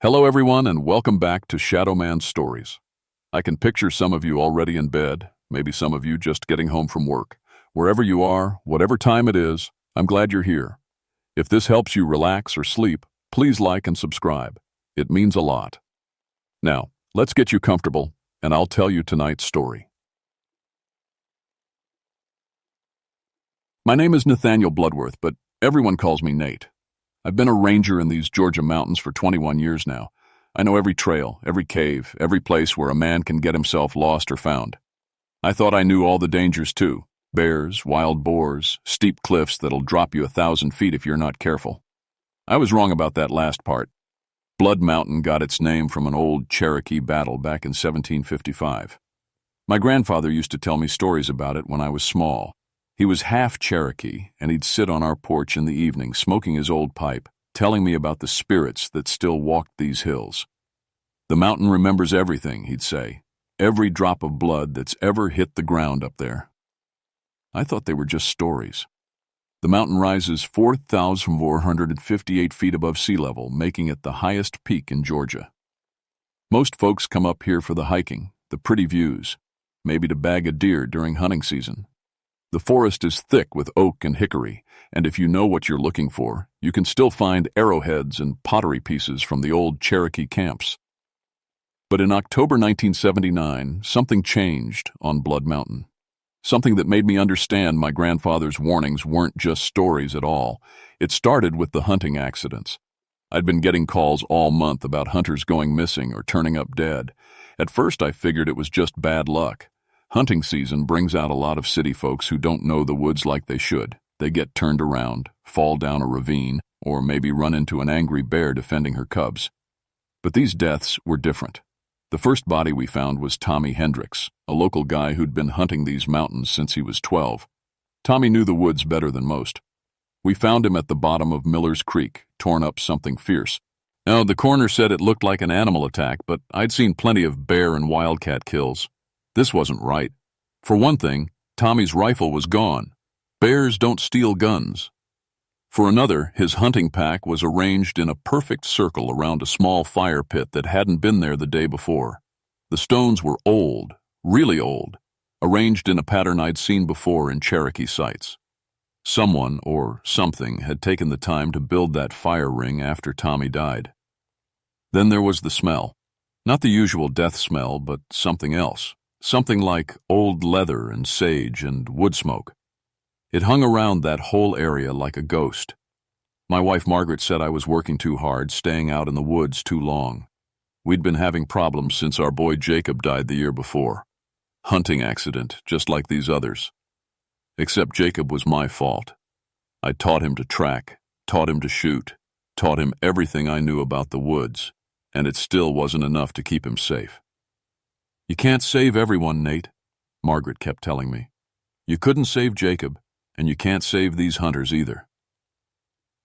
Hello everyone and welcome back to Shadow Man Stories. I can picture some of you already in bed, maybe some of you just getting home from work. Wherever you are, whatever time it is, I'm glad you're here. If this helps you relax or sleep, please like and subscribe. It means a lot. Now, let's get you comfortable, and I'll tell you tonight's story. My name is Nathaniel Bloodworth, but everyone calls me Nate. I've been a ranger in these Georgia mountains for 21 years now. I know every trail, every cave, every place where a man can get himself lost or found. I thought I knew all the dangers too. Bears, wild boars, steep cliffs that'll drop you 1,000 feet if you're not careful. I was wrong about that last part. Blood Mountain got its name from an old Cherokee battle back in 1755. My grandfather used to tell me stories about it when I was small. He was half Cherokee, and he'd sit on our porch in the evening, smoking his old pipe, telling me about the spirits that still walked these hills. The mountain remembers everything, he'd say, every drop of blood that's ever hit the ground up there. I thought they were just stories. The mountain rises 4,458 feet above sea level, making it the highest peak in Georgia. Most folks come up here for the hiking, the pretty views, maybe to bag a deer during hunting season. The forest is thick with oak and hickory, and if you know what you're looking for, you can still find arrowheads and pottery pieces from the old Cherokee camps. But in October 1979, something changed on Blood Mountain. Something that made me understand my grandfather's warnings weren't just stories at all. It started with the hunting accidents. I'd been getting calls all month about hunters going missing or turning up dead. At first I figured it was just bad luck. Hunting season brings out a lot of city folks who don't know the woods like they should. They get turned around, fall down a ravine, or maybe run into an angry bear defending her cubs. But these deaths were different. The first body we found was Tommy Hendricks, a local guy who'd been hunting these mountains since he was 12. Tommy knew the woods better than most. We found him at the bottom of Miller's Creek, torn up something fierce. Now, the coroner said it looked like an animal attack, but I'd seen plenty of bear and wildcat kills. This wasn't right. For one thing, Tommy's rifle was gone. Bears don't steal guns. For another, his hunting pack was arranged in a perfect circle around a small fire pit that hadn't been there the day before. The stones were old, really old, arranged in a pattern I'd seen before in Cherokee sites. Someone, or something, had taken the time to build that fire ring after Tommy died. Then there was the smell. Not the usual death smell, but something else. Something like old leather and sage and wood smoke. It hung around that whole area like a ghost. My wife Margaret said I was working too hard, staying out in the woods too long. We'd been having problems since our boy Jacob died the year before. Hunting accident, just like these others. Except Jacob was my fault. I taught him to track, taught him to shoot, taught him everything I knew about the woods, and it still wasn't enough to keep him safe. You can't save everyone, Nate, Margaret kept telling me. You couldn't save Jacob, and you can't save these hunters either.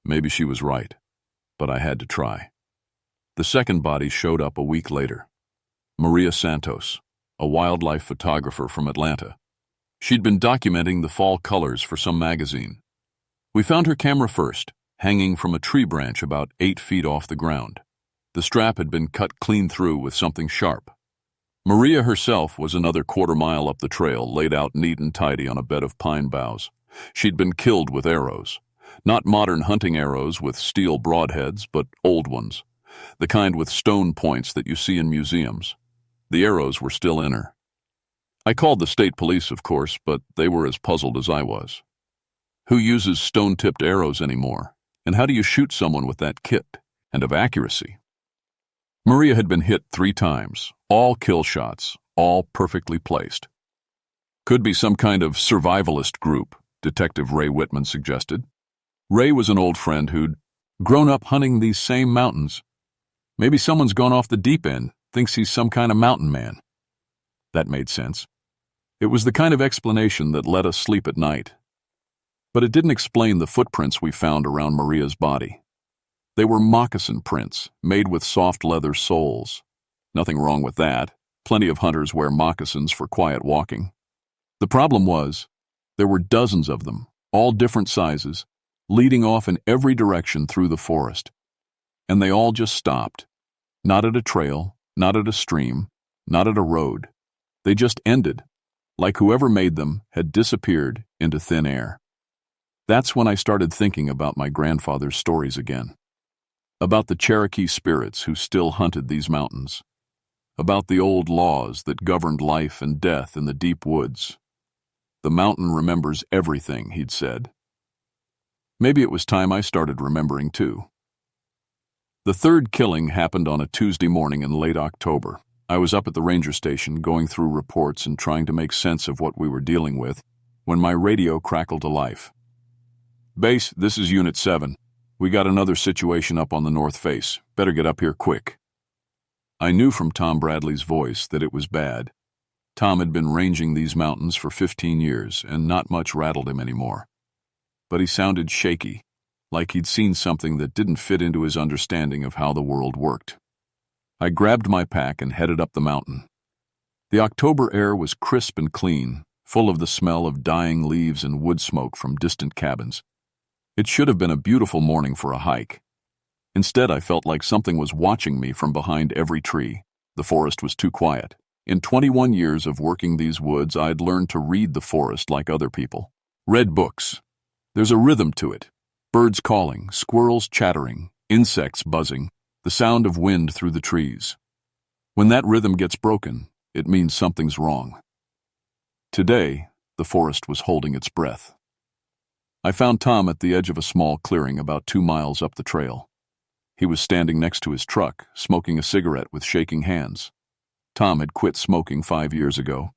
Maybe she was right, but I had to try. The second body showed up a week later. Maria Santos, a wildlife photographer from Atlanta. She'd been documenting the fall colors for some magazine. We found her camera first, hanging from a tree branch about 8 feet off the ground. The strap had been cut clean through with something sharp. Maria herself was another quarter-mile up the trail, laid out neat and tidy on a bed of pine boughs. She'd been killed with arrows. Not modern hunting arrows with steel broadheads, but old ones. The kind with stone points that you see in museums. The arrows were still in her. I called the state police, of course, but they were as puzzled as I was. Who uses stone-tipped arrows anymore? And how do you shoot someone with that kit? And of accuracy? Maria had been hit 3 times, all kill shots, all perfectly placed. Could be some kind of survivalist group, Detective Ray Whitman suggested. Ray was an old friend who'd grown up hunting these same mountains. Maybe someone's gone off the deep end, thinks he's some kind of mountain man. That made sense. It was the kind of explanation that let us sleep at night. But it didn't explain the footprints we found around Maria's body. They were moccasin prints, made with soft leather soles. Nothing wrong with that. Plenty of hunters wear moccasins for quiet walking. The problem was, there were dozens of them, all different sizes, leading off in every direction through the forest. And they all just stopped. Not at a trail, not at a stream, not at a road. They just ended, like whoever made them had disappeared into thin air. That's when I started thinking about my grandfather's stories again. About the Cherokee spirits who still hunted these mountains. About the old laws that governed life and death in the deep woods. The mountain remembers everything, he'd said. Maybe it was time I started remembering too. The third killing happened on a Tuesday morning in late October. I was up at the ranger station going through reports and trying to make sense of what we were dealing with when my radio crackled to life. "Base, this is Unit 7. We got another situation up on the north face. Better get up here quick." I knew from Tom Bradley's voice that it was bad. Tom had been ranging these mountains for 15 years, and not much rattled him anymore. But he sounded shaky, like he'd seen something that didn't fit into his understanding of how the world worked. I grabbed my pack and headed up the mountain. The October air was crisp and clean, full of the smell of dying leaves and wood smoke from distant cabins. It should have been a beautiful morning for a hike. Instead, I felt like something was watching me from behind every tree. The forest was too quiet. In 21 years of working these woods, I'd learned to read the forest like other people. Read books. There's a rhythm to it. Birds calling, squirrels chattering, insects buzzing, the sound of wind through the trees. When that rhythm gets broken, it means something's wrong. Today, the forest was holding its breath. I found Tom at the edge of a small clearing about 2 miles up the trail. He was standing next to his truck, smoking a cigarette with shaking hands. Tom had quit smoking 5 years ago.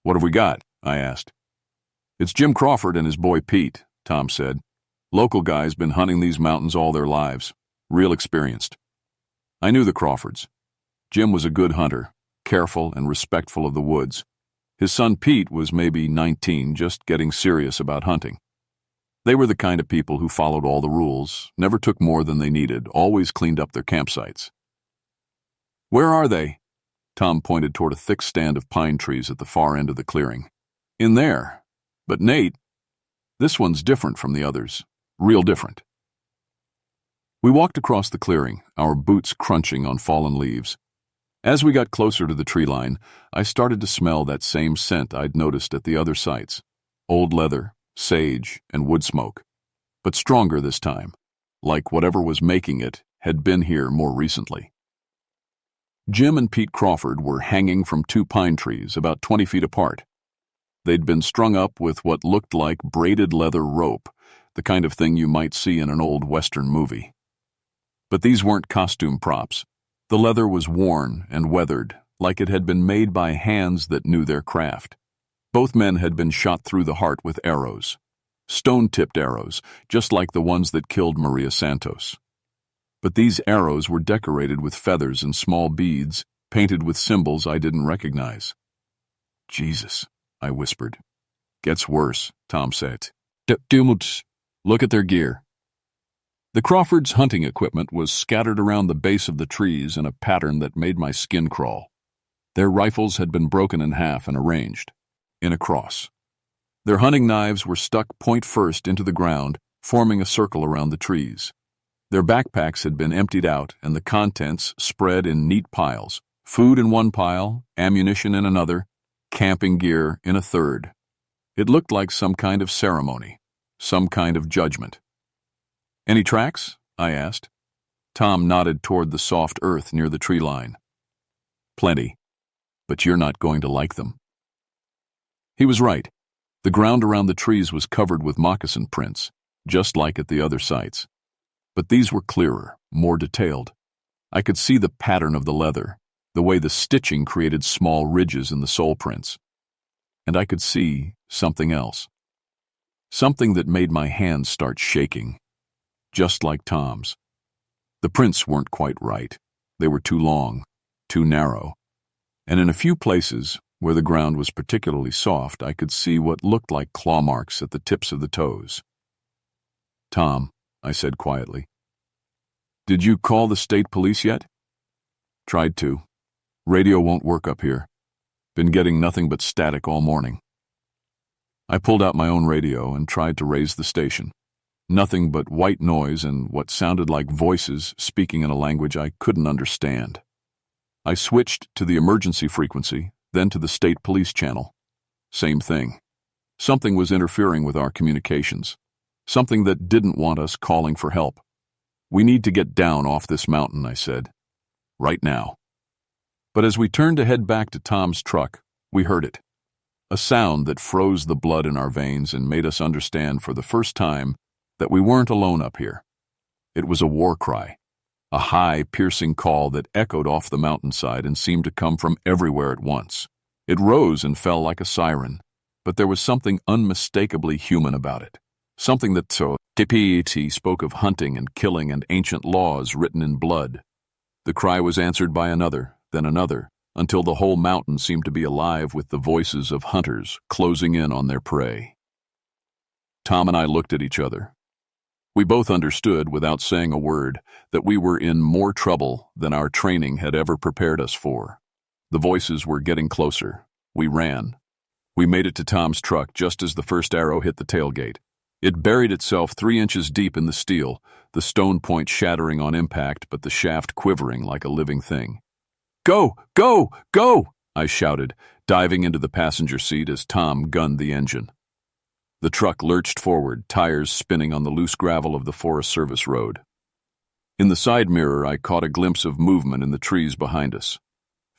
"What have we got?" I asked. "It's Jim Crawford and his boy Pete," Tom said. "Local guy's been hunting these mountains all their lives. Real experienced." I knew the Crawfords. Jim was a good hunter, careful and respectful of the woods. His son Pete was maybe 19, just getting serious about hunting. They were the kind of people who followed all the rules, never took more than they needed, always cleaned up their campsites. "Where are they?" Tom pointed toward a thick stand of pine trees at the far end of the clearing. "In there. But Nate, this one's different from the others. Real different." We walked across the clearing, our boots crunching on fallen leaves. As we got closer to the tree line, I started to smell that same scent I'd noticed at the other sites. Old leather, sage, and wood smoke. But stronger this time, like whatever was making it had been here more recently. Jim and Pete Crawford were hanging from 2 pine trees about 20 feet apart. They'd been strung up with what looked like braided leather rope, the kind of thing you might see in an old Western movie. But these weren't costume props. The leather was worn and weathered, like it had been made by hands that knew their craft. Both men had been shot through the heart with arrows. Stone-tipped arrows, just like the ones that killed Maria Santos. But these arrows were decorated with feathers and small beads, painted with symbols I didn't recognize. "Jesus," I whispered. "Gets worse," Tom said. Look at their gear." The Crawfords' hunting equipment was scattered around the base of the trees in a pattern that made my skin crawl. Their rifles had been broken in half and arranged, in a cross. Their hunting knives were stuck point first into the ground, forming a circle around the trees. Their backpacks had been emptied out and the contents spread in neat piles. Food in one pile, ammunition in another, camping gear in a third. It looked like some kind of ceremony, some kind of judgment. "Any tracks?" I asked. Tom nodded toward the soft earth near the tree line. "Plenty, but you're not going to like them." He was right. The ground around the trees was covered with moccasin prints, just like at the other sites. But these were clearer, more detailed. I could see the pattern of the leather, the way the stitching created small ridges in the sole prints. And I could see something else. Something that made my hands start shaking, just like Tom's. The prints weren't quite right. They were too long, too narrow. And in a few places, where the ground was particularly soft, I could see what looked like claw marks at the tips of the toes. "Tom," I said quietly, "did you call the state police yet?" "Tried to. Radio won't work up here. Been getting nothing but static all morning." I pulled out my own radio and tried to raise the station. Nothing but white noise and what sounded like voices speaking in a language I couldn't understand. I switched to the emergency frequency, then to the state police channel. Same thing. Something was interfering with our communications. Something that didn't want us calling for help. "We need to get down off this mountain," I said. "Right now." But as we turned to head back to Tom's truck, we heard it. A sound that froze the blood in our veins and made us understand for the first time that we weren't alone up here. It was a war cry, a high, piercing call that echoed off the mountainside and seemed to come from everywhere at once. It rose and fell like a siren, but there was something unmistakably human about it. Something that spoke of hunting and killing and ancient laws written in blood. The cry was answered by another, then another, until the whole mountain seemed to be alive with the voices of hunters closing in on their prey. Tom and I looked at each other. We both understood, without saying a word, that we were in more trouble than our training had ever prepared us for. The voices were getting closer. We ran. We made it to Tom's truck just as the first arrow hit the tailgate. It buried itself 3 inches deep in the steel, the stone point shattering on impact but the shaft quivering like a living thing. "Go! Go! Go!" I shouted, diving into the passenger seat as Tom gunned the engine. The truck lurched forward, tires spinning on the loose gravel of the Forest Service road. In the side mirror, I caught a glimpse of movement in the trees behind us.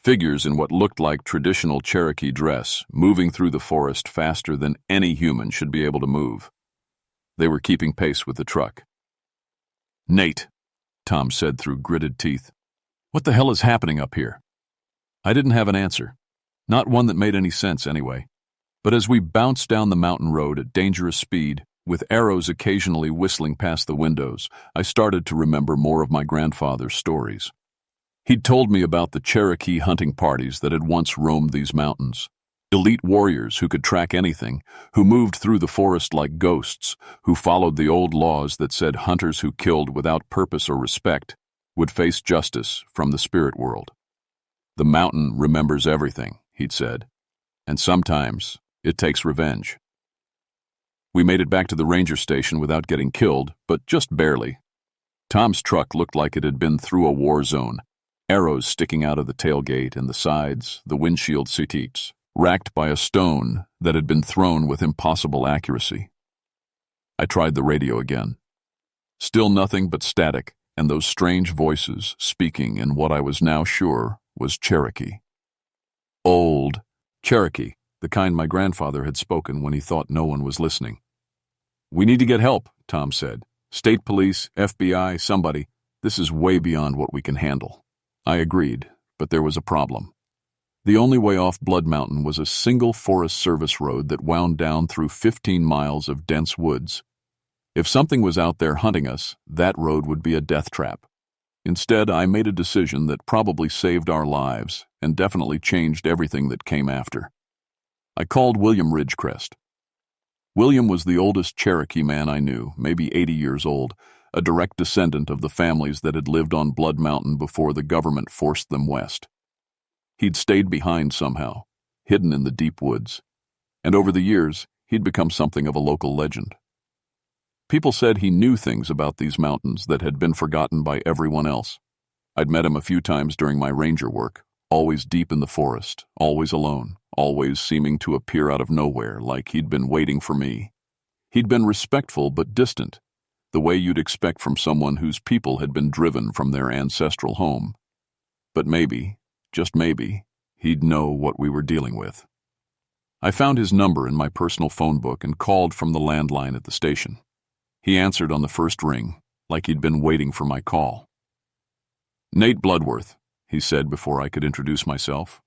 Figures in what looked like traditional Cherokee dress, moving through the forest faster than any human should be able to move. They were keeping pace with the truck. "Nate," Tom said through gritted teeth, "what the hell is happening up here?" I didn't have an answer. Not one that made any sense, anyway. But as we bounced down the mountain road at dangerous speed, with arrows occasionally whistling past the windows, I started to remember more of my grandfather's stories. He'd told me about the Cherokee hunting parties that had once roamed these mountains. Elite warriors who could track anything, who moved through the forest like ghosts, who followed the old laws that said hunters who killed without purpose or respect would face justice from the spirit world. "The mountain remembers everything," he'd said, "and sometimes it takes revenge." We made it back to the ranger station without getting killed, but just barely. Tom's truck looked like it had been through a war zone, arrows sticking out of the tailgate and the sides, the windshield seats, racked by a stone that had been thrown with impossible accuracy. I tried the radio again. Still nothing but static and those strange voices speaking in what I was now sure was Cherokee. Old Cherokee, the kind my grandfather had spoken when he thought no one was listening. "We need to get help," Tom said. "State police, FBI, somebody. This is way beyond what we can handle." I agreed, but there was a problem. The only way off Blood Mountain was a single Forest Service road that wound down through 15 miles of dense woods. If something was out there hunting us, that road would be a death trap. Instead, I made a decision that probably saved our lives and definitely changed everything that came after. I called William Ridgecrest. William was the oldest Cherokee man I knew, maybe 80 years old, a direct descendant of the families that had lived on Blood Mountain before the government forced them west. He'd stayed behind somehow, hidden in the deep woods, and over the years, he'd become something of a local legend. People said he knew things about these mountains that had been forgotten by everyone else. I'd met him a few times during my ranger work, always deep in the forest, always alone, always seeming to appear out of nowhere like he'd been waiting for me. He'd been respectful but distant, the way you'd expect from someone whose people had been driven from their ancestral home. But maybe, just maybe, he'd know what we were dealing with. I found his number in my personal phone book and called from the landline at the station. He answered on the first ring, like he'd been waiting for my call. "Nate Bloodworth," he said before I could introduce myself.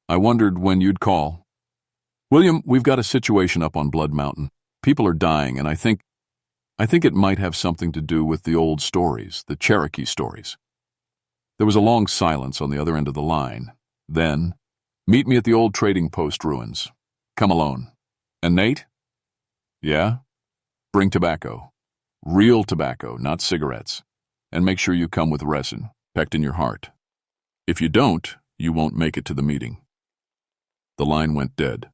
"I wondered when you'd call. William, we've got a situation up on Blood Mountain. People are dying, and I think it might have something to do with the old stories, the Cherokee stories." There was a long silence on the other end of the line. Then, "Meet me at the old trading post ruins. Come alone. And Nate?" "Yeah? Bring tobacco. Real tobacco, not cigarettes. And make sure you come with resin, pecked in your heart. If you don't, you won't make it to the meeting." The line went dead.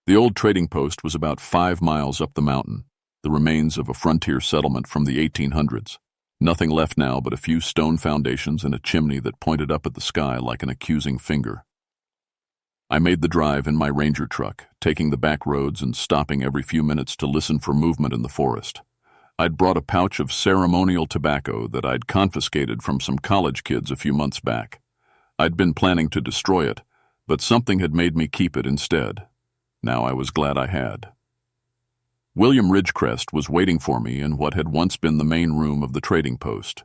The old trading post was about 5 miles up the mountain, the remains of a frontier settlement from the 1800s. Nothing left now but a few stone foundations and a chimney that pointed up at the sky like an accusing finger. I made the drive in my ranger truck, taking the back roads and stopping every few minutes to listen for movement in the forest. I'd brought a pouch of ceremonial tobacco that I'd confiscated from some college kids a few months back. I'd been planning to destroy it, but something had made me keep it instead. Now I was glad I had. William Ridgecrest was waiting for me in what had once been the main room of the trading post.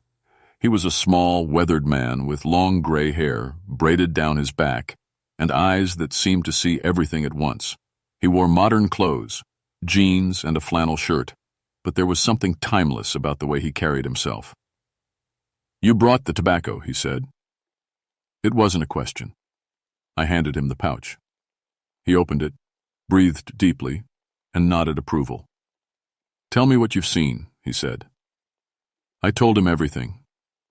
He was a small, weathered man with long gray hair braided down his back and eyes that seemed to see everything at once. He wore modern clothes, jeans and a flannel shirt, but there was something timeless about the way he carried himself. "You brought the tobacco," he said. It wasn't a question. I handed him the pouch. He opened it, breathed deeply, and nodded approval. "Tell me what you've seen," he said. I told him everything.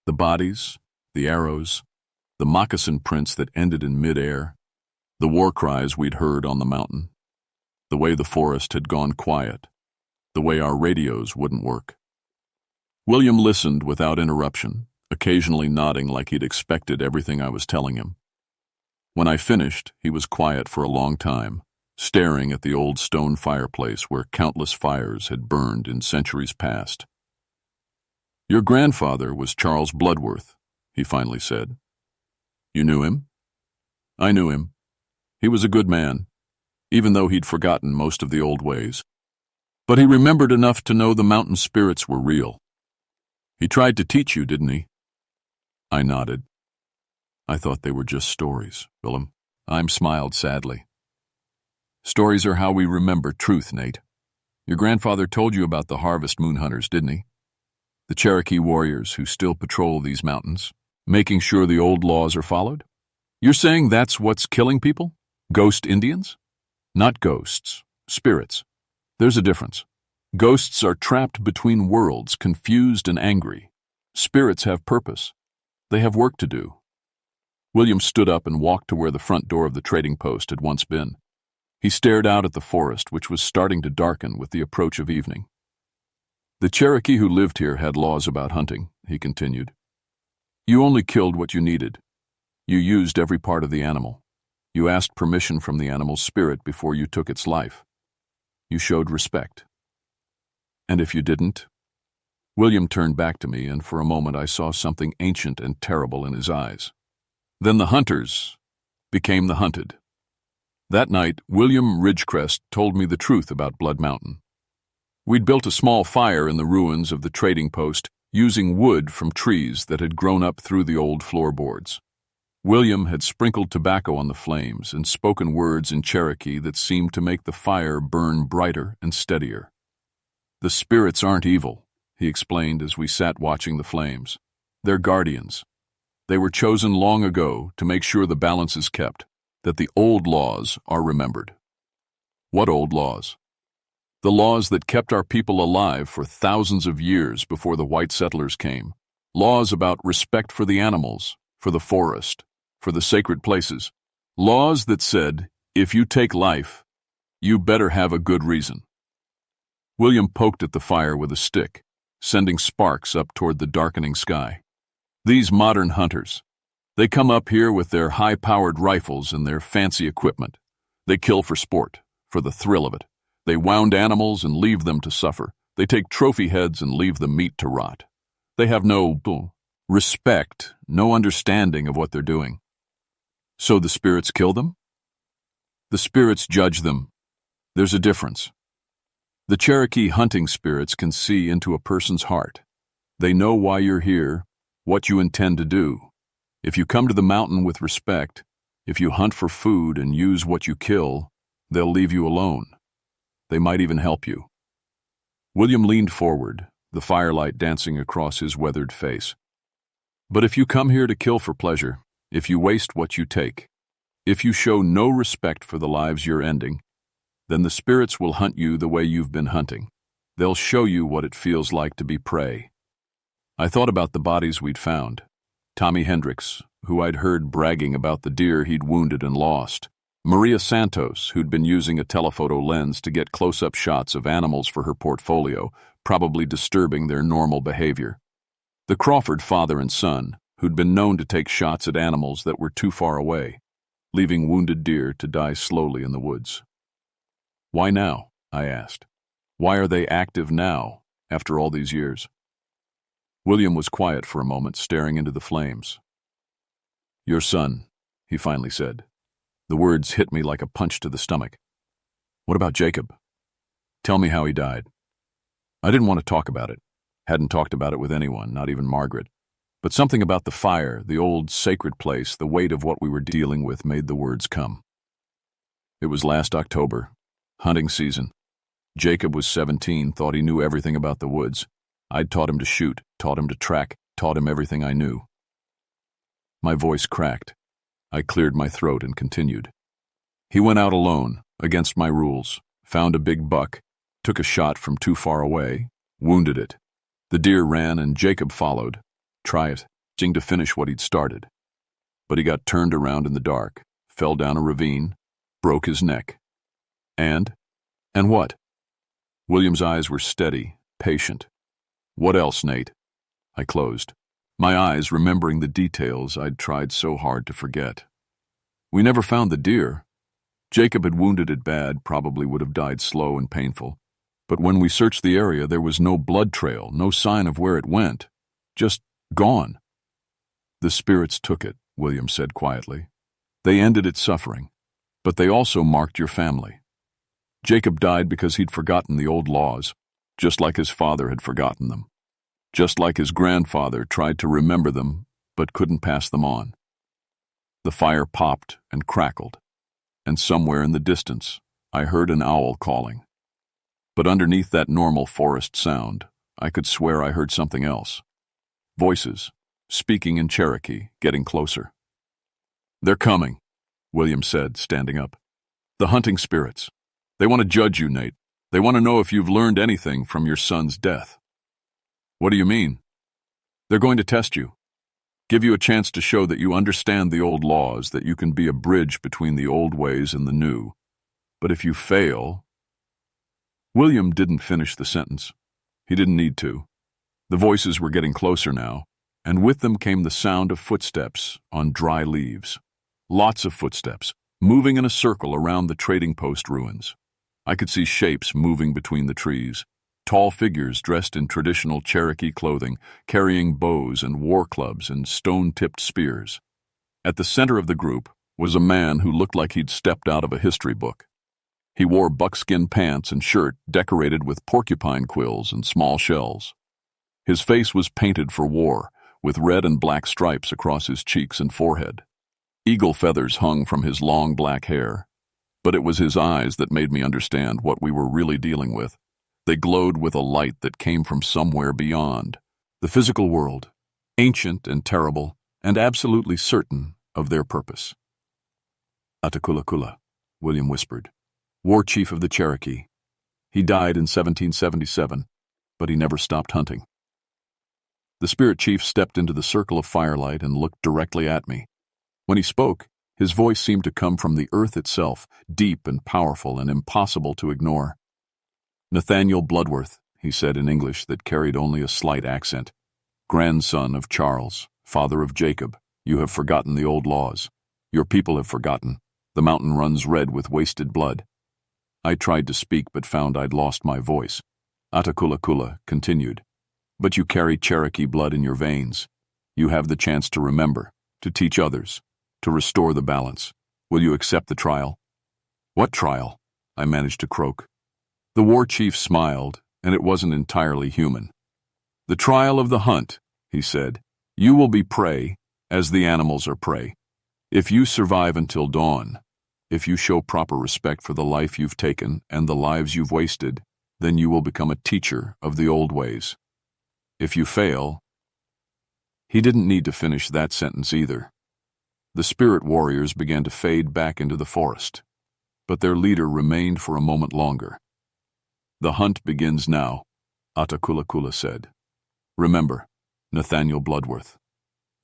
The bodies, the arrows, the moccasin prints that ended in midair, the war cries we'd heard on the mountain, the way the forest had gone quiet, the way our radios wouldn't work. William listened without interruption, occasionally nodding like he'd expected everything I was telling him. When I finished, he was quiet for a long time, staring at the old stone fireplace where countless fires had burned in centuries past. "Your grandfather was Charles Bloodworth," he finally said. "You knew him?" "I knew him. He was a good man, even though he'd forgotten most of the old ways. But he remembered enough to know the mountain spirits were real. He tried to teach you, didn't he?" I nodded. "I thought they were just stories, Willem." I smiled sadly. "Stories are how we remember truth, Nate. Your grandfather told you about the Harvest Moon Hunters, didn't he? The Cherokee warriors who still patrol these mountains, making sure the old laws are followed? You're saying that's what's killing people? Ghost Indians?" "Not ghosts, spirits. There's a difference. Ghosts are trapped between worlds, confused and angry. Spirits have purpose. They have work to do." William stood up and walked to where the front door of the trading post had once been. He stared out at the forest, which was starting to darken with the approach of evening. "The Cherokee who lived here had laws about hunting," he continued. "You only killed what you needed. You used every part of the animal. You asked permission from the animal's spirit before you took its life. You showed respect. And if you didn't?" William turned back to me, and for a moment I saw something ancient and terrible in his eyes. "Then the hunters became the hunted." That night, William Ridgecrest told me the truth about Blood Mountain. We'd built a small fire in the ruins of the trading post using wood from trees that had grown up through the old floorboards. William had sprinkled tobacco on the flames and spoken words in Cherokee that seemed to make the fire burn brighter and steadier. "The spirits aren't evil," he explained as we sat watching the flames. "They're guardians. They were chosen long ago to make sure the balance is kept, that the old laws are remembered." "What old laws?" "The laws that kept our people alive for thousands of years before the white settlers came. Laws about respect for the animals, for the forest, for the sacred places. Laws that said, if you take life, you better have a good reason." William poked at the fire with a stick, sending sparks up toward the darkening sky. "These modern hunters, they come up here with their high-powered rifles and their fancy equipment. They kill for sport, for the thrill of it. They wound animals and leave them to suffer. They take trophy heads and leave the meat to rot. They have no respect, no understanding of what they're doing. So the spirits kill them? The spirits judge them. There's a difference. The Cherokee hunting spirits can see into a person's heart. They know why you're here, what you intend to do. If you come to the mountain with respect, if you hunt for food and use what you kill, they'll leave you alone. They might even help you." William leaned forward, the firelight dancing across his weathered face. "But if you come here to kill for pleasure, if you waste what you take, if you show no respect for the lives you're ending, then the spirits will hunt you the way you've been hunting. They'll show you what it feels like to be prey." I thought about the bodies we'd found. Tommy Hendricks, who I'd heard bragging about the deer he'd wounded and lost. Maria Santos, who'd been using a telephoto lens to get close-up shots of animals for her portfolio, probably disturbing their normal behavior. The Crawford father and son, who'd been known to take shots at animals that were too far away, leaving wounded deer to die slowly in the woods. Why now? I asked. Why are they active now, after all these years? William was quiet for a moment, staring into the flames. Your son, he finally said. The words hit me like a punch to the stomach. What about Jacob? Tell me how he died. I didn't want to talk about it. Hadn't talked about it with anyone, not even Margaret. But something about the fire, the old sacred place, the weight of what we were dealing with made the words come. It was last October, hunting season. Jacob was 17, thought he knew everything about the woods. I'd taught him to shoot, taught him to track, taught him everything I knew. My voice cracked. I cleared my throat and continued. He went out alone, against my rules, found a big buck, took a shot from too far away, wounded it. The deer ran and Jacob followed. Try it, to finish what he'd started. But he got turned around in the dark, fell down a ravine, broke his neck. And what? William's eyes were steady, patient. What else, Nate? I closed, my eyes remembering the details I'd tried so hard to forget. We never found the deer. Jacob had wounded it bad, probably would have died slow and painful. But when we searched the area, there was no blood trail, no sign of where it went. Just gone. The spirits took it, William said quietly. They ended its suffering, but they also marked your family. Jacob died because he'd forgotten the old laws, just like his father had forgotten them. Just like his grandfather tried to remember them, but couldn't pass them on. The fire popped and crackled, and somewhere in the distance, I heard an owl calling. But underneath that normal forest sound, I could swear I heard something else. Voices, speaking in Cherokee, getting closer. They're coming, William said, standing up. The hunting spirits. They want to judge you, Nate. They want to know if you've learned anything from your son's death. What do you mean? They're going to test you. Give you a chance to show that you understand the old laws, that you can be a bridge between the old ways and the new. But if you fail... William didn't finish the sentence. He didn't need to. The voices were getting closer now, and with them came the sound of footsteps on dry leaves. Lots of footsteps, moving in a circle around the trading post ruins. I could see shapes moving between the trees, tall figures dressed in traditional Cherokee clothing, carrying bows and war clubs and stone-tipped spears. At the center of the group was a man who looked like he'd stepped out of a history book. He wore buckskin pants and shirt decorated with porcupine quills and small shells. His face was painted for war, with red and black stripes across his cheeks and forehead. Eagle feathers hung from his long black hair. But it was his eyes that made me understand what we were really dealing with. They glowed with a light that came from somewhere beyond, the physical world, ancient and terrible, and absolutely certain of their purpose. Atakulakula, William whispered, war chief of the Cherokee. He died in 1777, but he never stopped hunting. The spirit chief stepped into the circle of firelight and looked directly at me. When he spoke, his voice seemed to come from the earth itself, deep and powerful and impossible to ignore. Nathaniel Bloodworth, he said in English that carried only a slight accent. Grandson of Charles, father of Jacob, you have forgotten the old laws. Your people have forgotten. The mountain runs red with wasted blood. I tried to speak but found I'd lost my voice. Atakulakula continued. But you carry Cherokee blood in your veins. You have the chance to remember, to teach others, to restore the balance. Will you accept the trial? What trial? I managed to croak. The war chief smiled, and it wasn't entirely human. The trial of the hunt, he said. You will be prey, as the animals are prey. If you survive until dawn, if you show proper respect for the life you've taken and the lives you've wasted, then you will become a teacher of the old ways. If you fail... He didn't need to finish that sentence either. The spirit warriors began to fade back into the forest, but their leader remained for a moment longer. The hunt begins now, Atakulakula said. Remember, Nathaniel Bloodworth,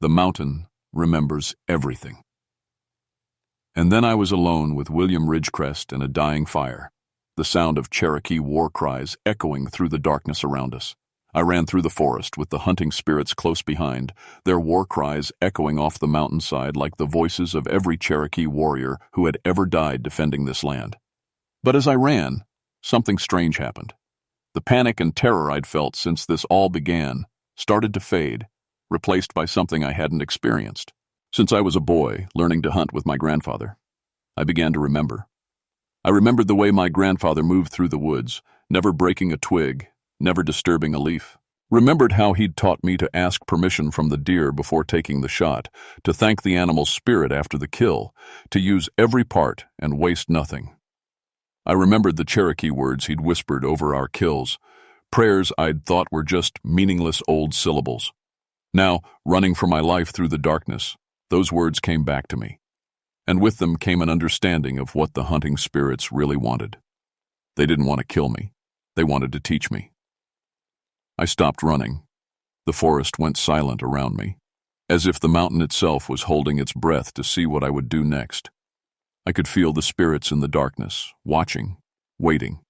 the mountain remembers everything. And then I was alone with William Ridgecrest and a dying fire, the sound of Cherokee war cries echoing through the darkness around us. I ran through the forest with the hunting spirits close behind, their war cries echoing off the mountainside like the voices of every Cherokee warrior who had ever died defending this land. But as I ran, something strange happened. The panic and terror I'd felt since this all began started to fade, replaced by something I hadn't experienced. Since I was a boy, learning to hunt with my grandfather, I began to remember. I remembered the way my grandfather moved through the woods, never breaking a twig, never disturbing a leaf. Remembered how he'd taught me to ask permission from the deer before taking the shot, to thank the animal's spirit after the kill, to use every part and waste nothing. I remembered the Cherokee words he'd whispered over our kills, prayers I'd thought were just meaningless old syllables. Now, running for my life through the darkness, those words came back to me, and with them came an understanding of what the hunting spirits really wanted. They didn't want to kill me. They wanted to teach me. I stopped running. The forest went silent around me, as if the mountain itself was holding its breath to see what I would do next. I could feel the spirits in the darkness, watching, waiting.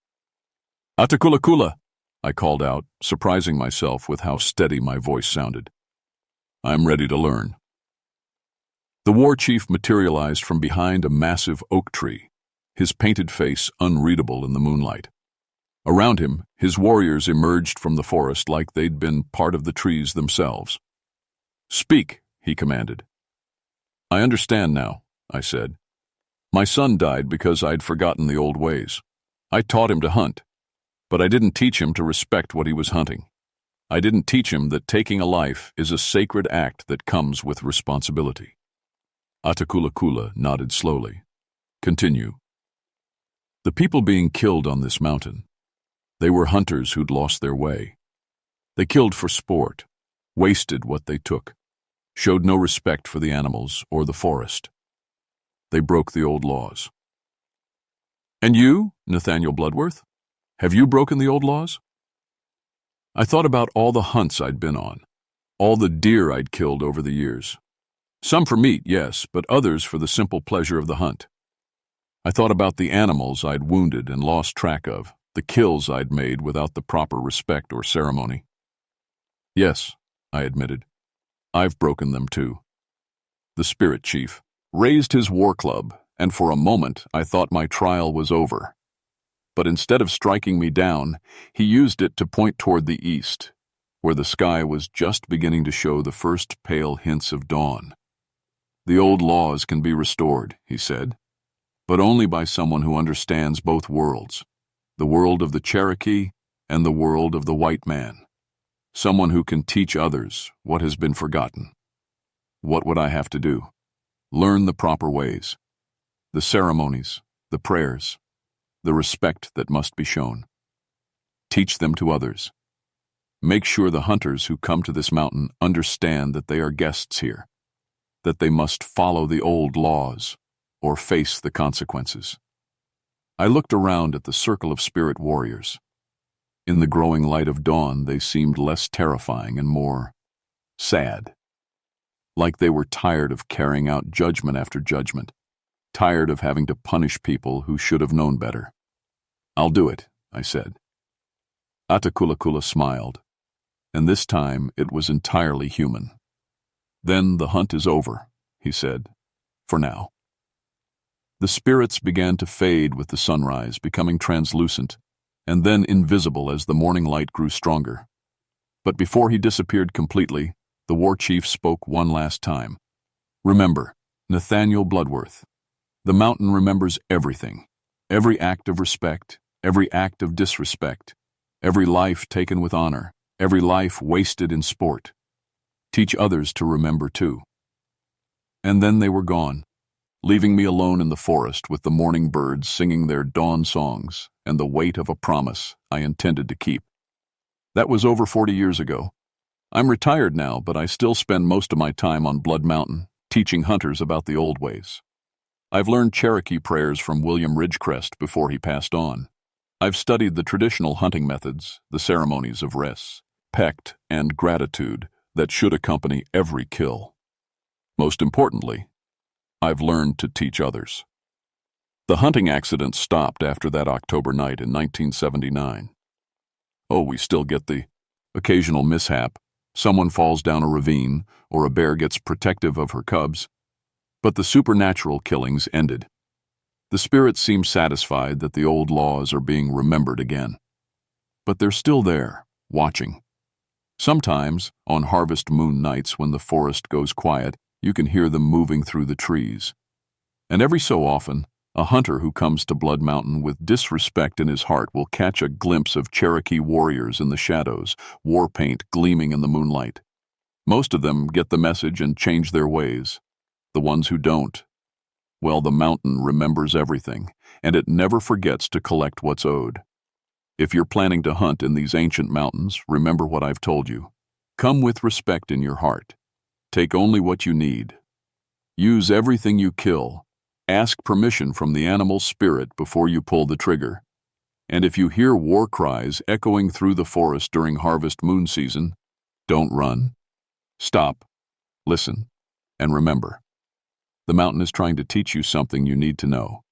"Atakulakula," I called out, surprising myself with how steady my voice sounded. "I'm ready to learn." The war chief materialized from behind a massive oak tree, his painted face unreadable in the moonlight. Around him, his warriors emerged from the forest like they'd been part of the trees themselves. "Speak," he commanded. "I understand now," I said. "My son died because I'd forgotten the old ways. I taught him to hunt, but I didn't teach him to respect what he was hunting. I didn't teach him that taking a life is a sacred act that comes with responsibility." Atakulakula nodded slowly. "Continue." "The people being killed on this mountain, they were hunters who'd lost their way. They killed for sport, wasted what they took, showed no respect for the animals or the forest. They broke the old laws." "And you, Nathaniel Bloodworth? Have you broken the old laws?" I thought about all the hunts I'd been on, all the deer I'd killed over the years. Some for meat, yes, but others for the simple pleasure of the hunt. I thought about the animals I'd wounded and lost track of, the kills I'd made without the proper respect or ceremony. "Yes," I admitted, "I've broken them too." The spirit chief raised his war club, and for a moment I thought my trial was over. But instead of striking me down, he used it to point toward the east, where the sky was just beginning to show the first pale hints of dawn. "The old laws can be restored," he said, "but only by someone who understands both worlds, the world of the Cherokee and the world of the white man. Someone who can teach others what has been forgotten." What would I have to do? Learn the proper ways, the ceremonies, the prayers, the respect that must be shown. Teach them to others. Make sure the hunters who come to this mountain understand that they are guests here, that they must follow the old laws or face the consequences. I looked around at the circle of spirit warriors. In the growing light of dawn, they seemed less terrifying and more sad, like they were tired of carrying out judgment after judgment, tired of having to punish people who should have known better. "I'll do it," I said. Atakulakula smiled, and this time it was entirely human. "Then the hunt is over," he said, "for now." The spirits began to fade with the sunrise, becoming translucent, and then invisible as the morning light grew stronger. But before he disappeared completely, the war chief spoke one last time. "Remember, Nathaniel Bloodworth, the mountain remembers everything, every act of respect, every act of disrespect, every life taken with honor, every life wasted in sport. Teach others to remember too." And then they were gone, leaving me alone in the forest with the morning birds singing their dawn songs and the weight of a promise I intended to keep. That was over 40 years ago. I'm retired now, but I still spend most of my time on Blood Mountain, teaching hunters about the old ways. I've learned Cherokee prayers from William Ridgecrest before he passed on. I've studied the traditional hunting methods, the ceremonies of respect and gratitude that should accompany every kill. Most importantly, I've learned to teach others. The hunting accident stopped after that October night in 1979. Oh, we still get the occasional mishap. Someone falls down a ravine, or a bear gets protective of her cubs. But the supernatural killings ended. The spirits seem satisfied that the old laws are being remembered again. But they're still there, watching. Sometimes, on harvest moon nights when the forest goes quiet, you can hear them moving through the trees. And every so often, a hunter who comes to Blood Mountain with disrespect in his heart will catch a glimpse of Cherokee warriors in the shadows, war paint gleaming in the moonlight. Most of them get the message and change their ways. The ones who don't, well, the mountain remembers everything, and it never forgets to collect what's owed. If you're planning to hunt in these ancient mountains, remember what I've told you. Come with respect in your heart. Take only what you need. Use everything you kill. Ask permission from the animal spirit before you pull the trigger. And if you hear war cries echoing through the forest during harvest moon season, don't run. Stop, listen, and remember. The mountain is trying to teach you something you need to know.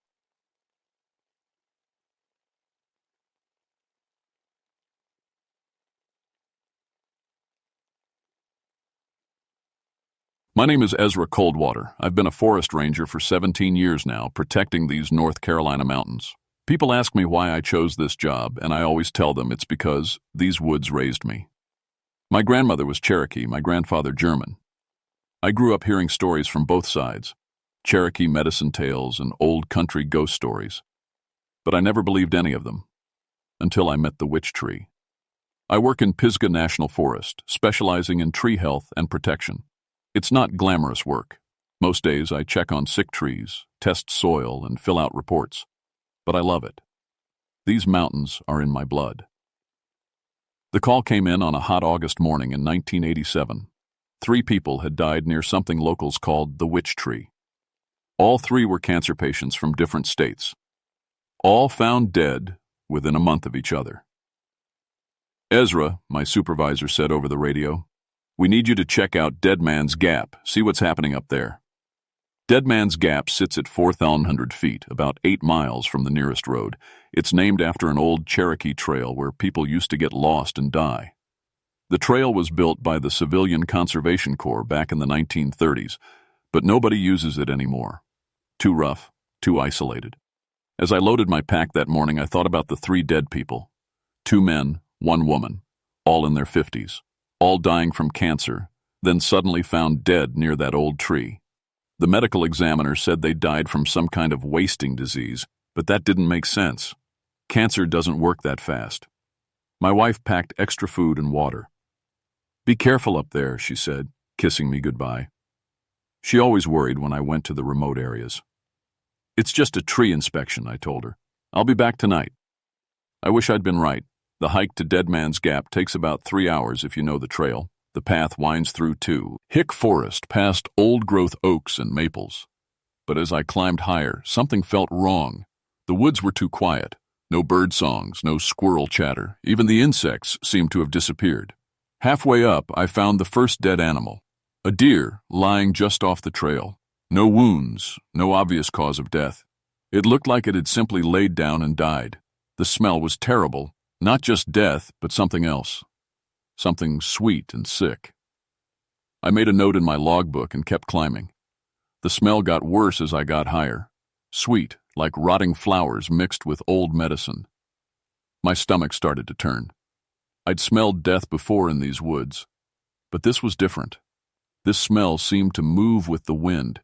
My name is Ezra Coldwater. I've been a forest ranger for 17 years now, protecting these North Carolina mountains. People ask me why I chose this job, and I always tell them it's because these woods raised me. My grandmother was Cherokee, my grandfather German. I grew up hearing stories from both sides, Cherokee medicine tales and old country ghost stories. But I never believed any of them, until I met the witch tree. I work in Pisgah National Forest, specializing in tree health and protection. It's not glamorous work. Most days I check on sick trees, test soil, and fill out reports. But I love it. These mountains are in my blood. The call came in on a hot August morning in 1987. 3 people had died near something locals called the witch tree. All 3 were cancer patients from different states. All found dead within a month of each other. Ezra, my supervisor, said over the radio, "We need you to check out Dead Man's Gap, see what's happening up there." Dead Man's Gap sits at 4,100 feet, about 8 miles from the nearest road. It's named after an old Cherokee trail where people used to get lost and die. The trail was built by the Civilian Conservation Corps back in the 1930s, but nobody uses it anymore. Too rough, too isolated. As I loaded my pack that morning, I thought about the 3 dead people. 2 men, 1 woman, all in their 50s. All dying from cancer, then suddenly found dead near that old tree. The medical examiner said they died from some kind of wasting disease, but that didn't make sense. Cancer doesn't work that fast. My wife packed extra food and water. "Be careful up there," she said, kissing me goodbye. She always worried when I went to the remote areas. "It's just a tree inspection," I told her. "I'll be back tonight." I wish I'd been right. The hike to Dead Man's Gap takes about 3 hours if you know the trail. The path winds through thick forest past old-growth oaks and maples. But as I climbed higher, something felt wrong. The woods were too quiet. No bird songs, no squirrel chatter. Even the insects seemed to have disappeared. Halfway up, I found the first dead animal. A deer lying just off the trail. No wounds, no obvious cause of death. It looked like it had simply laid down and died. The smell was terrible. Not just death, but something else. Something sweet and sick. I made a note in my logbook and kept climbing. The smell got worse as I got higher. Sweet, like rotting flowers mixed with old medicine. My stomach started to turn. I'd smelled death before in these woods, but this was different. This smell seemed to move with the wind,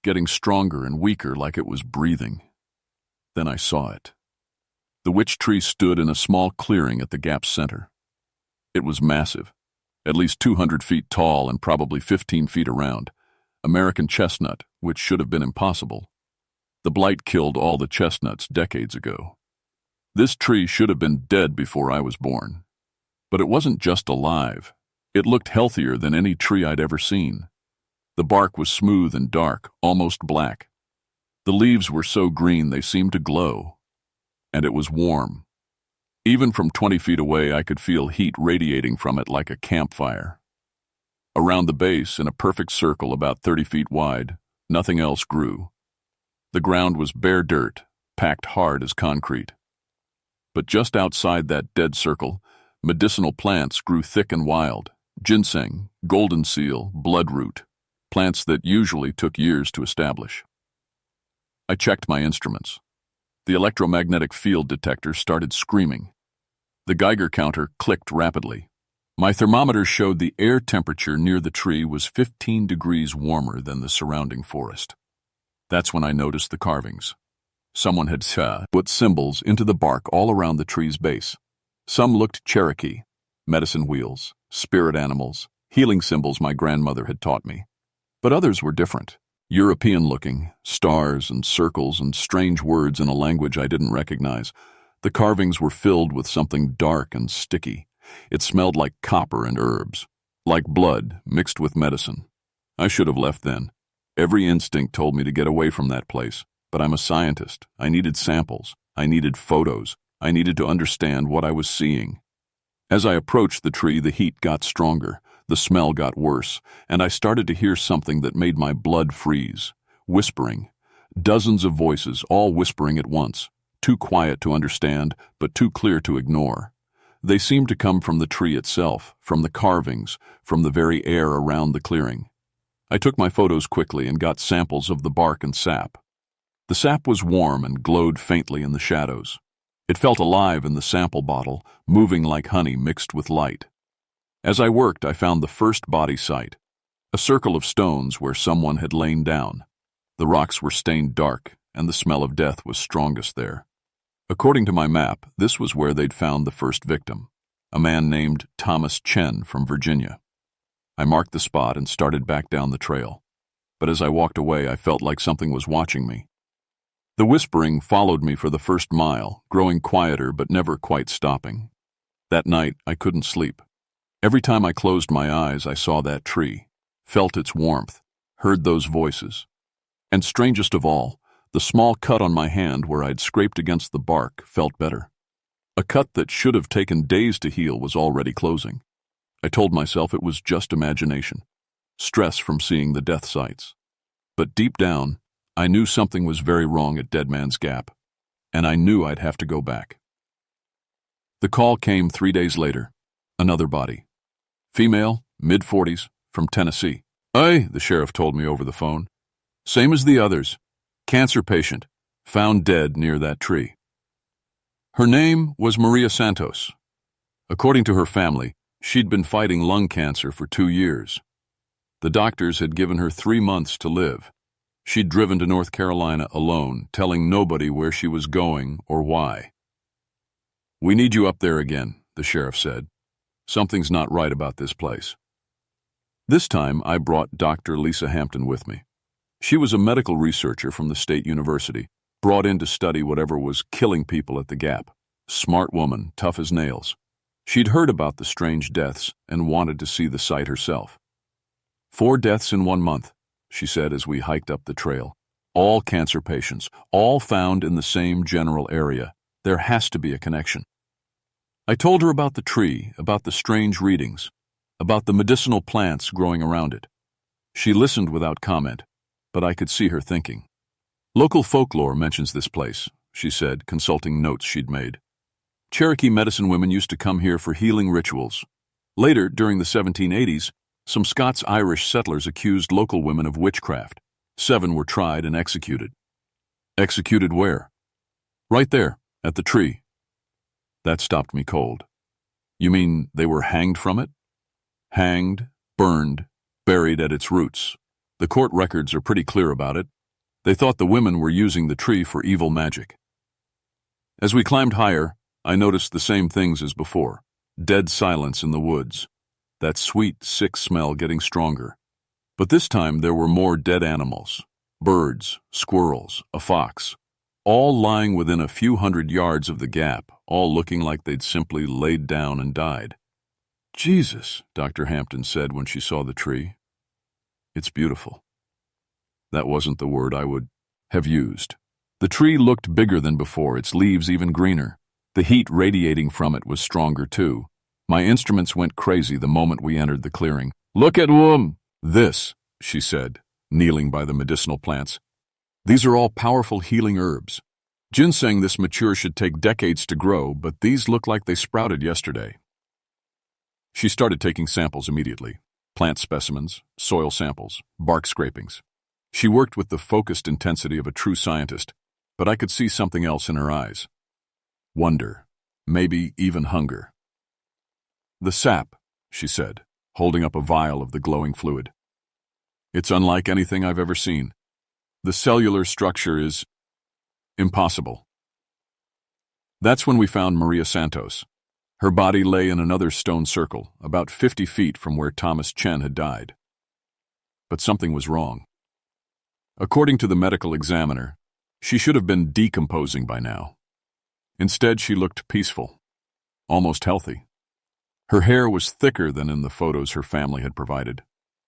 getting stronger and weaker like it was breathing. Then I saw it. The witch tree stood in a small clearing at the gap's center. It was massive, at least 200 feet tall and probably 15 feet around. American chestnut, which should have been impossible. The blight killed all the chestnuts decades ago. This tree should have been dead before I was born. But it wasn't just alive. It looked healthier than any tree I'd ever seen. The bark was smooth and dark, almost black. The leaves were so green they seemed to glow. And it was warm. Even from 20 feet away, I could feel heat radiating from it like a campfire. Around the base, in a perfect circle about 30 feet wide, Nothing else grew. The ground was bare dirt, packed hard as concrete. But just outside that dead circle, medicinal plants grew thick and wild. Ginseng, golden seal, bloodroot, plants that usually took years to establish. I checked my instruments. The electromagnetic field detector started screaming. The Geiger counter clicked rapidly. My thermometer showed the air temperature near the tree was 15 degrees warmer than the surrounding forest. That's when I noticed the carvings. Someone had put symbols into the bark all around the tree's base. Some looked Cherokee, medicine wheels, spirit animals, healing symbols my grandmother had taught me. But others were different, European-looking, stars and circles and strange words in a language I didn't recognize. The carvings were filled with something dark and sticky. It smelled like copper and herbs, like blood mixed with medicine. I should have left then. Every instinct told me to get away from that place. But I'm a scientist. I needed samples. I needed photos. I needed to understand what I was seeing. As I approached the tree, the heat got stronger, the smell got worse, and I started to hear something that made my blood freeze. Whispering. Dozens of voices, all whispering at once. Too quiet to understand, but too clear to ignore. They seemed to come from the tree itself, from the carvings, from the very air around the clearing. I took my photos quickly and got samples of the bark and sap. The sap was warm and glowed faintly in the shadows. It felt alive in the sample bottle, moving like honey mixed with light. As I worked, I found the first body site, a circle of stones where someone had lain down. The rocks were stained dark, and the smell of death was strongest there. According to my map, this was where they'd found the first victim, a man named Thomas Chen from Virginia. I marked the spot and started back down the trail. But as I walked away, I felt like something was watching me. The whispering followed me for the first mile, growing quieter but never quite stopping. That night, I couldn't sleep. Every time I closed my eyes, I saw that tree, felt its warmth, heard those voices. And strangest of all, the small cut on my hand where I'd scraped against the bark felt better. A cut that should have taken days to heal was already closing. I told myself it was just imagination, stress from seeing the death sites. But deep down, I knew something was very wrong at Dead Man's Gap, and I knew I'd have to go back. The call came 3 days later. Another body. Female, mid-40s, from Tennessee. "Aye," the sheriff told me over the phone. "Same as the others. Cancer patient, found dead near that tree." Her name was Maria Santos. According to her family, she'd been fighting lung cancer for 2 years. The doctors had given her 3 months to live. She'd driven to North Carolina alone, telling nobody where she was going or why. "We need you up there again," the sheriff said. "Something's not right about this place." This time, I brought Dr. Lisa Hampton with me. She was a medical researcher from the state university, brought in to study whatever was killing people at the Gap. Smart woman, tough as nails. She'd heard about the strange deaths and wanted to see the site herself. 4 deaths in 1 month, she said as we hiked up the trail. All cancer patients, all found in the same general area. There has to be a connection. I told her about the tree, about the strange readings, about the medicinal plants growing around it. She listened without comment, but I could see her thinking. "Local folklore mentions this place," she said, consulting notes she'd made. "Cherokee medicine women used to come here for healing rituals. Later, during the 1780s, some Scots-Irish settlers accused local women of witchcraft. 7 were tried and executed." "Executed where?" "Right there, at the tree." That stopped me cold. "You mean they were hanged from it?" "Hanged, burned, buried at its roots. The court records are pretty clear about it. They thought the women were using the tree for evil magic." As we climbed higher, I noticed the same things as before. Dead silence in the woods. That sweet, sick smell getting stronger. But this time there were more dead animals. Birds, squirrels, a fox. All lying within a few hundred yards of the Gap, all looking like they'd simply laid down and died. "Jesus," Dr. Hampton said when she saw the tree. "It's beautiful." That wasn't the word I would have used. The tree looked bigger than before, its leaves even greener. The heat radiating from it was stronger too. My instruments went crazy the moment we entered the clearing. "Look at this," she said. kneeling by the medicinal plants. "These are all powerful healing herbs. Ginseng this mature should take decades to grow, but these look like they sprouted yesterday." She started taking samples immediately. Plant specimens, soil samples, bark scrapings. She worked with the focused intensity of a true scientist, but I could see something else in her eyes. Wonder, maybe even hunger. "The sap," she said, holding up a vial of the glowing fluid. "It's unlike anything I've ever seen. The cellular structure is impossible." That's when we found Maria Santos. Her body lay in another stone circle, about 50 feet from where Thomas Chen had died. But something was wrong. According to the medical examiner, she should have been decomposing by now. Instead, she looked peaceful, almost healthy. Her hair was thicker than in the photos her family had provided.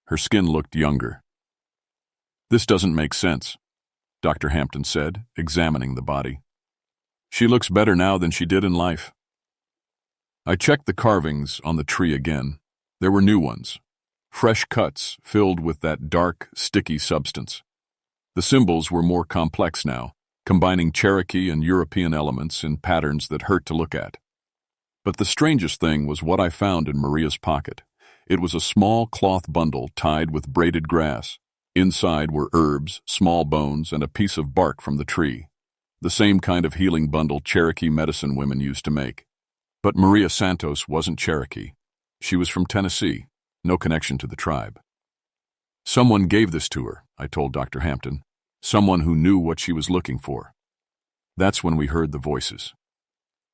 Her skin looked younger. "This doesn't make sense," Dr. Hampton said, examining the body. "She looks better now than she did in life." I checked the carvings on the tree again. There were new ones, fresh cuts filled with that dark, sticky substance. The symbols were more complex now, combining Cherokee and European elements in patterns that hurt to look at. But the strangest thing was what I found in Maria's pocket. It was a small cloth bundle tied with braided grass. Inside were herbs, small bones, and a piece of bark from the tree. The same kind of healing bundle Cherokee medicine women used to make. But Maria Santos wasn't Cherokee. She was from Tennessee, no connection to the tribe. "Someone gave this to her," I told Dr. Hampton. "Someone who knew what she was looking for." That's when we heard the voices.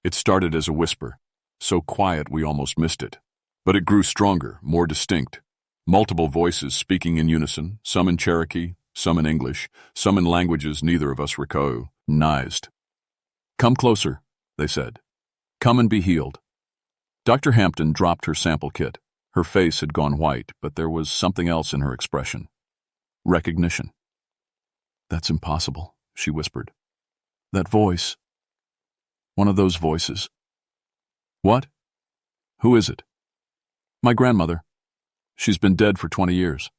It started as a whisper, so quiet we almost missed it. But it grew stronger, more distinct. Multiple voices speaking in unison, some in Cherokee, some in English, some in languages neither of us recognized. "Come closer," they said. "Come and be healed." Dr. Hampton dropped her sample kit. Her face had gone white, but there was something else in her expression. Recognition. "That's impossible," she whispered. "That voice. One of those voices." "What? Who is it?" "My grandmother. She's been dead for 20 years.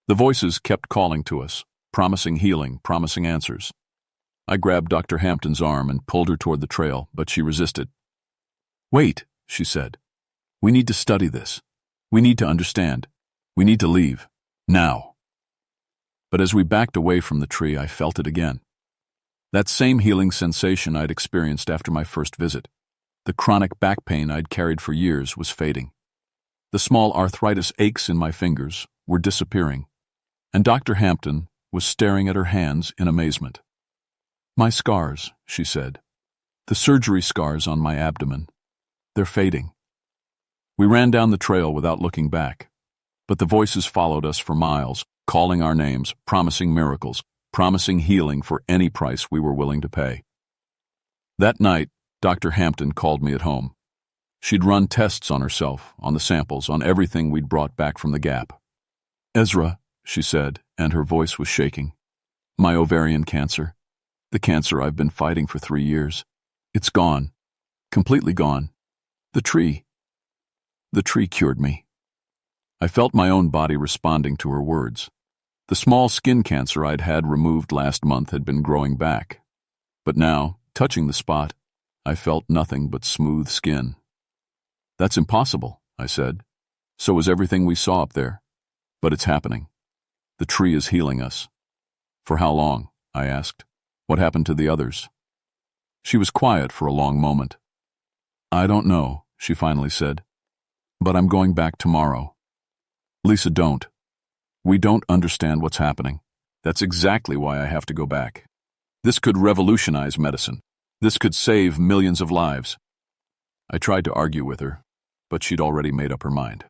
The voices kept calling to us, promising healing, promising answers. I grabbed Dr. Hampton's arm and pulled her toward the trail, but she resisted. "Wait," she said. "We need to study this. We need to understand. We need to leave. Now." But as we backed away from the tree, I felt it again. That same healing sensation I'd experienced after my first visit. The chronic back pain I'd carried for years was fading. The small arthritis aches in my fingers were disappearing, and Dr. Hampton was staring at her hands in amazement. "My scars," she said. "The surgery scars on my abdomen. They're fading." We ran down the trail without looking back, but the voices followed us for miles, calling our names, promising miracles, promising healing for any price we were willing to pay. That night, Dr. Hampton called me at home. She'd run tests on herself, on the samples, on everything we'd brought back from the Gap. "Ezra," she said, and her voice was shaking. "My ovarian cancer. The cancer I've been fighting for 3 years. It's gone. Completely gone. The tree cured me." I felt my own body responding to her words. The small skin cancer I'd had removed last month had been growing back. But now, touching the spot, I felt nothing but smooth skin. "That's impossible," I said. "So is everything we saw up there. But it's happening. The tree is healing us." "For how long?" I asked. "What happened to the others?" She was quiet for a long moment. "I don't know," she finally said. "But I'm going back tomorrow." "Lisa, don't. We don't understand what's happening. That's exactly why I have to go back. This could revolutionize medicine. This could save millions of lives." I tried to argue with her, but she'd already made up her mind.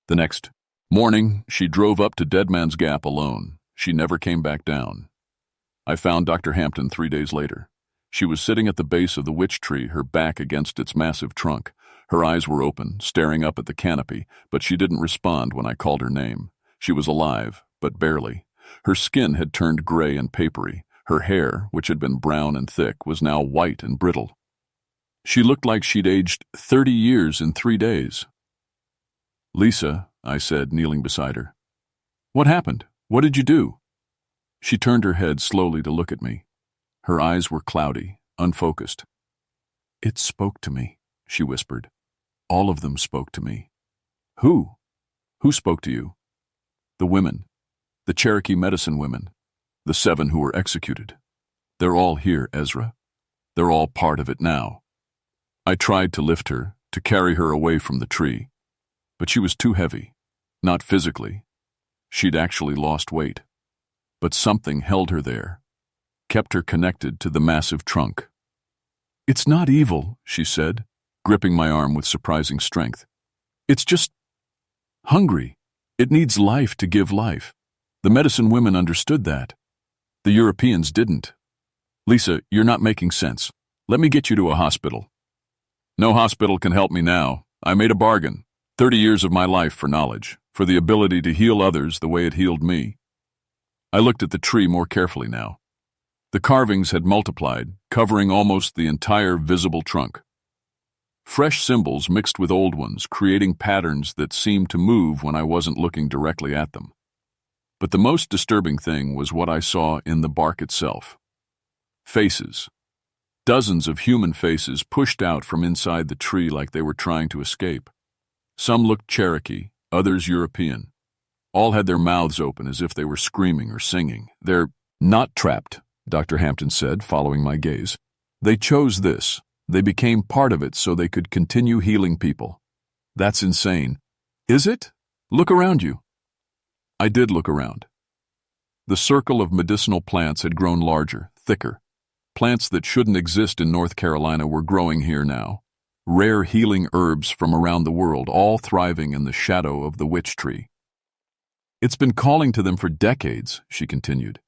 The next morning, she drove up to Dead Man's Gap alone. She never came back down. I found Dr. Hampton 3 days later. She was sitting at the base of the witch tree, her back against its massive trunk. Her eyes were open, staring up at the canopy, but she didn't respond when I called her name. She was alive, but barely. Her skin had turned gray and papery. Her hair, which had been brown and thick, was now white and brittle. She looked like she'd aged 30 years in 3 days. "Lisa," I said, kneeling beside her. "What happened? What did you do?" She turned her head slowly to look at me. Her eyes were cloudy, unfocused. "It spoke to me," she whispered. "All of them spoke to me." "Who? Who spoke to you?" "The women. The Cherokee medicine women. The 7 who were executed. They're all here, Ezra. They're all part of it now." I tried to lift her, to carry her away from the tree, but she was too heavy. Not physically. She'd actually lost weight. But something held her there, kept her connected to the massive trunk. "It's not evil," she said, gripping my arm with surprising strength. "It's just hungry. It needs life to give life. The medicine women understood that. The Europeans didn't. Lisa, you're not making sense. Let me get you to a hospital." "No hospital can help me now. I made a bargain. 30 years of my life for knowledge, for the ability to heal others the way it healed me." I looked at the tree more carefully now. The carvings had multiplied, covering almost the entire visible trunk. Fresh symbols mixed with old ones, creating patterns that seemed to move when I wasn't looking directly at them. But the most disturbing thing was what I saw in the bark itself. Faces. Dozens of human faces pushed out from inside the tree like they were trying to escape. Some looked Cherokee, others European. All had their mouths open as if they were screaming or singing. "They're not trapped," Dr. Hampton said, following my gaze. "They chose this. They became part of it so they could continue healing people. That's insane." "Is it? Look around you." I did look around. The circle of medicinal plants had grown larger, thicker. Plants that shouldn't exist in North Carolina were growing here now. Rare healing herbs from around the world, all thriving in the shadow of the witch tree. "It's been calling to them for decades," she continued.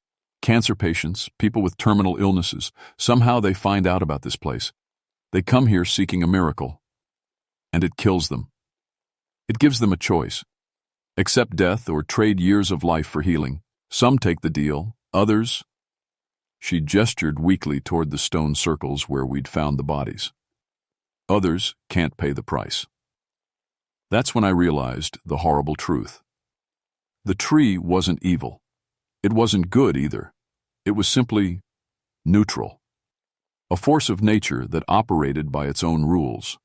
"Cancer patients, people with terminal illnesses, somehow they find out about this place. They come here seeking a miracle. And it kills them. It gives them a choice. Accept death or trade years of life for healing. Some take the deal, others—" She gestured weakly toward the stone circles where we'd found the bodies. "Others can't pay the price." That's when I realized the horrible truth. The tree wasn't evil. It wasn't good either. It was simply neutral. A force of nature that operated by its own rules.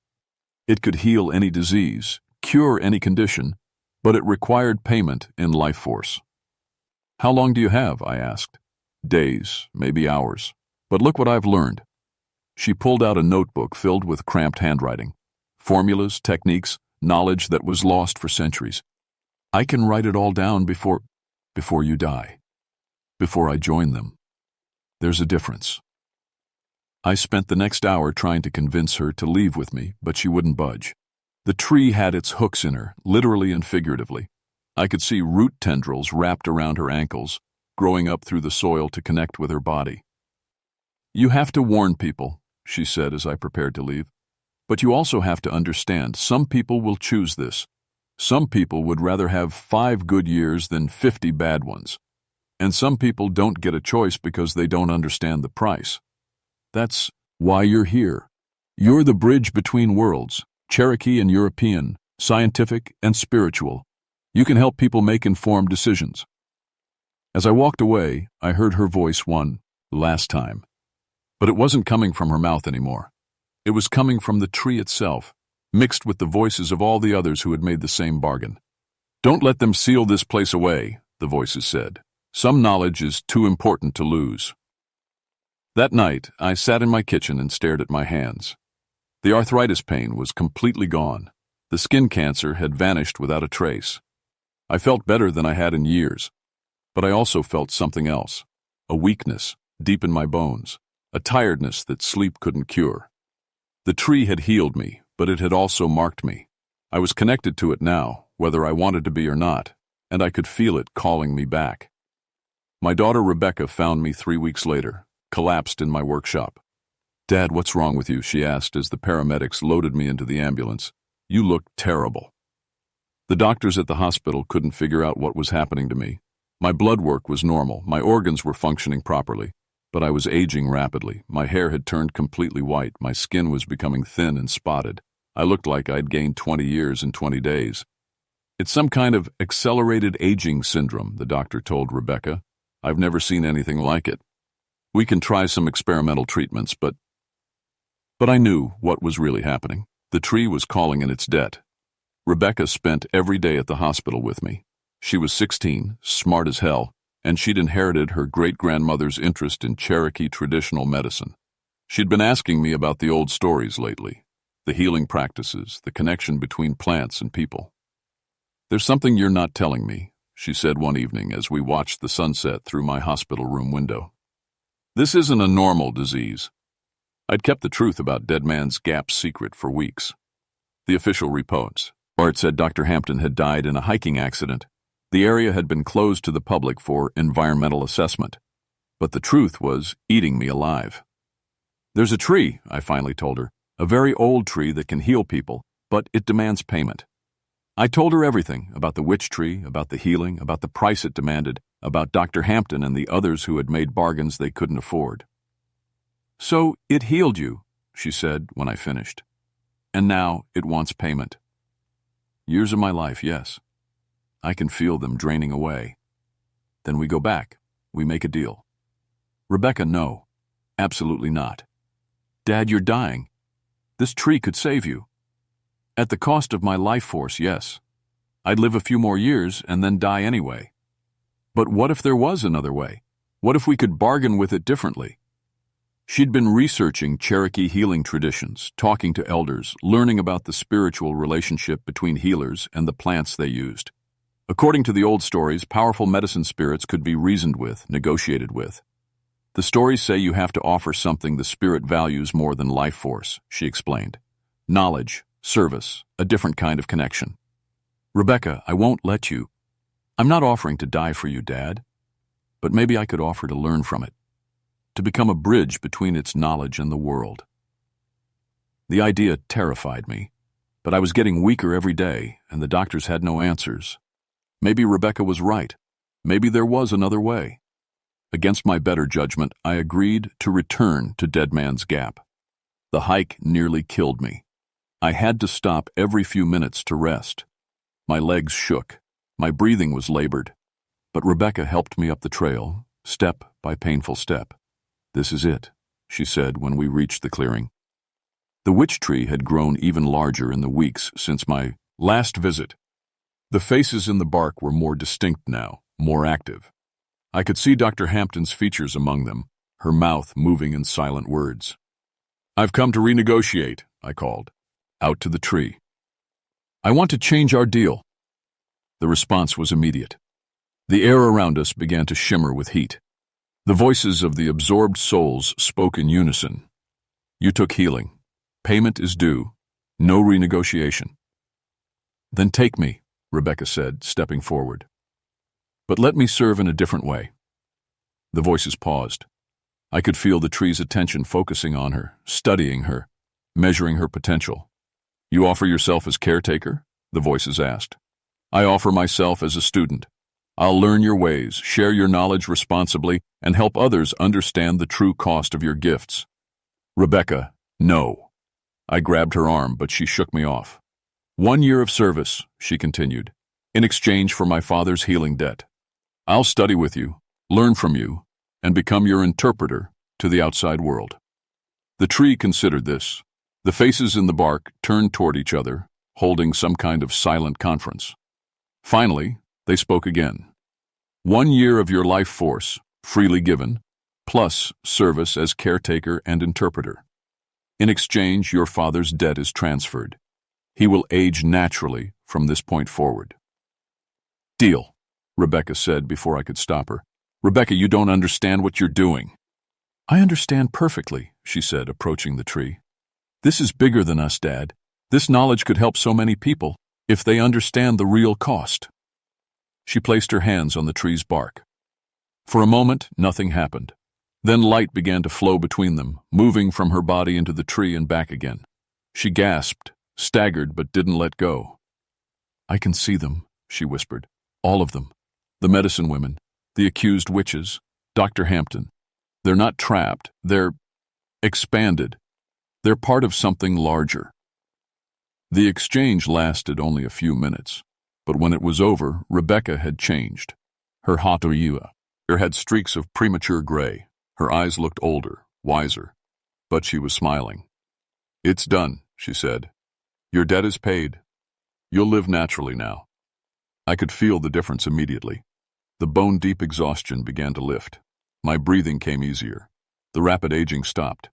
It could heal any disease, cure any condition, but it required payment in life force. "How long do you have?" I asked. "Days, maybe hours. But look what I've learned." She pulled out a notebook filled with cramped handwriting. Formulas, techniques, knowledge that was lost for centuries. "I can write it all down before you die. Before I join them. There's a difference." I spent the next hour trying to convince her to leave with me, but she wouldn't budge. The tree had its hooks in her, literally and figuratively. I could see root tendrils wrapped around her ankles, growing up through the soil to connect with her body. "You have to warn people," she said as I prepared to leave. "But you also have to understand, some people will choose this. Some people would rather have 5 good years than 50 bad ones. And some people don't get a choice because they don't understand the price. That's why you're here. You're the bridge between worlds, Cherokee and European, scientific and spiritual. You can help people make informed decisions." As I walked away, I heard her voice one last time. But it wasn't coming from her mouth anymore. It was coming from the tree itself, mixed with the voices of all the others who had made the same bargain. "Don't let them seal this place away," the voices said. "Some knowledge is too important to lose." That night, I sat in my kitchen and stared at my hands. The arthritis pain was completely gone. The skin cancer had vanished without a trace. I felt better than I had in years. But I also felt something else, a weakness deep in my bones, a tiredness that sleep couldn't cure. The tree had healed me, but it had also marked me. I was connected to it now, whether I wanted to be or not, and I could feel it calling me back. My daughter Rebecca found me 3 weeks later, collapsed in my workshop. "Dad, what's wrong with you?" she asked as the paramedics loaded me into the ambulance. "You look terrible." The doctors at the hospital couldn't figure out what was happening to me. My blood work was normal, my organs were functioning properly, but I was aging rapidly. My hair had turned completely white, my skin was becoming thin and spotted. I looked like I'd gained 20 years in 20 days. It's some kind of accelerated aging syndrome, the doctor told Rebecca. I've never seen anything like it. We can try some experimental treatments, but I knew what was really happening. The tree was calling in its debt. Rebecca spent every day at the hospital with me. She was 16, smart as hell, and she'd inherited her great-grandmother's interest in Cherokee traditional medicine. She'd been asking me about the old stories lately, the healing practices, the connection between plants and people. There's something you're not telling me, she said one evening as we watched the sunset through my hospital room window. This isn't a normal disease. I'd kept the truth about Dead Man's Gap secret for weeks. The official reports. Bart said Dr. Hampton had died in a hiking accident. The area had been closed to the public for environmental assessment. But the truth was eating me alive. There's a tree, I finally told her, a very old tree that can heal people, but it demands payment. I told her everything about the witch tree, about the healing, about the price it demanded, about Dr. Hampton and the others who had made bargains they couldn't afford. So it healed you, she said when I finished. And now it wants payment. Years of my life, yes. I can feel them draining away. Then we go back. We make a deal. Rebecca, no. Absolutely not. Dad, you're dying. This tree could save you. At the cost of my life force, yes. I'd live a few more years and then die anyway. But what if there was another way? What if we could bargain with it differently? She'd been researching Cherokee healing traditions, talking to elders, learning about the spiritual relationship between healers and the plants they used. According to the old stories, powerful medicine spirits could be reasoned with, negotiated with. The stories say you have to offer something the spirit values more than life force, she explained. Knowledge, service, a different kind of connection. Rebecca, I won't let you. I'm not offering to die for you, Dad. But maybe I could offer to learn from it. To become a bridge between its knowledge and the world. The idea terrified me, but I was getting weaker every day, and the doctors had no answers. Maybe Rebecca was right. Maybe there was another way. Against my better judgment, I agreed to return to Dead Man's Gap. The hike nearly killed me. I had to stop every few minutes to rest. My legs shook. My breathing was labored. But Rebecca helped me up the trail, step by painful step. This is it, she said when we reached the clearing. The witch tree had grown even larger in the weeks since my last visit. The faces in the bark were more distinct now, more active. I could see Dr. Hampton's features among them, her mouth moving in silent words. I've come to renegotiate, I called, out to the tree. I want to change our deal. The response was immediate. The air around us began to shimmer with heat. The voices of the absorbed souls spoke in unison. You took healing. Payment is due. No renegotiation. Then take me, Rebecca said, stepping forward. But let me serve in a different way. The voices paused. I could feel the tree's attention focusing on her, studying her, measuring her potential. You offer yourself as caretaker? The voices asked. I offer myself as a student. I'll learn your ways, share your knowledge responsibly, and help others understand the true cost of your gifts. Rebecca, no. I grabbed her arm, but she shook me off. 1 year of service, she continued, in exchange for my father's healing debt. I'll study with you, learn from you, and become your interpreter to the outside world. The tree considered this. The faces in the bark turned toward each other, holding some kind of silent conference. Finally, they spoke again. 1 year of your life force, freely given, plus service as caretaker and interpreter. In exchange, your father's debt is transferred. He will age naturally from this point forward. Deal, Rebecca said before I could stop her. Rebecca, you don't understand what you're doing. I understand perfectly, she said, approaching the tree. This is bigger than us, Dad. This knowledge could help so many people if they understand the real cost. She placed her hands on the tree's bark. For a moment, nothing happened. Then light began to flow between them, moving from her body into the tree and back again. She gasped, staggered, but didn't let go. I can see them, she whispered. All of them. The medicine women, the accused witches, Dr. Hampton. They're not trapped. They're expanded. They're part of something larger. The exchange lasted only a few minutes. But when it was over, Rebecca had changed. Her hair had streaks of premature gray. Her eyes looked older, wiser. But she was smiling. "It's done," she said. "Your debt is paid. You'll live naturally now." I could feel the difference immediately. The bone-deep exhaustion began to lift. My breathing came easier. The rapid aging stopped.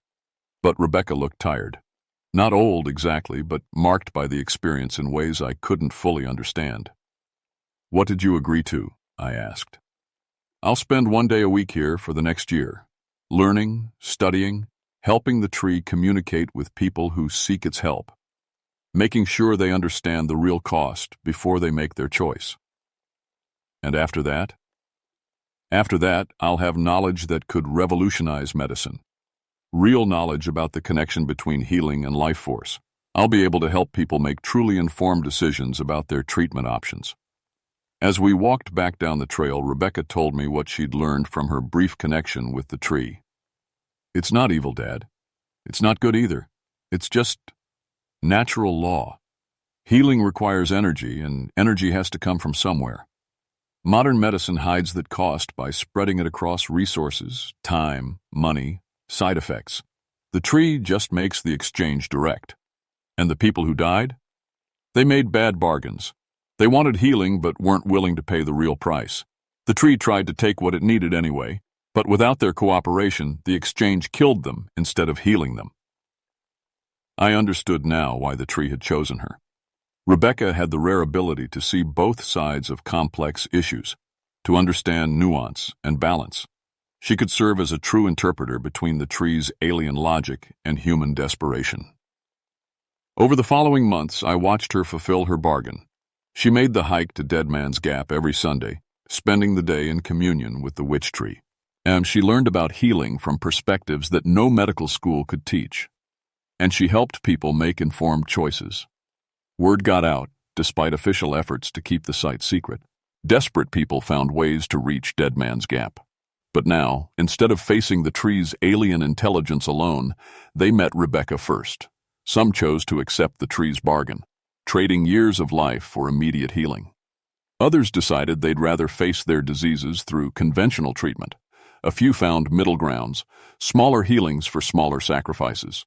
But Rebecca looked tired. Not old exactly, but marked by the experience in ways I couldn't fully understand. "What did you agree to?" I asked. "I'll spend 1 day a week here for the next year, learning, studying, helping the tree communicate with people who seek its help, making sure they understand the real cost before they make their choice. And after that? After that, I'll have knowledge that could revolutionize medicine. Real knowledge about the connection between healing and life force. I'll be able to help people make truly informed decisions about their treatment options." As we walked back down the trail, Rebecca told me what she'd learned from her brief connection with the tree. "It's not evil, Dad. It's not good either. It's just natural law. Healing requires energy, and energy has to come from somewhere. Modern medicine hides that cost by spreading it across resources, time, money, side effects. The tree just makes the exchange direct. And the people who died? They made bad bargains. They wanted healing but weren't willing to pay the real price. The tree tried to take what it needed anyway, but without their cooperation, the exchange killed them instead of healing them." I understood now why the tree had chosen her. Rebecca had the rare ability to see both sides of complex issues, to understand nuance and balance. She could serve as a true interpreter between the tree's alien logic and human desperation. Over the following months, I watched her fulfill her bargain. She made the hike to Dead Man's Gap every Sunday, spending the day in communion with the witch tree. And she learned about healing from perspectives that no medical school could teach. And she helped people make informed choices. Word got out, despite official efforts to keep the site secret. Desperate people found ways to reach Dead Man's Gap. But now, instead of facing the tree's alien intelligence alone, they met Rebecca first. Some chose to accept the tree's bargain, trading years of life for immediate healing. Others decided they'd rather face their diseases through conventional treatment. A few found middle grounds, smaller healings for smaller sacrifices.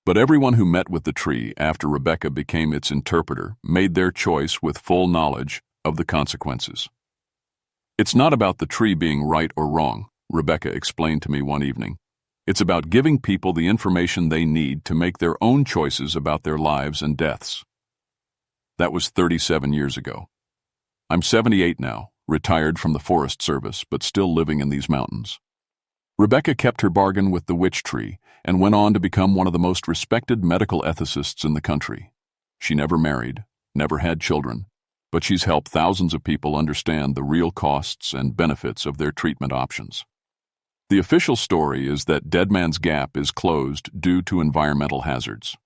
But everyone who met with the tree after Rebecca became its interpreter made their choice with full knowledge of the consequences. "It's not about the tree being right or wrong," Rebecca explained to me one evening. "It's about giving people the information they need to make their own choices about their lives and deaths." That was 37 years ago. I'm 78 now, retired from the Forest Service, but still living in these mountains. Rebecca kept her bargain with the witch tree and went on to become one of the most respected medical ethicists in the country. She never married, never had children, but she's helped thousands of people understand the real costs and benefits of their treatment options. The official story is that Dead Man's Gap is closed due to environmental hazards.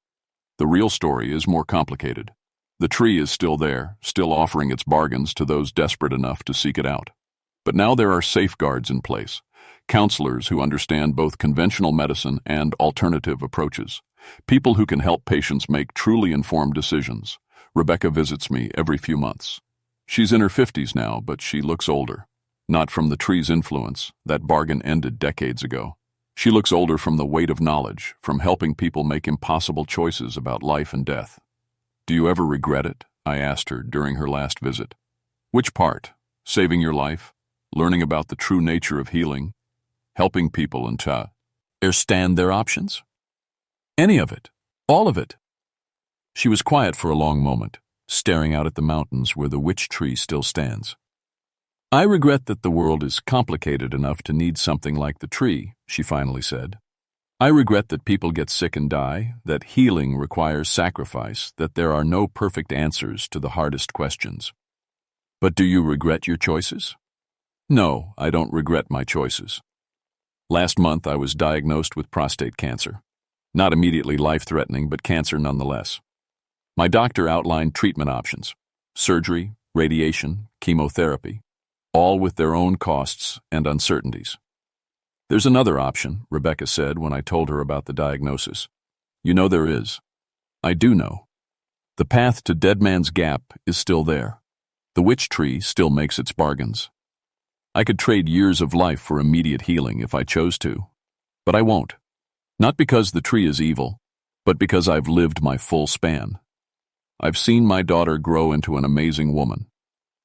The real story is more complicated. The tree is still there, still offering its bargains to those desperate enough to seek it out. But now there are safeguards in place, counselors who understand both conventional medicine and alternative approaches, people who can help patients make truly informed decisions. Rebecca visits me every few months. She's in her 50s now, but she looks older. Not from the tree's influence, that bargain ended decades ago. She looks older from the weight of knowledge, from helping people make impossible choices about life and death. "Do you ever regret it?" I asked her during her last visit. "Which part? Saving your life? Learning about the true nature of healing? Helping people understand their options? Any of it. All of it." She was quiet for a long moment, staring out at the mountains where the witch tree still stands. "I regret that the world is complicated enough to need something like the tree," she finally said. "I regret that people get sick and die, that healing requires sacrifice, that there are no perfect answers to the hardest questions. But do you regret your choices?" "No, I don't regret my choices. Last month I was diagnosed with prostate cancer. Not immediately life-threatening, but cancer nonetheless. My doctor outlined treatment options: surgery, radiation, chemotherapy, all with their own costs and uncertainties. "There's another option," Rebecca said when I told her about the diagnosis. "You know there is." "I do know. The path to Dead Man's Gap is still there. The witch tree still makes its bargains. I could trade years of life for immediate healing if I chose to, but I won't. Not because the tree is evil, but because I've lived my full span. I've seen my daughter grow into an amazing woman.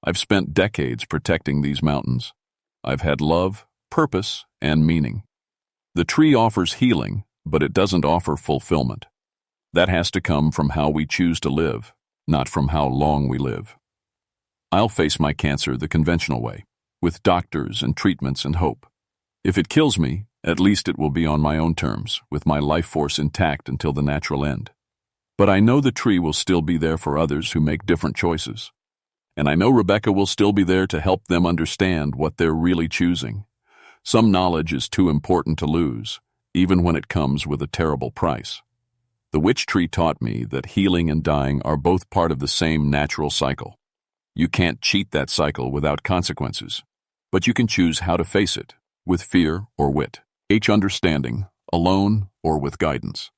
I've spent decades protecting these mountains. I've had love, purpose, and meaning. The tree offers healing, but it doesn't offer fulfillment. That has to come from how we choose to live, not from how long we live. I'll face my cancer the conventional way, with doctors and treatments and hope. If it kills me, at least it will be on my own terms, with my life force intact until the natural end. But I know the tree will still be there for others who make different choices. And I know Rebecca will still be there to help them understand what they're really choosing. Some knowledge is too important to lose, even when it comes with a terrible price. The witch tree taught me that healing and dying are both part of the same natural cycle. You can't cheat that cycle without consequences, but you can choose how to face it, with fear or wit, understanding, alone or with guidance.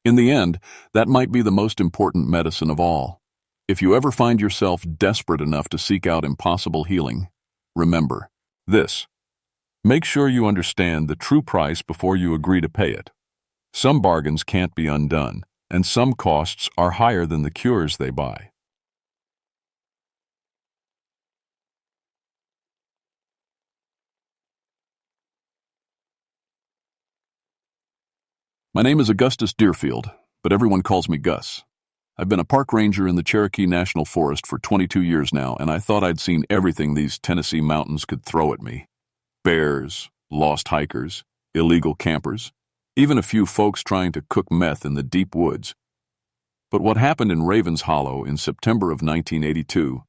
In the end, that might be the most important medicine of all. If you ever find yourself desperate enough to seek out impossible healing, remember this. Make sure you understand the true price before you agree to pay it. Some bargains can't be undone, and some costs are higher than the cures they buy. My name is Augustus Deerfield, but everyone calls me Gus. I've been a park ranger in the Cherokee National Forest for 22 years now, and I thought I'd seen everything these Tennessee mountains could throw at me. Bears, lost hikers, illegal campers, even a few folks trying to cook meth in the deep woods. But what happened in Ravens Hollow in September of 1982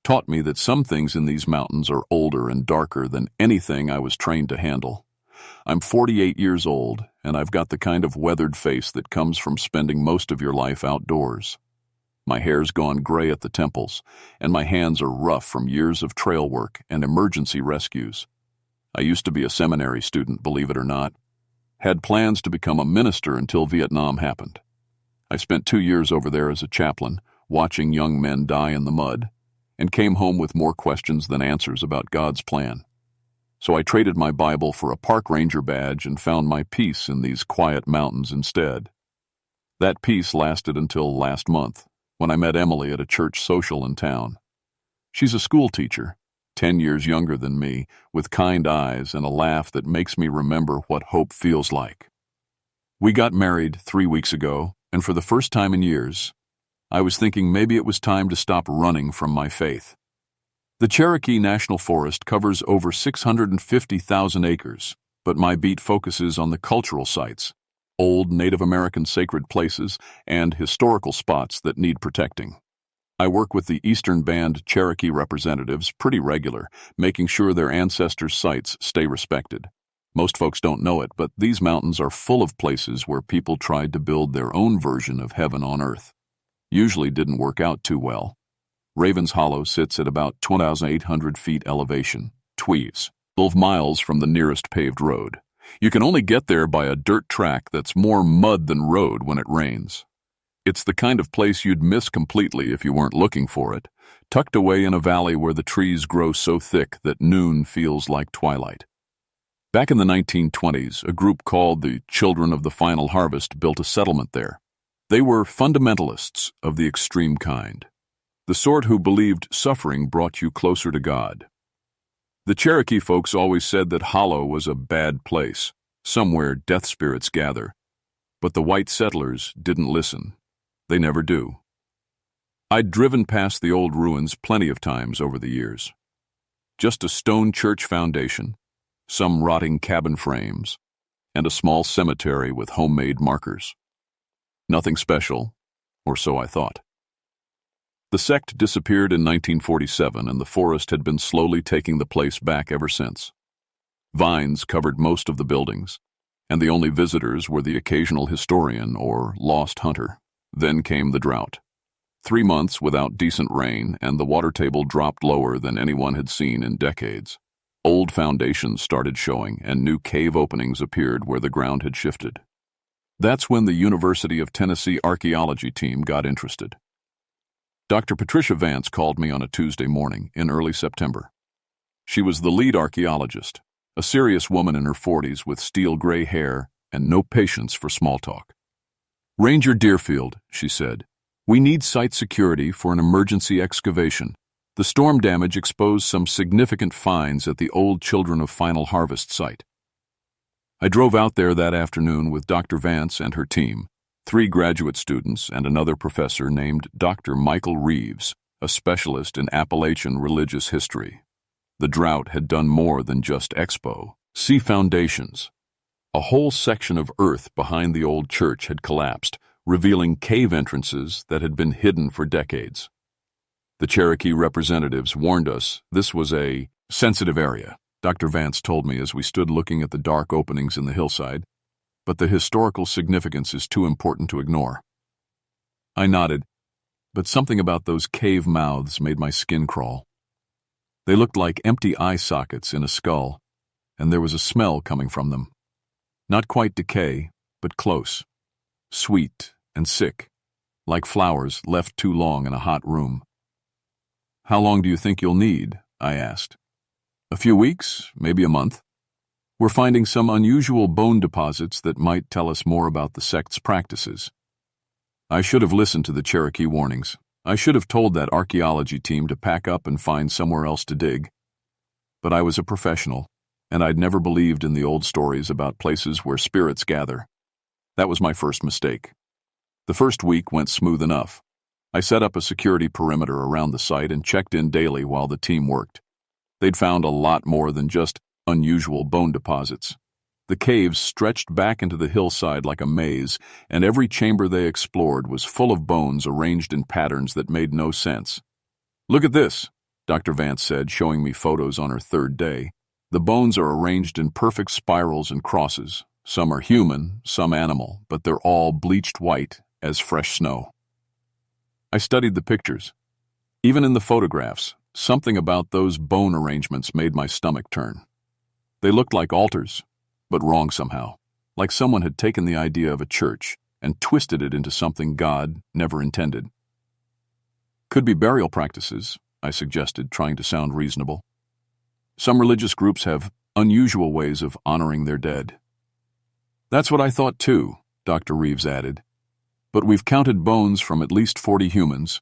taught me that some things in these mountains are older and darker than anything I was trained to handle. I'm 48 years old, and I've got the kind of weathered face that comes from spending most of your life outdoors. My hair's gone gray at the temples, and my hands are rough from years of trail work and emergency rescues. I used to be a seminary student, believe it or not. Had plans to become a minister until Vietnam happened. I spent 2 years over there as a chaplain, watching young men die in the mud, and came home with more questions than answers about God's plan. So I traded my Bible for a park ranger badge and found my peace in these quiet mountains instead. That peace lasted until last month, when I met Emily at a church social in town. She's a school teacher, 10 years younger than me, with kind eyes and a laugh that makes me remember what hope feels like. We got married 3 weeks ago, and for the first time in years, I was thinking maybe it was time to stop running from my faith. The Cherokee National Forest covers over 650,000 acres, but my beat focuses on the cultural sites, old Native American sacred places, and historical spots that need protecting. I work with the Eastern Band Cherokee representatives pretty regular, making sure their ancestors' sites stay respected. Most folks don't know it, but these mountains are full of places where people tried to build their own version of heaven on earth. Usually didn't work out too well. Ravens Hollow sits at about 2,800 feet elevation, Tweez, 12 miles from the nearest paved road. You can only get there by a dirt track that's more mud than road when it rains. It's the kind of place you'd miss completely if you weren't looking for it, tucked away in a valley where the trees grow so thick that noon feels like twilight. Back in the 1920s, a group called the Children of the Final Harvest built a settlement there. They were fundamentalists of the extreme kind, the sort who believed suffering brought you closer to God. The Cherokee folks always said that Hollow was a bad place, somewhere death spirits gather. But the white settlers didn't listen. They never do. I'd driven past the old ruins plenty of times over the years. Just a stone church foundation, some rotting cabin frames, and a small cemetery with homemade markers. Nothing special, or so I thought. The sect disappeared in 1947, and the forest had been slowly taking the place back ever since. Vines covered most of the buildings, and the only visitors were the occasional historian or lost hunter. Then came the drought. 3 months without decent rain, and the water table dropped lower than anyone had seen in decades. Old foundations started showing, and new cave openings appeared where the ground had shifted. That's when the University of Tennessee archaeology team got interested. Dr. Patricia Vance called me on a Tuesday morning in early September. She was the lead archaeologist, a serious woman in her 40s with steel-gray hair and no patience for small talk. "Ranger Deerfield," she said, "we need site security for an emergency excavation. The storm damage exposed some significant finds at the old Children of Final Harvest site." I drove out there that afternoon with Dr. Vance and her team, 3 graduate students and another professor named Dr. Michael Reeves, a specialist in Appalachian religious history. The drought had done more than just expo. See foundations. A whole section of earth behind the old church had collapsed, revealing cave entrances that had been hidden for decades. The Cherokee representatives warned us this was a sensitive area, Dr. Vance told me as we stood looking at the dark openings in the hillside, but the historical significance is too important to ignore. I nodded, but something about those cave mouths made my skin crawl. They looked like empty eye sockets in a skull, and there was a smell coming from them. Not quite decay, but close. Sweet and sick, like flowers left too long in a hot room. "How long do you think you'll need?" I asked. "A few weeks, maybe a month. We're finding some unusual bone deposits that might tell us more about the sect's practices." I should have listened to the Cherokee warnings. I should have told that archaeology team to pack up and find somewhere else to dig. But I was a professional, and I'd never believed in the old stories about places where spirits gather. That was my first mistake. The first week went smooth enough. I set up a security perimeter around the site and checked in daily while the team worked. They'd found a lot more than just unusual bone deposits. The caves stretched back into the hillside like a maze, and every chamber they explored was full of bones arranged in patterns that made no sense. "Look at this," Dr. Vance said, showing me photos on her 3rd day. "The bones are arranged in perfect spirals and crosses. Some are human, some animal, but they're all bleached white as fresh snow." I studied the pictures. Even in the photographs, something about those bone arrangements made my stomach turn. They looked like altars, but wrong somehow, like someone had taken the idea of a church and twisted it into something God never intended. "Could be burial practices," I suggested, trying to sound reasonable. "Some religious groups have unusual ways of honoring their dead." "That's what I thought too," Dr. Reeves added. "But we've counted bones from at least 40 humans,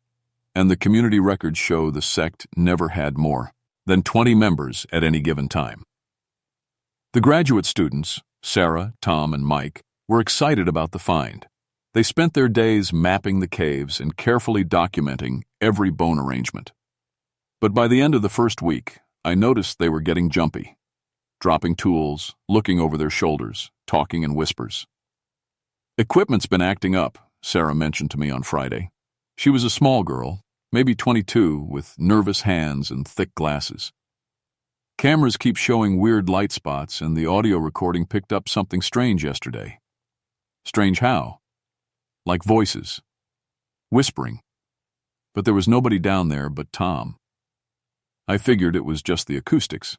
and the community records show the sect never had more than 20 members at any given time." The graduate students, Sarah, Tom, and Mike, were excited about the find. They spent their days mapping the caves and carefully documenting every bone arrangement. But by the end of the first week, I noticed they were getting jumpy, dropping tools, looking over their shoulders, talking in whispers. "Equipment's been acting up," Sarah mentioned to me on Friday. She was a small girl, maybe 22, with nervous hands and thick glasses. "Cameras keep showing weird light spots, and the audio recording picked up something strange yesterday." "Strange how?" "Like voices. Whispering. But there was nobody down there but Tom." I figured it was just the acoustics.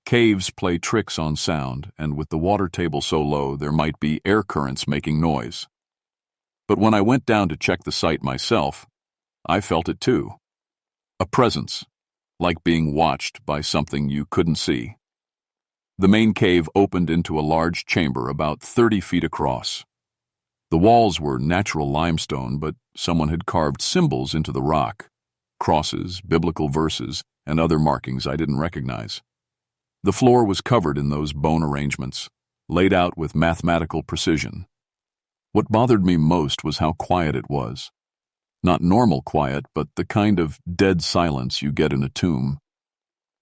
Caves play tricks on sound, and with the water table so low, there might be air currents making noise. But when I went down to check the site myself, I felt it too. A presence, like being watched by something you couldn't see. The main cave opened into a large chamber about 30 feet across. The walls were natural limestone, but someone had carved symbols into the rock, crosses, biblical verses, and other markings I didn't recognize. The floor was covered in those bone arrangements, laid out with mathematical precision. What bothered me most was how quiet it was. Not normal quiet, but the kind of dead silence you get in a tomb.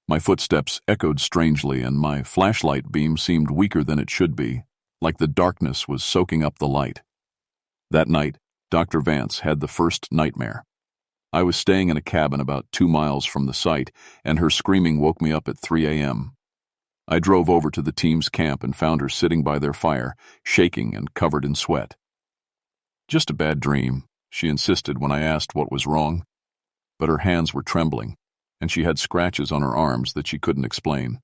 My footsteps echoed strangely, and my flashlight beam seemed weaker than it should be, like the darkness was soaking up the light. That night, Dr. Vance had the first nightmare. I was staying in a cabin about 2 miles from the site, and her screaming woke me up at 3 a.m. I drove over to the team's camp and found her sitting by their fire, shaking and covered in sweat. "Just a bad dream," she insisted when I asked what was wrong. But her hands were trembling, and she had scratches on her arms that she couldn't explain.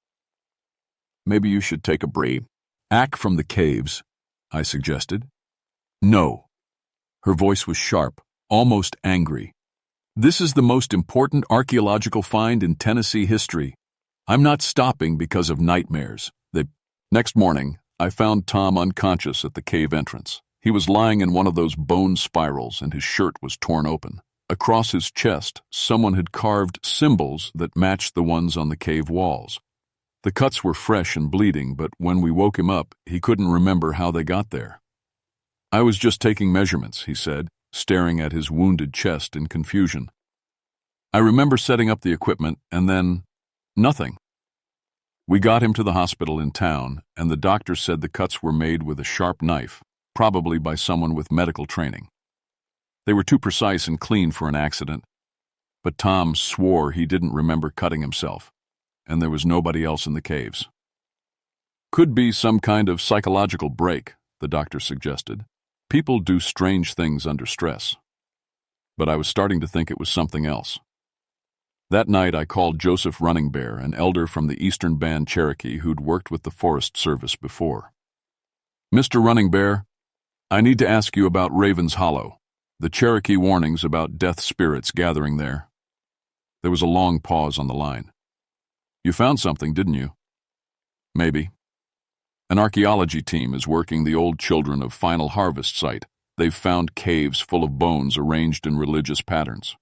"Maybe you should take a break. Act from the caves," I suggested. "No." Her voice was sharp, almost angry. This is the most important archaeological find in Tennessee history. I'm not stopping because of nightmares. Next morning, I found Tom unconscious at the cave entrance. He was lying in one of those bone spirals and his shirt was torn open. Across his chest, someone had carved symbols that matched the ones on the cave walls. The cuts were fresh and bleeding, but when we woke him up, he couldn't remember how they got there. I was just taking measurements, he said, staring at his wounded chest in confusion. I remember setting up the equipment and then nothing. We got him to the hospital in town, and the doctor said the cuts were made with a sharp knife, probably by someone with medical training. They were too precise and clean for an accident, but Tom swore he didn't remember cutting himself, and there was nobody else in the caves. Could be some kind of psychological break, the doctor suggested. People do strange things under stress. But I was starting to think it was something else. That night I called Joseph Running Bear, an elder from the Eastern Band Cherokee who'd worked with the Forest Service before. Mr. Running Bear, I need to ask you about Raven's Hollow, the Cherokee warnings about death spirits gathering there. There was a long pause on the line. You found something, didn't you? Maybe. An archaeology team is working the old Children of Final Harvest site. They've found caves full of bones arranged in religious patterns.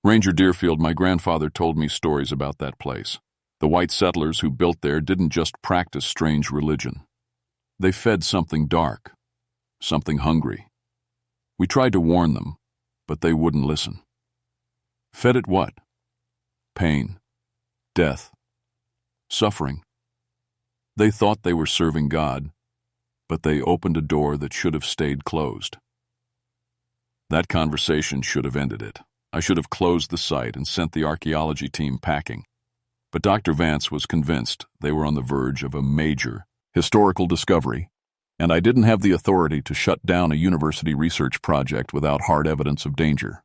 Ranger Deerfield, my grandfather, told me stories about that place. The white settlers who built there didn't just practice strange religion. They fed something dark, something hungry. We tried to warn them, but they wouldn't listen. Fed it what? Pain, death, suffering. They thought they were serving God, but they opened a door that should have stayed closed. That conversation should have ended it. I should have closed the site and sent the archaeology team packing. But Dr. Vance was convinced they were on the verge of a major historical discovery, and I didn't have the authority to shut down a university research project without hard evidence of danger.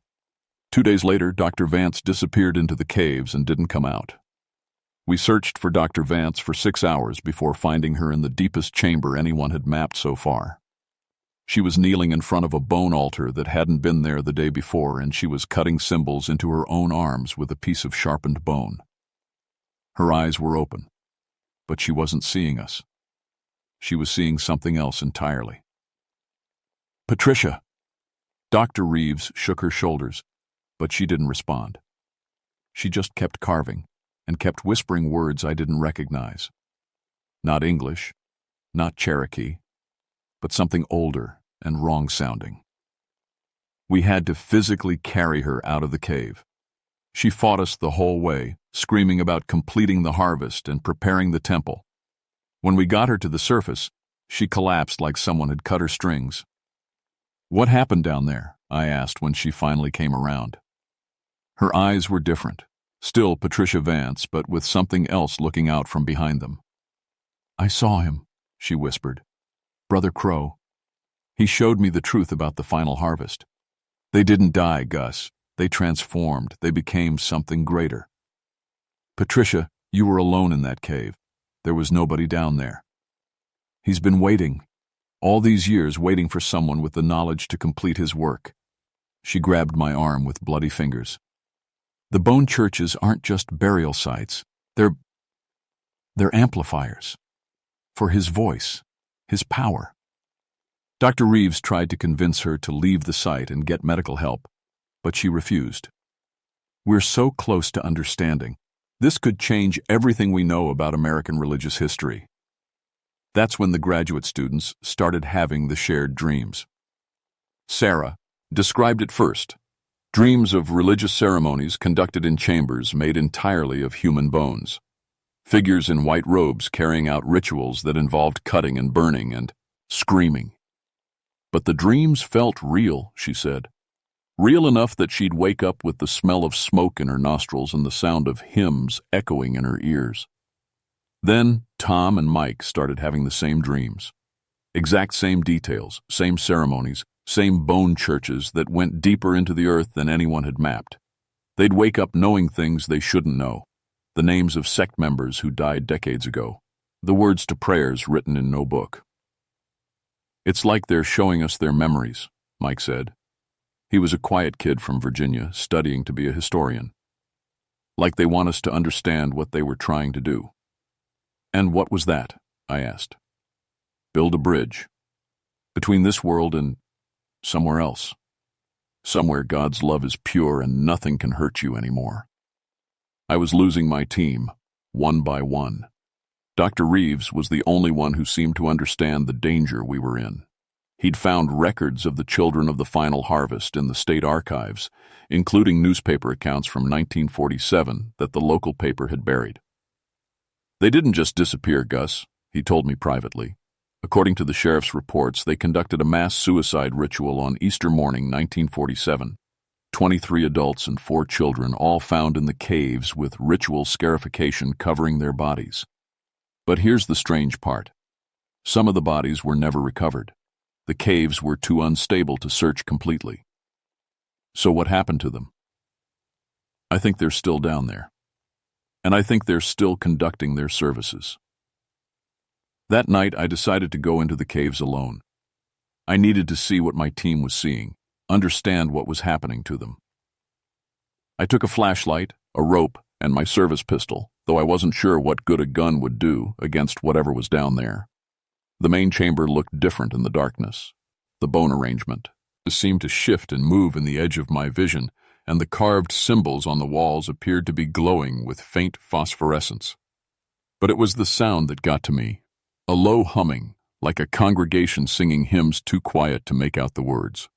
2 days later, Dr. Vance disappeared into the caves and didn't come out. We searched for Dr. Vance for 6 hours before finding her in the deepest chamber anyone had mapped so far. She was kneeling in front of a bone altar that hadn't been there the day before, and she was cutting symbols into her own arms with a piece of sharpened bone. Her eyes were open, but she wasn't seeing us. She was seeing something else entirely. Patricia! Dr. Reeves shook her shoulders, but she didn't respond. She just kept carving and kept whispering words I didn't recognize. Not English, not Cherokee, but something older and wrong-sounding. We had to physically carry her out of the cave. She fought us the whole way, screaming about completing the harvest and preparing the temple. When we got her to the surface, she collapsed like someone had cut her strings. What happened down there? I asked when she finally came around. Her eyes were different, still Patricia Vance, but with something else looking out from behind them. I saw him, she whispered. Brother Crow. He showed me the truth about the final harvest. They didn't die, Gus. They transformed. They became something greater. Patricia, you were alone in that cave. There was nobody down there. He's been waiting, all these years waiting for someone with the knowledge to complete his work. She grabbed my arm with bloody fingers. The bone churches aren't just burial sites. They're amplifiers. For his voice. His power. Dr. Reeves tried to convince her to leave the site and get medical help, but she refused. We're so close to understanding. This could change everything we know about American religious history. That's when the graduate students started having the shared dreams. Sarah described it first. Dreams of religious ceremonies conducted in chambers made entirely of human bones. Figures in white robes carrying out rituals that involved cutting and burning and screaming. But the dreams felt real, she said. Real enough that she'd wake up with the smell of smoke in her nostrils and the sound of hymns echoing in her ears. Then Tom and Mike started having the same dreams. Exact same details, same ceremonies, same bone churches that went deeper into the earth than anyone had mapped. They'd wake up knowing things they shouldn't know. The names of sect members who died decades ago, the words to prayers written in no book. It's like they're showing us their memories, Mike said. He was a quiet kid from Virginia, studying to be a historian. Like they want us to understand what they were trying to do. And what was that? I asked. Build a bridge. Between this world and somewhere else. Somewhere God's love is pure and nothing can hurt you anymore. I was losing my team, one by one. Dr. Reeves was the only one who seemed to understand the danger we were in. He'd found records of the children of the final harvest in the state archives, including newspaper accounts from 1947 that the local paper had buried. They didn't just disappear, Gus, he told me privately. According to the sheriff's reports, they conducted a mass suicide ritual on Easter morning 1947. 23 adults and 4 children, all found in the caves with ritual scarification covering their bodies. But here's the strange part. Some of the bodies were never recovered. The caves were too unstable to search completely. So what happened to them? I think they're still down there. And I think they're still conducting their services. That night, I decided to go into the caves alone. I needed to see what my team was seeing, understand what was happening to them. I took a flashlight, a rope, and my service pistol, though I wasn't sure what good a gun would do against whatever was down there. The main chamber looked different in the darkness. The bone arrangement seemed to shift and move in the edge of my vision, and the carved symbols on the walls appeared to be glowing with faint phosphorescence. But it was the sound that got to me, a low humming, like a congregation singing hymns too quiet to make out the words.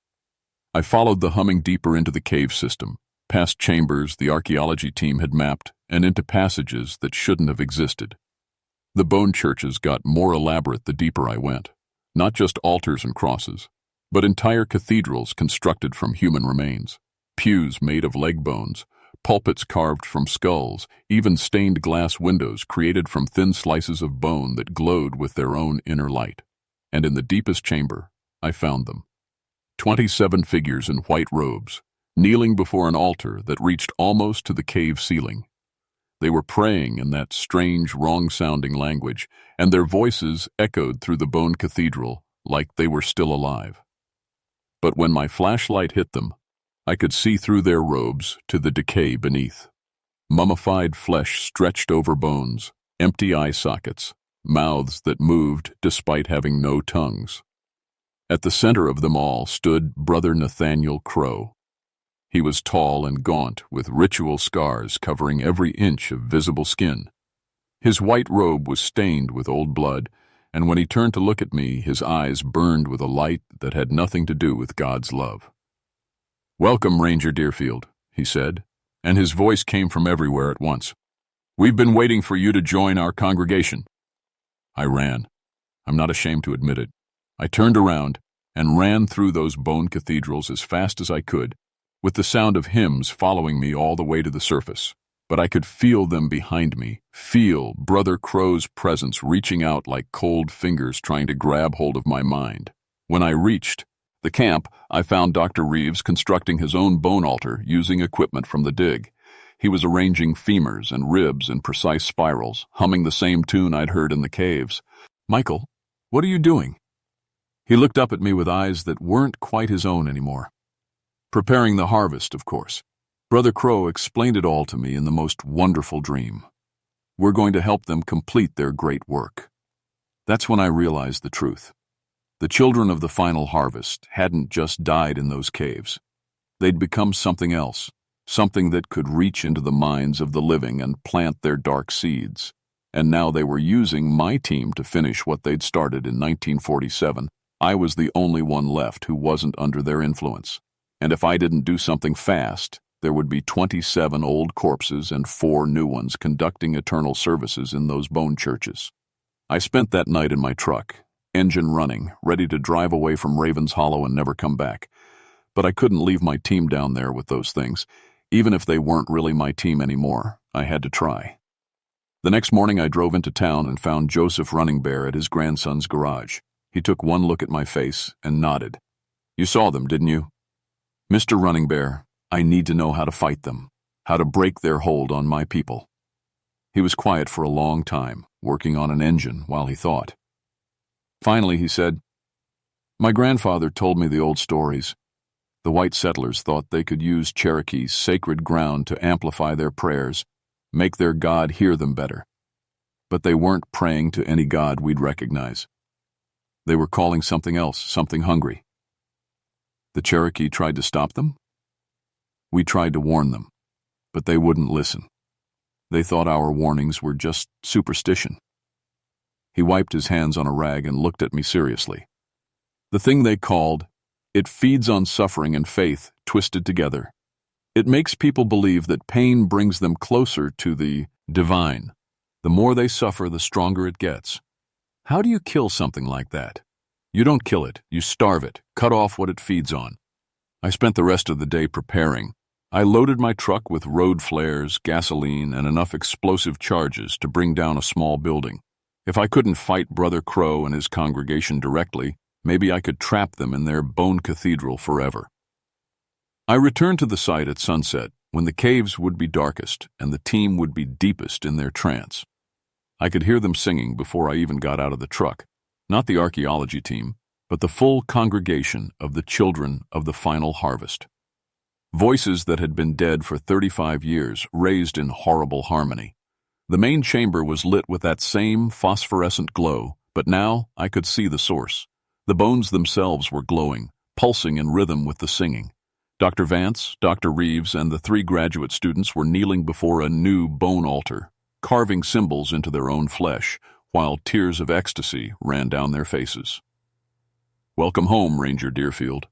I followed the humming deeper into the cave system, past chambers the archaeology team had mapped, and into passages that shouldn't have existed. The bone churches got more elaborate the deeper I went, not just altars and crosses, but entire cathedrals constructed from human remains, pews made of leg bones, pulpits carved from skulls, even stained glass windows created from thin slices of bone that glowed with their own inner light. And in the deepest chamber, I found them. 27 figures in white robes, kneeling before an altar that reached almost to the cave ceiling. They were praying in that strange, wrong-sounding language, and their voices echoed through the bone cathedral like they were still alive. But when my flashlight hit them, I could see through their robes to the decay beneath. Mummified flesh stretched over bones, empty eye sockets, mouths that moved despite having no tongues. At the center of them all stood Brother Nathaniel Crow. He was tall and gaunt, with ritual scars covering every inch of visible skin. His white robe was stained with old blood, and when he turned to look at me, his eyes burned with a light that had nothing to do with God's love. "Welcome, Ranger Deerfield," he said, and his voice came from everywhere at once. "We've been waiting for you to join our congregation." I ran. I'm not ashamed to admit it. I turned around and ran through those bone cathedrals as fast as I could, with the sound of hymns following me all the way to the surface. But I could feel them behind me, feel Brother Crow's presence reaching out like cold fingers trying to grab hold of my mind. When I reached the camp, I found Dr. Reeves constructing his own bone altar using equipment from the dig. He was arranging femurs and ribs in precise spirals, humming the same tune I'd heard in the caves. "Michael, what are you doing?" He looked up at me with eyes that weren't quite his own anymore. "Preparing the harvest, of course." Brother Crow explained it all to me in the most wonderful dream. We're going to help them complete their great work. That's when I realized the truth. The children of the final harvest hadn't just died in those caves. They'd become something else, something that could reach into the minds of the living and plant their dark seeds. And now they were using my team to finish what they'd started in 1947. I was the only one left who wasn't under their influence. And if I didn't do something fast, there would be 27 old corpses and 4 new ones conducting eternal services in those bone churches. I spent that night in my truck, engine running, ready to drive away from Ravens Hollow and never come back. But I couldn't leave my team down there with those things. Even if they weren't really my team anymore, I had to try. The next morning I drove into town and found Joseph Running Bear at his grandson's garage. He took one look at my face and nodded. "You saw them, didn't you?" "Mr. Running Bear, I need to know how to fight them, how to break their hold on my people." He was quiet for a long time, working on an engine while he thought. Finally, he said, "My grandfather told me the old stories. The white settlers thought they could use Cherokee's sacred ground to amplify their prayers, make their God hear them better. But they weren't praying to any God we'd recognize. They were calling something else, something hungry. The Cherokee tried to stop them? We tried to warn them, but they wouldn't listen. They thought our warnings were just superstition. He wiped his hands on a rag and looked at me seriously. The thing they called, it feeds on suffering and faith twisted together. It makes people believe that pain brings them closer to the divine. The more they suffer, the stronger it gets. How do you kill something like that? You don't kill it, you starve it, cut off what it feeds on. I spent the rest of the day preparing. I loaded my truck with road flares, gasoline, and enough explosive charges to bring down a small building. If I couldn't fight Brother Crow and his congregation directly, maybe I could trap them in their bone cathedral forever. I returned to the site at sunset, when the caves would be darkest and the team would be deepest in their trance. I could hear them singing before I even got out of the truck. Not the archaeology team, but the full congregation of the children of the final harvest. Voices that had been dead for 35 years raised in horrible harmony. The main chamber was lit with that same phosphorescent glow, but now I could see the source. The bones themselves were glowing, pulsing in rhythm with the singing. Dr. Vance, Dr. Reeves, and the 3 graduate students were kneeling before a new bone altar, carving symbols into their own flesh, while tears of ecstasy ran down their faces. Welcome home, Ranger Deerfield.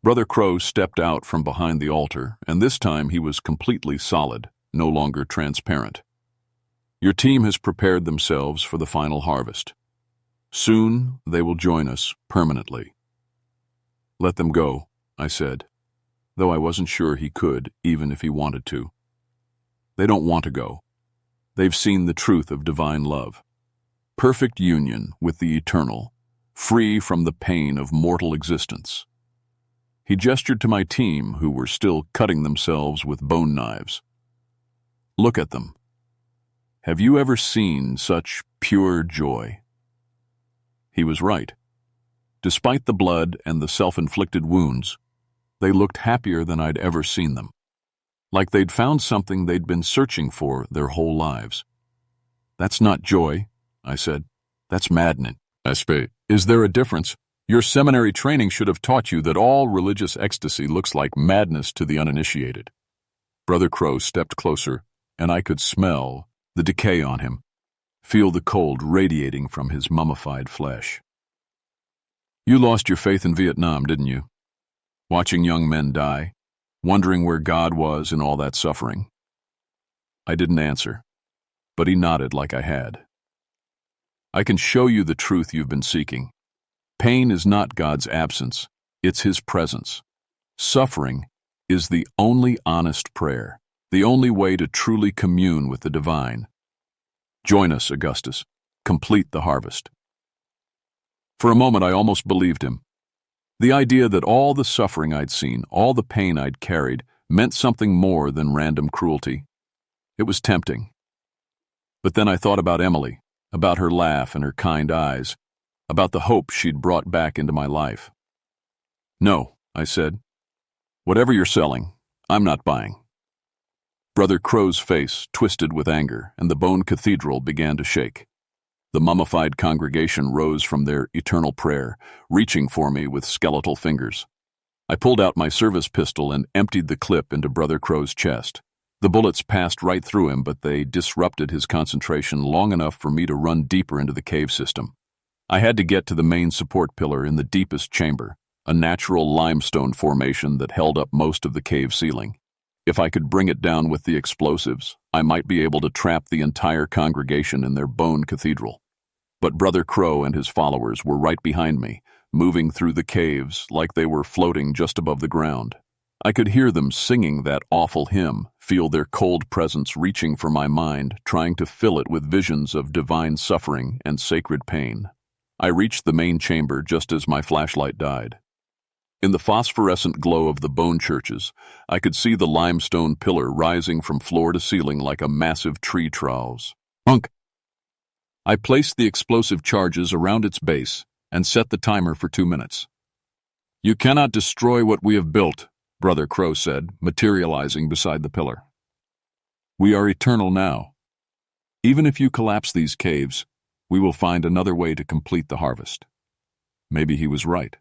Brother Crow stepped out from behind the altar, and this time he was completely solid, no longer transparent. Your team has prepared themselves for the final harvest. Soon they will join us permanently. Let them go, I said, though I wasn't sure he could, even if he wanted to. They don't want to go. They've seen the truth of divine love. Perfect union with the eternal, free from the pain of mortal existence. He gestured to my team, who were still cutting themselves with bone knives. Look at them. Have you ever seen such pure joy? He was right. Despite the blood and the self-inflicted wounds, they looked happier than I'd ever seen them. Like they'd found something they'd been searching for their whole lives. That's not joy, I said. That's maddening. Is there a difference? Your seminary training should have taught you that all religious ecstasy looks like madness to the uninitiated. Brother Crow stepped closer, and I could smell the decay on him, feel the cold radiating from his mummified flesh. You lost your faith in Vietnam, didn't you? Watching young men die, wondering where God was in all that suffering. I didn't answer, but he nodded like I had. I can show you the truth you've been seeking. Pain is not God's absence, it's his presence. Suffering is the only honest prayer, the only way to truly commune with the divine. Join us, Augustus. Complete the harvest. For a moment, I almost believed him. The idea that all the suffering I'd seen, all the pain I'd carried, meant something more than random cruelty. It was tempting. But then I thought about Emily, about her laugh and her kind eyes, about the hope she'd brought back into my life. No, I said. Whatever you're selling, I'm not buying. Brother Crow's face twisted with anger, and the bone cathedral began to shake. The mummified congregation rose from their eternal prayer, reaching for me with skeletal fingers. I pulled out my service pistol and emptied the clip into Brother Crow's chest. The bullets passed right through him, but they disrupted his concentration long enough for me to run deeper into the cave system. I had to get to the main support pillar in the deepest chamber, a natural limestone formation that held up most of the cave ceiling. If I could bring it down with the explosives, I might be able to trap the entire congregation in their bone cathedral. But Brother Crow and his followers were right behind me, moving through the caves like they were floating just above the ground. I could hear them singing that awful hymn, feel their cold presence reaching for my mind, trying to fill it with visions of divine suffering and sacred pain. I reached the main chamber just as my flashlight died. In the phosphorescent glow of the bone churches, I could see the limestone pillar rising from floor to ceiling like a massive tree trowels. Bunk! I placed the explosive charges around its base and set the timer for 2 minutes. "You cannot destroy what we have built," Brother Crow said, materializing beside the pillar. "We are eternal now. Even if you collapse these caves, we will find another way to complete the harvest." Maybe he was right.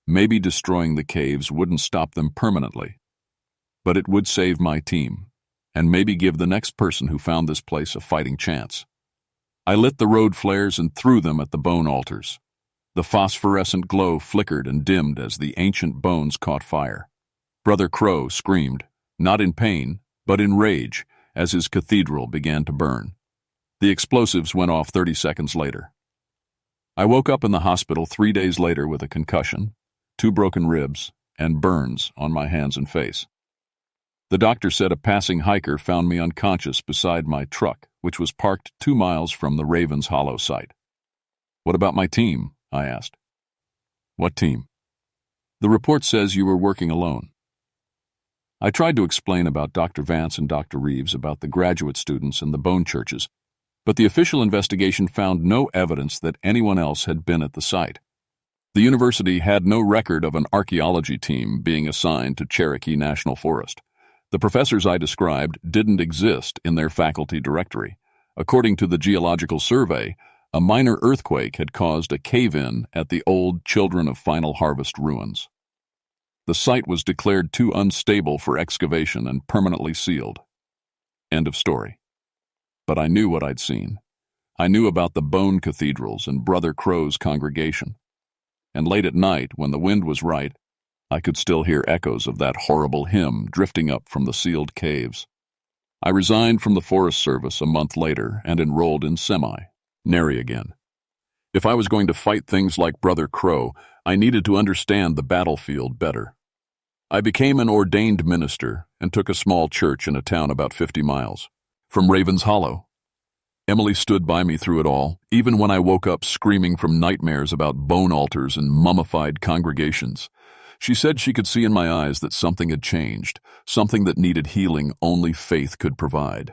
Maybe destroying the caves wouldn't stop them permanently. But it would save my team, and maybe give the next person who found this place a fighting chance. I lit the road flares and threw them at the bone altars. The phosphorescent glow flickered and dimmed as the ancient bones caught fire. Brother Crow screamed, not in pain, but in rage, as his cathedral began to burn. The explosives went off 30 seconds later. I woke up in the hospital 3 days later with a concussion, 2 broken ribs, and burns on my hands and face. The doctor said a passing hiker found me unconscious beside my truck, which was parked 2 miles from the Ravens Hollow site. "What about my team?" I asked. "What team?" "The report says you were working alone." I tried to explain about Dr. Vance and Dr. Reeves, about the graduate students and the bone churches, but the official investigation found no evidence that anyone else had been at the site. The university had no record of an archaeology team being assigned to Cherokee National Forest. The professors I described didn't exist in their faculty directory. According to the Geological Survey, a minor earthquake had caused a cave-in at the old Children of Final Harvest ruins. The site was declared too unstable for excavation and permanently sealed. End of story. But I knew what I'd seen. I knew about the bone cathedrals and Brother Crow's congregation. And late at night, when the wind was right, I could still hear echoes of that horrible hymn drifting up from the sealed caves. I resigned from the Forest Service a month later and enrolled in nary again. If I was going to fight things like Brother Crow, I needed to understand the battlefield better. I became an ordained minister and took a small church in a town about 50 miles from Ravens Hollow. Emily stood by me through it all, even when I woke up screaming from nightmares about bone altars and mummified congregations. She said she could see in my eyes that something had changed, something that needed healing only faith could provide.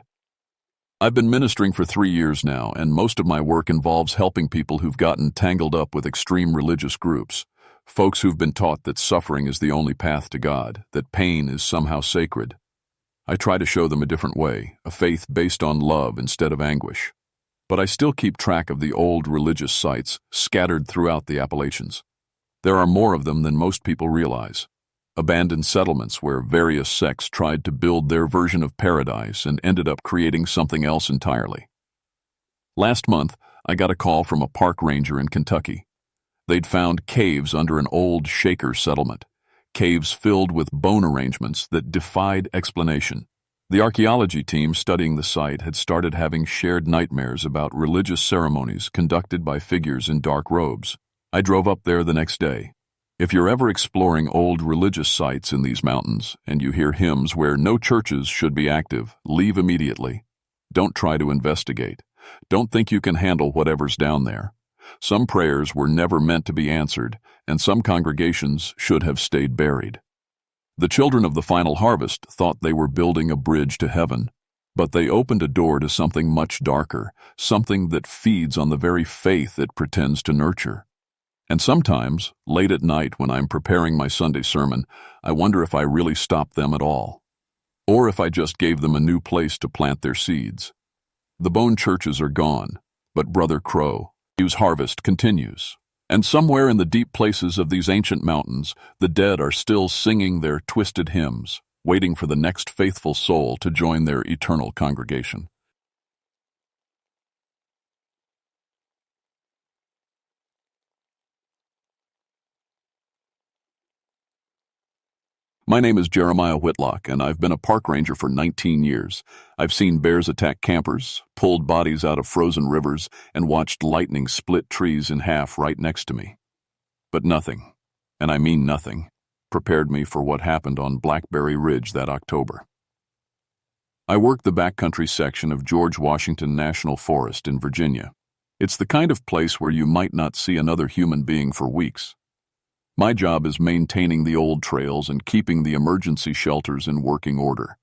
I've been ministering for 3 years now, and most of my work involves helping people who've gotten tangled up with extreme religious groups, folks who've been taught that suffering is the only path to God, that pain is somehow sacred. I try to show them a different way, a faith based on love instead of anguish. But I still keep track of the old religious sites scattered throughout the Appalachians. There are more of them than most people realize. Abandoned settlements where various sects tried to build their version of paradise and ended up creating something else entirely. Last month, I got a call from a park ranger in Kentucky. They'd found caves under an old Shaker settlement, caves filled with bone arrangements that defied explanation. The archaeology team studying the site had started having shared nightmares about religious ceremonies conducted by figures in dark robes. I drove up there the next day. If you're ever exploring old religious sites in these mountains and you hear hymns where no churches should be active, leave immediately. Don't try to investigate. Don't think you can handle whatever's down there. Some prayers were never meant to be answered, and some congregations should have stayed buried. The children of the final harvest thought they were building a bridge to heaven, but they opened a door to something much darker, something that feeds on the very faith it pretends to nurture. And sometimes, late at night when I'm preparing my Sunday sermon, I wonder if I really stopped them at all, or if I just gave them a new place to plant their seeds. The bone churches are gone, but Brother Crow's harvest continues. And somewhere in the deep places of these ancient mountains, the dead are still singing their twisted hymns, waiting for the next faithful soul to join their eternal congregation. My name is Jeremiah Whitlock, and I've been a park ranger for 19 years. I've seen bears attack campers, pulled bodies out of frozen rivers, and watched lightning split trees in half right next to me. But nothing, and I mean nothing, prepared me for what happened on Blackberry Ridge that October. I work the backcountry section of George Washington National Forest in Virginia. It's the kind of place where you might not see another human being for weeks. My job is maintaining the old trails and keeping the emergency shelters in working order.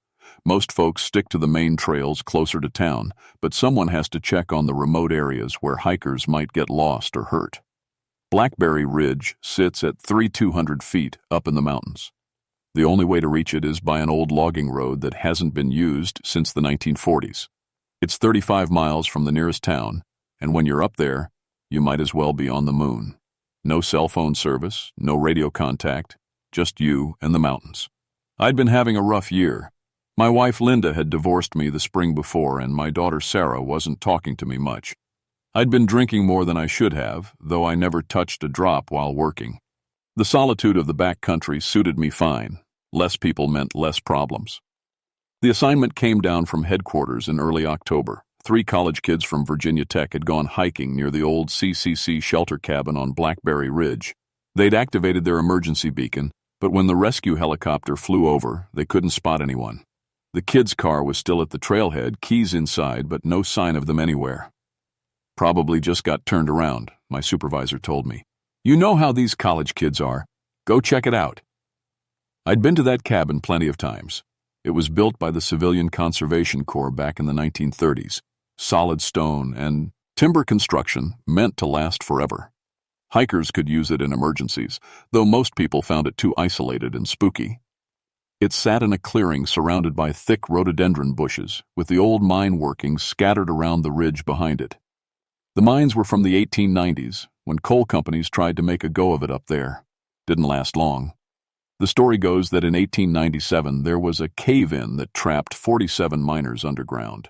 Most folks stick to the main trails closer to town, but someone has to check on the remote areas where hikers might get lost or hurt. Blackberry Ridge sits at 3,200 feet up in the mountains. The only way to reach it is by an old logging road that hasn't been used since the 1940s. It's 35 miles from the nearest town, and when you're up there, you might as well be on the moon. No cell phone service, no radio contact, just you and the mountains. I'd been having a rough year. My wife Linda had divorced me the spring before, and my daughter Sarah wasn't talking to me much. I'd been drinking more than I should have, though I never touched a drop while working. The solitude of the back country suited me fine. Less people meant less problems. The assignment came down from headquarters in early October. 3 college kids from Virginia Tech had gone hiking near the old CCC shelter cabin on Blackberry Ridge. They'd activated their emergency beacon, but when the rescue helicopter flew over, they couldn't spot anyone. The kids' car was still at the trailhead, keys inside, but no sign of them anywhere. Probably just got turned around, my supervisor told me. You know how these college kids are. Go check it out. I'd been to that cabin plenty of times. It was built by the Civilian Conservation Corps back in the 1930s. Solid stone and timber construction meant to last forever. Hikers could use it in emergencies, though most people found it too isolated and spooky. It sat in a clearing surrounded by thick rhododendron bushes, with the old mine workings scattered around the ridge behind it. The mines were from the 1890s, when coal companies tried to make a go of it up there. Didn't last long. The story goes that in 1897 there was a cave-in that trapped 47 miners underground.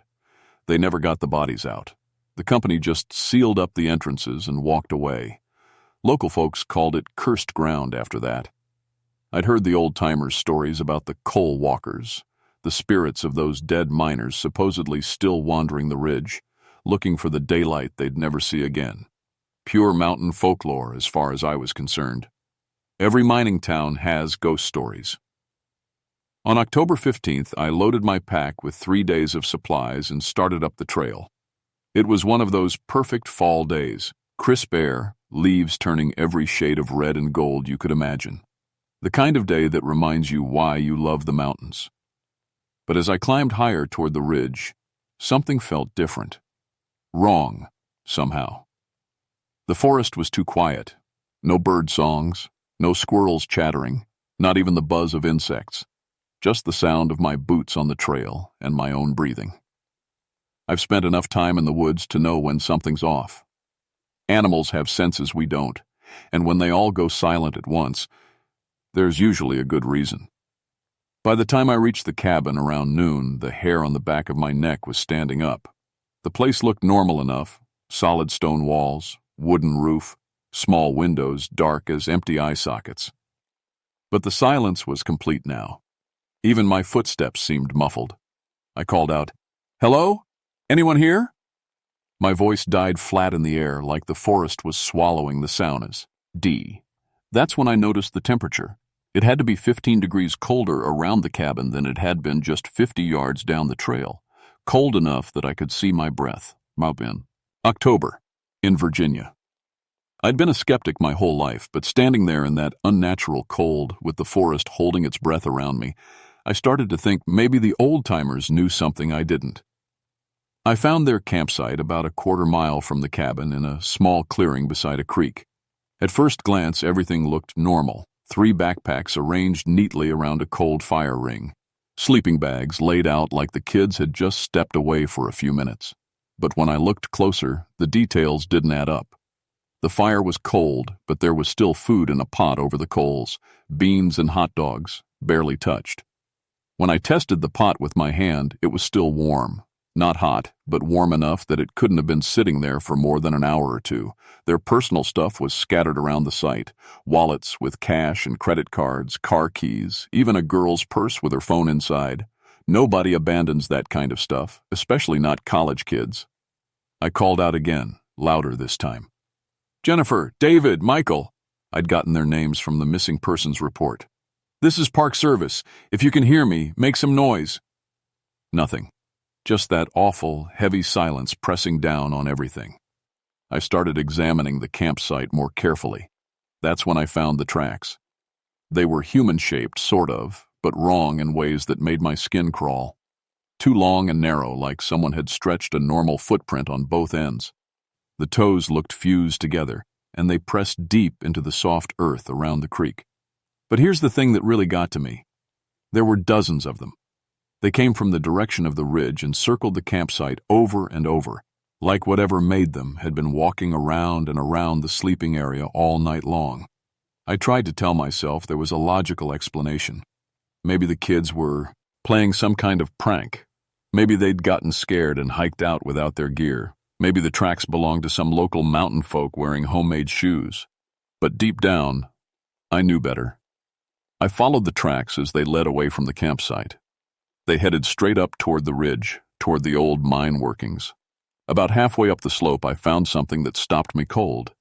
They never got the bodies out. The company just sealed up the entrances and walked away. Local folks called it cursed ground after that. I'd heard the old-timers' stories about the coal walkers, the spirits of those dead miners supposedly still wandering the ridge, looking for the daylight they'd never see again. Pure mountain folklore as far as I was concerned. Every mining town has ghost stories. On October 15th, I loaded my pack with 3 days of supplies and started up the trail. It was one of those perfect fall days, crisp air, leaves turning every shade of red and gold you could imagine. The kind of day that reminds you why you love the mountains. But as I climbed higher toward the ridge, something felt different. Wrong, somehow. The forest was too quiet. No bird songs, no squirrels chattering, not even the buzz of insects. Just the sound of my boots on the trail and my own breathing. I've spent enough time in the woods to know when something's off. Animals have senses we don't, and when they all go silent at once, there's usually a good reason. By the time I reached the cabin around noon, the hair on the back of my neck was standing up. The place looked normal enough, solid stone walls, wooden roof, small windows dark as empty eye sockets. But the silence was complete now. Even my footsteps seemed muffled. I called out, "Hello? Anyone here?" My voice died flat in the air like the forest was swallowing the sounds. That's when I noticed the temperature. It had to be 15 degrees colder around the cabin than it had been just 50 yards down the trail. Cold enough that I could see my breath. October, in Virginia. I'd been a skeptic my whole life, but standing there in that unnatural cold with the forest holding its breath around me, I started to think maybe the old-timers knew something I didn't. I found their campsite about a quarter mile from the cabin in a small clearing beside a creek. At first glance, everything looked normal. 3 backpacks arranged neatly around a cold fire ring. Sleeping bags laid out like the kids had just stepped away for a few minutes. But when I looked closer, the details didn't add up. The fire was cold, but there was still food in a pot over the coals, beans and hot dogs, barely touched. When I tested the pot with my hand, it was still warm. Not hot, but warm enough that it couldn't have been sitting there for more than an hour or two. Their personal stuff was scattered around the site. Wallets with cash and credit cards, car keys, even a girl's purse with her phone inside. Nobody abandons that kind of stuff, especially not college kids. I called out again, louder this time. "Jennifer, David, Michael." I'd gotten their names from the missing persons report. "This is Park Service. If you can hear me, make some noise." Nothing. Just that awful, heavy silence pressing down on everything. I started examining the campsite more carefully. That's when I found the tracks. They were human-shaped, sort of, but wrong in ways that made my skin crawl. Too long and narrow, like someone had stretched a normal footprint on both ends. The toes looked fused together, and they pressed deep into the soft earth around the creek. But here's the thing that really got to me. There were dozens of them. They came from the direction of the ridge and circled the campsite over and over, like whatever made them had been walking around and around the sleeping area all night long. I tried to tell myself there was a logical explanation. Maybe the kids were playing some kind of prank. Maybe they'd gotten scared and hiked out without their gear. Maybe the tracks belonged to some local mountain folk wearing homemade shoes. But deep down, I knew better. I followed the tracks as they led away from the campsite. They headed straight up toward the ridge, toward the old mine workings. About halfway up the slope, I found something that stopped me cold.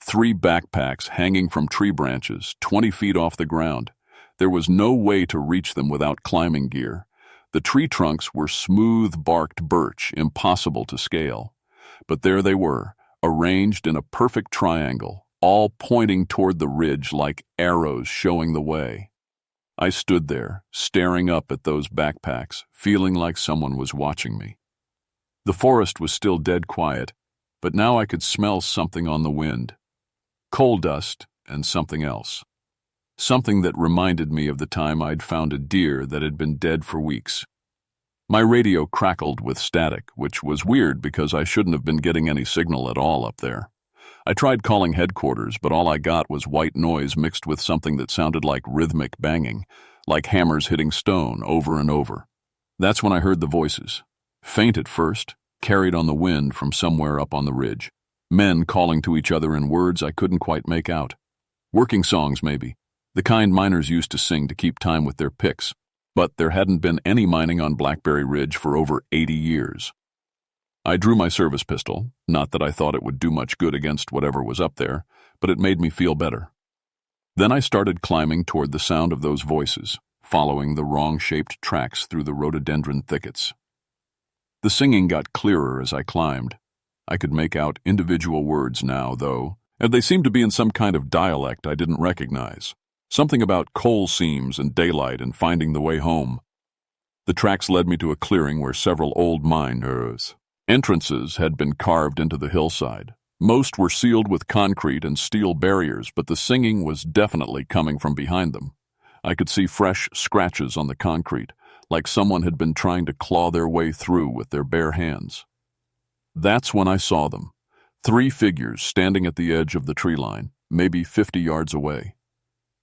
3 backpacks hanging from tree branches, 20 feet off the ground. There was no way to reach them without climbing gear. The tree trunks were smooth-barked birch, impossible to scale. But there they were, arranged in a perfect triangle, all pointing toward the ridge like arrows showing the way. I stood there, staring up at those backpacks, feeling like someone was watching me. The forest was still dead quiet, but now I could smell something on the wind. Coal dust and something else. Something that reminded me of the time I'd found a deer that had been dead for weeks. My radio crackled with static, which was weird because I shouldn't have been getting any signal at all up there. I tried calling headquarters, but all I got was white noise mixed with something that sounded like rhythmic banging, like hammers hitting stone over and over. That's when I heard the voices. Faint at first, carried on the wind from somewhere up on the ridge. Men calling to each other in words I couldn't quite make out. Working songs, maybe. The kind miners used to sing to keep time with their picks. But there hadn't been any mining on Blackberry Ridge for over 80 years. I drew my service pistol, not that I thought it would do much good against whatever was up there, but it made me feel better. Then I started climbing toward the sound of those voices, following the wrong-shaped tracks through the rhododendron thickets. The singing got clearer as I climbed. I could make out individual words now, though, and they seemed to be in some kind of dialect I didn't recognize. Something about coal seams and daylight and finding the way home. The tracks led me to a clearing where several old miners' entrances had been carved into the hillside. Most were sealed with concrete and steel barriers, but the singing was definitely coming from behind them. I could see fresh scratches on the concrete, like someone had been trying to claw their way through with their bare hands. That's when I saw them. 3 figures standing at the edge of the tree line, maybe 50 yards away.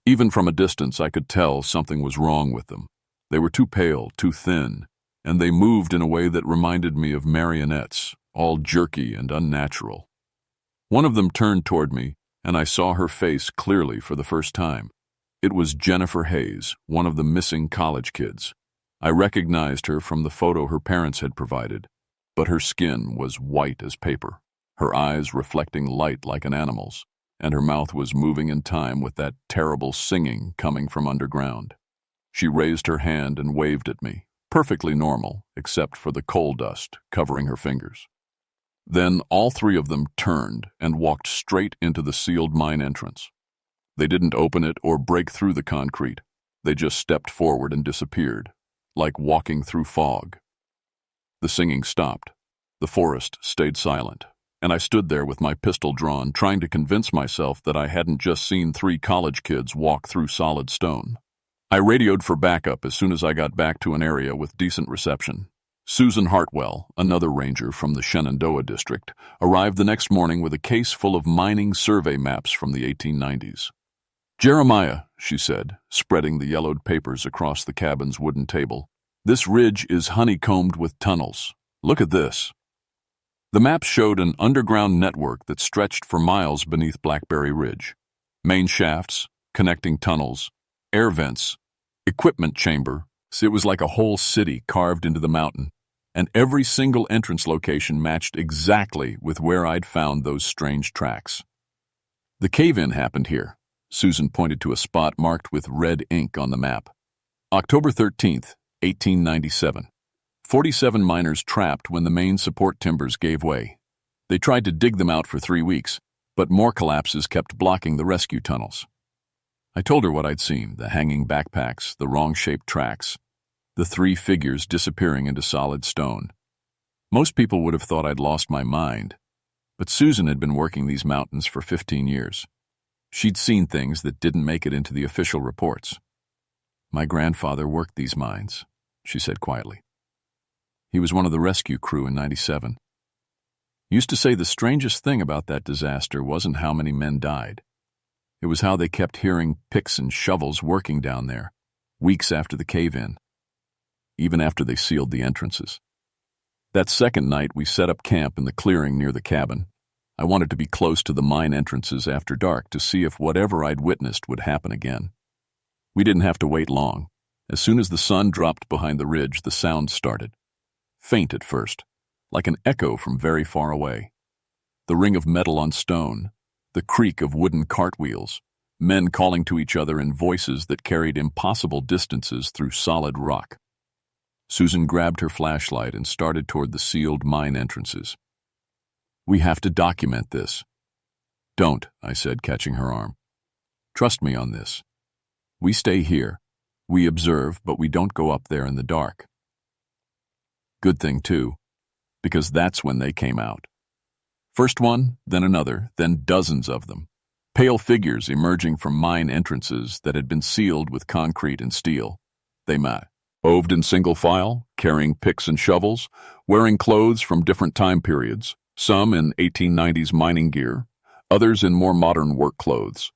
Even from a distance, I could tell something was wrong with them. They were too pale, too thin, and they moved in a way that reminded me of marionettes, all jerky and unnatural. One of them turned toward me, and I saw her face clearly for the first time. It was Jennifer Hayes, one of the missing college kids. I recognized her from the photo her parents had provided, but her skin was white as paper, her eyes reflecting light like an animal's, and her mouth was moving in time with that terrible singing coming from underground. She raised her hand and waved at me, perfectly normal, except for the coal dust covering her fingers. Then all 3 of them turned and walked straight into the sealed mine entrance. They didn't open it or break through the concrete. They just stepped forward and disappeared, like walking through fog. The singing stopped. The forest stayed silent, and I stood there with my pistol drawn, trying to convince myself that I hadn't just seen 3 college kids walk through solid stone. I radioed for backup as soon as I got back to an area with decent reception. Susan Hartwell, another ranger from the Shenandoah district, arrived the next morning with a case full of mining survey maps from the 1890s. "Jeremiah," she said, spreading the yellowed papers across the cabin's wooden table, "this ridge is honeycombed with tunnels. Look at this." The maps showed an underground network that stretched for miles beneath Blackberry Ridge. Main shafts, connecting tunnels, air vents, equipment chamber. It was like a whole city carved into the mountain, and every single entrance location matched exactly with where I'd found those strange tracks. "The cave-in happened here." Susan pointed to a spot marked with red ink on the map. "October 13th, 1897. 47 miners trapped when the main support timbers gave way. They tried to dig them out for 3 weeks, but more collapses kept blocking the rescue tunnels." I told her what I'd seen, the hanging backpacks, the wrong-shaped tracks, the 3 figures disappearing into solid stone. Most people would have thought I'd lost my mind, But Susan had been working these mountains for 15 years. She'd seen things that didn't make it into the official reports. "My grandfather worked these mines," she said quietly. "He was one of the rescue crew in '97. Used to say the strangest thing about that disaster wasn't how many men died. It was how they kept hearing picks and shovels working down there, weeks after the cave-in, even after they sealed the entrances. That second night, we set up camp in the clearing near the cabin. I wanted to be close to the mine entrances after dark to see if whatever I'd witnessed would happen again. We didn't have to wait long. As soon as the sun dropped behind the ridge, the sound started. Faint at first, like an echo from very far away. The ring of metal on stone, the creak of wooden cartwheels, men calling to each other in voices that carried impossible distances through solid rock. Susan grabbed her flashlight and started toward the sealed mine entrances. "We have to document this." "Don't," I said, catching her arm. "Trust me on this. We stay here. We observe, but we don't go up there in the dark." Good thing, too, because that's when they came out. First one, then another, then dozens of them. Pale figures emerging from mine entrances that had been sealed with concrete and steel. They moved in single file, carrying picks and shovels, wearing clothes from different time periods, some in 1890s mining gear, others in more modern work clothes.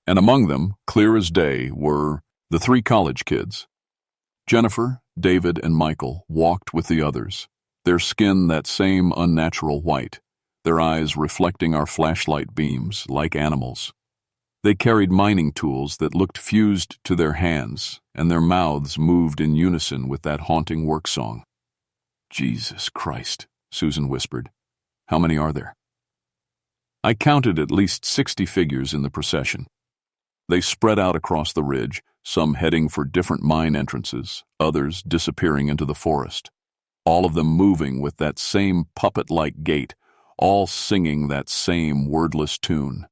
And among them, clear as day, were the 3 college kids. Jennifer, David, and Michael walked with the others, their skin that same unnatural white, their eyes reflecting our flashlight beams like animals. They carried mining tools that looked fused to their hands, and their mouths moved in unison with that haunting work song. "Jesus Christ," Susan whispered. "How many are there?" I counted at least 60 figures in the procession. They spread out across the ridge, some heading for different mine entrances, others disappearing into the forest, all of them moving with that same puppet-like gait, all singing that same wordless tune.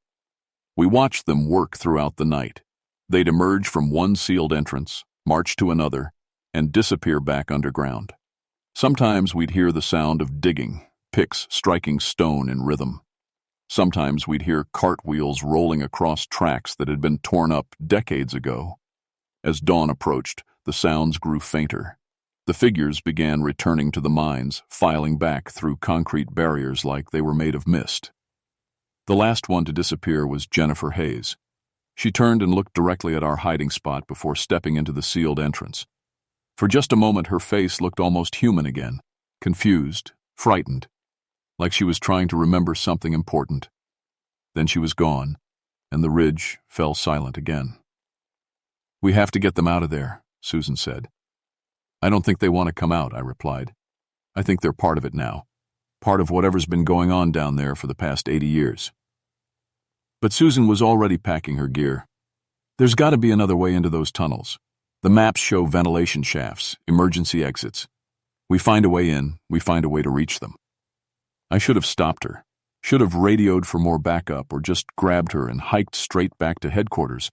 We watched them work throughout the night. They'd emerge from one sealed entrance, march to another, and disappear back underground. Sometimes we'd hear the sound of digging, picks striking stone in rhythm. Sometimes we'd hear cartwheels rolling across tracks that had been torn up decades ago. As dawn approached, the sounds grew fainter. The figures began returning to the mines, filing back through concrete barriers like they were made of mist. The last one to disappear was Jennifer Hayes. She turned and looked directly at our hiding spot before stepping into the sealed entrance. For just a moment, her face looked almost human again, confused, frightened, like she was trying to remember something important. Then she was gone, and the ridge fell silent again. "We have to get them out of there," Susan said. "I don't think they want to come out," I replied. "I think they're part of it now, part of whatever's been going on down there for the past 80 years. But Susan was already packing her gear. "There's got to be another way into those tunnels. The maps show ventilation shafts, emergency exits. We find a way in, we find a way to reach them." I should have stopped her, should have radioed for more backup or just grabbed her and hiked straight back to headquarters.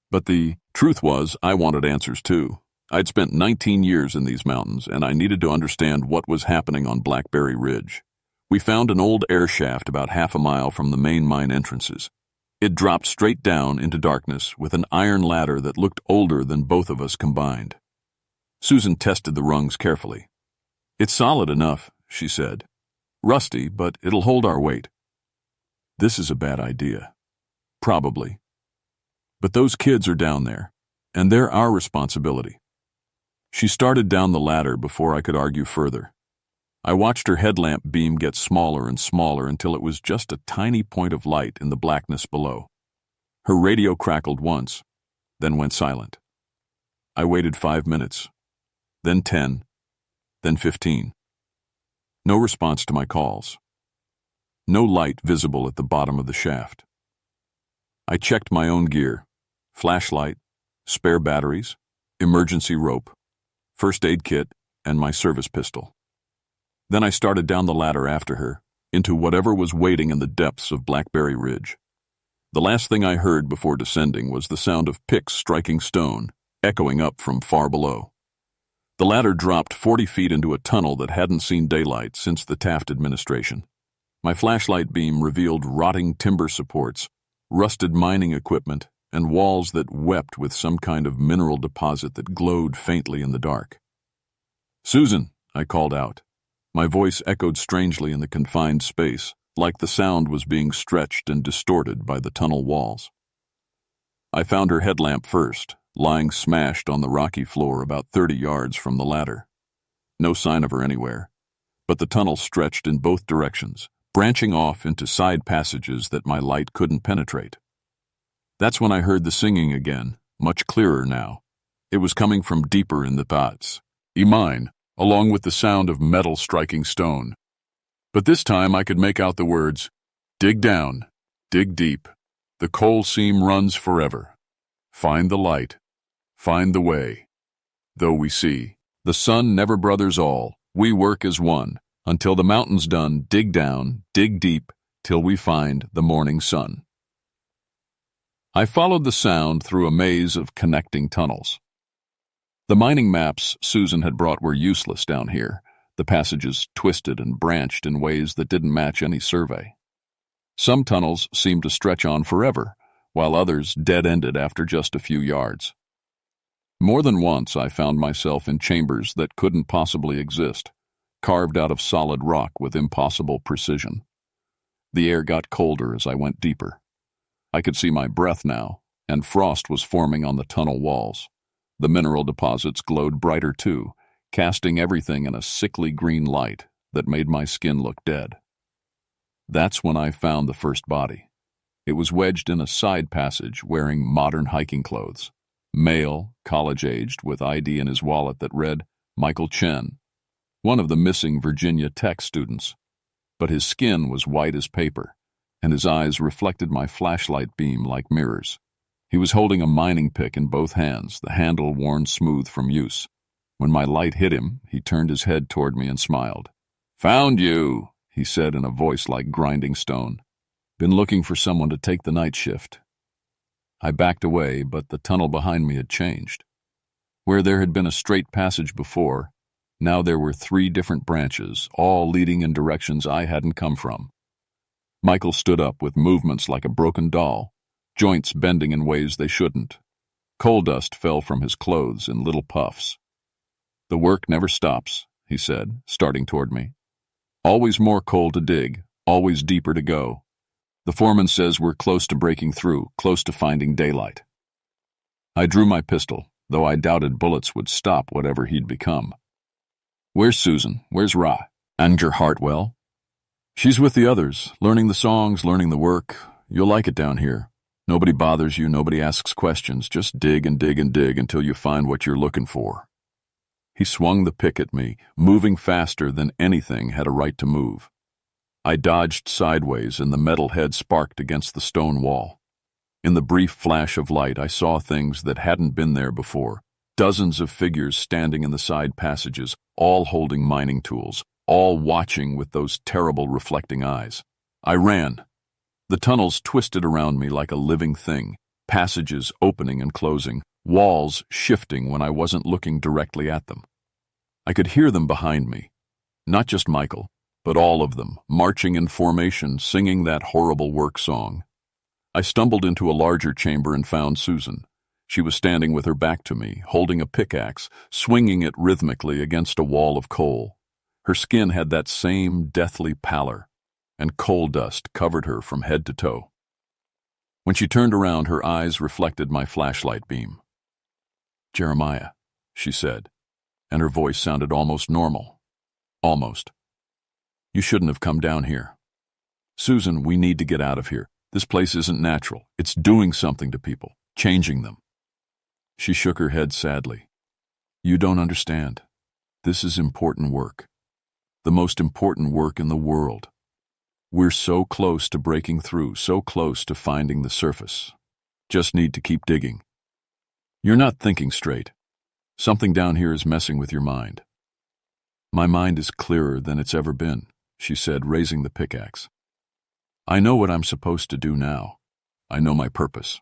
But the truth was, I wanted answers too. I'd spent 19 years in these mountains, and I needed to understand what was happening on Blackberry Ridge. We found an old air shaft about half a mile from the main mine entrances. It dropped straight down into darkness with an iron ladder that looked older than both of us combined. Susan tested the rungs carefully. "It's solid enough," she said. "Rusty, but it'll hold our weight." This is a bad idea. Probably. But those kids are down there, and they're our responsibility. She started down the ladder before I could argue further. I watched her headlamp beam get smaller and smaller until it was just a tiny point of light in the blackness below. Her radio crackled once, then went silent. I waited 5 minutes, then 10, then 15. No response to my calls. No light visible at the bottom of the shaft. I checked my own gear: flashlight, spare batteries, emergency rope, first aid kit, and my service pistol. Then I started down the ladder after her, into whatever was waiting in the depths of Blackberry Ridge. The last thing I heard before descending was the sound of picks striking stone, echoing up from far below. The ladder dropped 40 feet into a tunnel that hadn't seen daylight since the Taft administration. My flashlight beam revealed rotting timber supports, rusted mining equipment, and walls that wept with some kind of mineral deposit that glowed faintly in the dark. "Susan," I called out. My voice echoed strangely in the confined space, like the sound was being stretched and distorted by the tunnel walls. I found her headlamp first, lying smashed on the rocky floor about 30 yards from the ladder. No sign of her anywhere, but the tunnel stretched in both directions, branching off into side passages that my light couldn't penetrate. That's when I heard the singing again, much clearer now. It was coming from deeper in the thoughts, mine, along with the sound of metal striking stone. But this time I could make out the words, "Dig down, dig deep. The coal seam runs forever. Find the light, find the way. Though we see, the sun never brothers all, we work as one. Until the mountain's done, dig down, dig deep, till we find the morning sun." I followed the sound through a maze of connecting tunnels. The mining maps Susan had brought were useless down here, the passages twisted and branched in ways that didn't match any survey. Some tunnels seemed to stretch on forever, while others dead-ended after just a few yards. More than once I found myself in chambers that couldn't possibly exist, carved out of solid rock with impossible precision. The air got colder as I went deeper. I could see my breath now, and frost was forming on the tunnel walls. The mineral deposits glowed brighter too, casting everything in a sickly green light that made my skin look dead. That's when I found the first body. It was wedged in a side passage wearing modern hiking clothes. Male, college-aged, with ID in his wallet that read, Michael Chen, one of the missing Virginia Tech students. But his skin was white as paper, and his eyes reflected my flashlight beam like mirrors. He was holding a mining pick in both hands, the handle worn smooth from use. When my light hit him, he turned his head toward me and smiled. "Found you," he said in a voice like grinding stone. "Been looking for someone to take the night shift." I backed away, but the tunnel behind me had changed. Where there had been a straight passage before, now there were 3 different branches, all leading in directions I hadn't come from. Michael stood up with movements like a broken doll, joints bending in ways they shouldn't. Coal dust fell from his clothes in little puffs. "The work never stops," he said, starting toward me. "Always more coal to dig, always deeper to go. The foreman says we're close to breaking through, close to finding daylight." I drew my pistol, though I doubted bullets would stop whatever he'd become. "Where's Susan? Where's Ra? And your Hartwell?" "She's with the others, learning the songs, learning the work. You'll like it down here. Nobody bothers you, nobody asks questions. Just dig and dig and dig until you find what you're looking for." He swung the pick at me, moving faster than anything had a right to move. I dodged sideways and the metal head sparked against the stone wall. In the brief flash of light, I saw things that hadn't been there before. Dozens of figures standing in the side passages, all holding mining tools, all watching with those terrible reflecting eyes. I ran. The tunnels twisted around me like a living thing, passages opening and closing, walls shifting when I wasn't looking directly at them. I could hear them behind me. Not just Michael, but all of them, marching in formation, singing that horrible work song. I stumbled into a larger chamber and found Susan. She was standing with her back to me, holding a pickaxe, swinging it rhythmically against a wall of coal. Her skin had that same deathly pallor, and coal dust covered her from head to toe. When she turned around, her eyes reflected my flashlight beam. "Jeremiah," she said, and her voice sounded almost normal. Almost. "You shouldn't have come down here. Susan, we need to get out of here. This place isn't natural. It's doing something to people, changing them." She shook her head sadly. "You don't understand. This is important work. The most important work in the world. We're so close to breaking through, so close to finding the surface. Just need to keep digging. You're not thinking straight. Something down here is messing with your mind." "My mind is clearer than it's ever been," she said, raising the pickaxe. "I know what I'm supposed to do now. I know my purpose."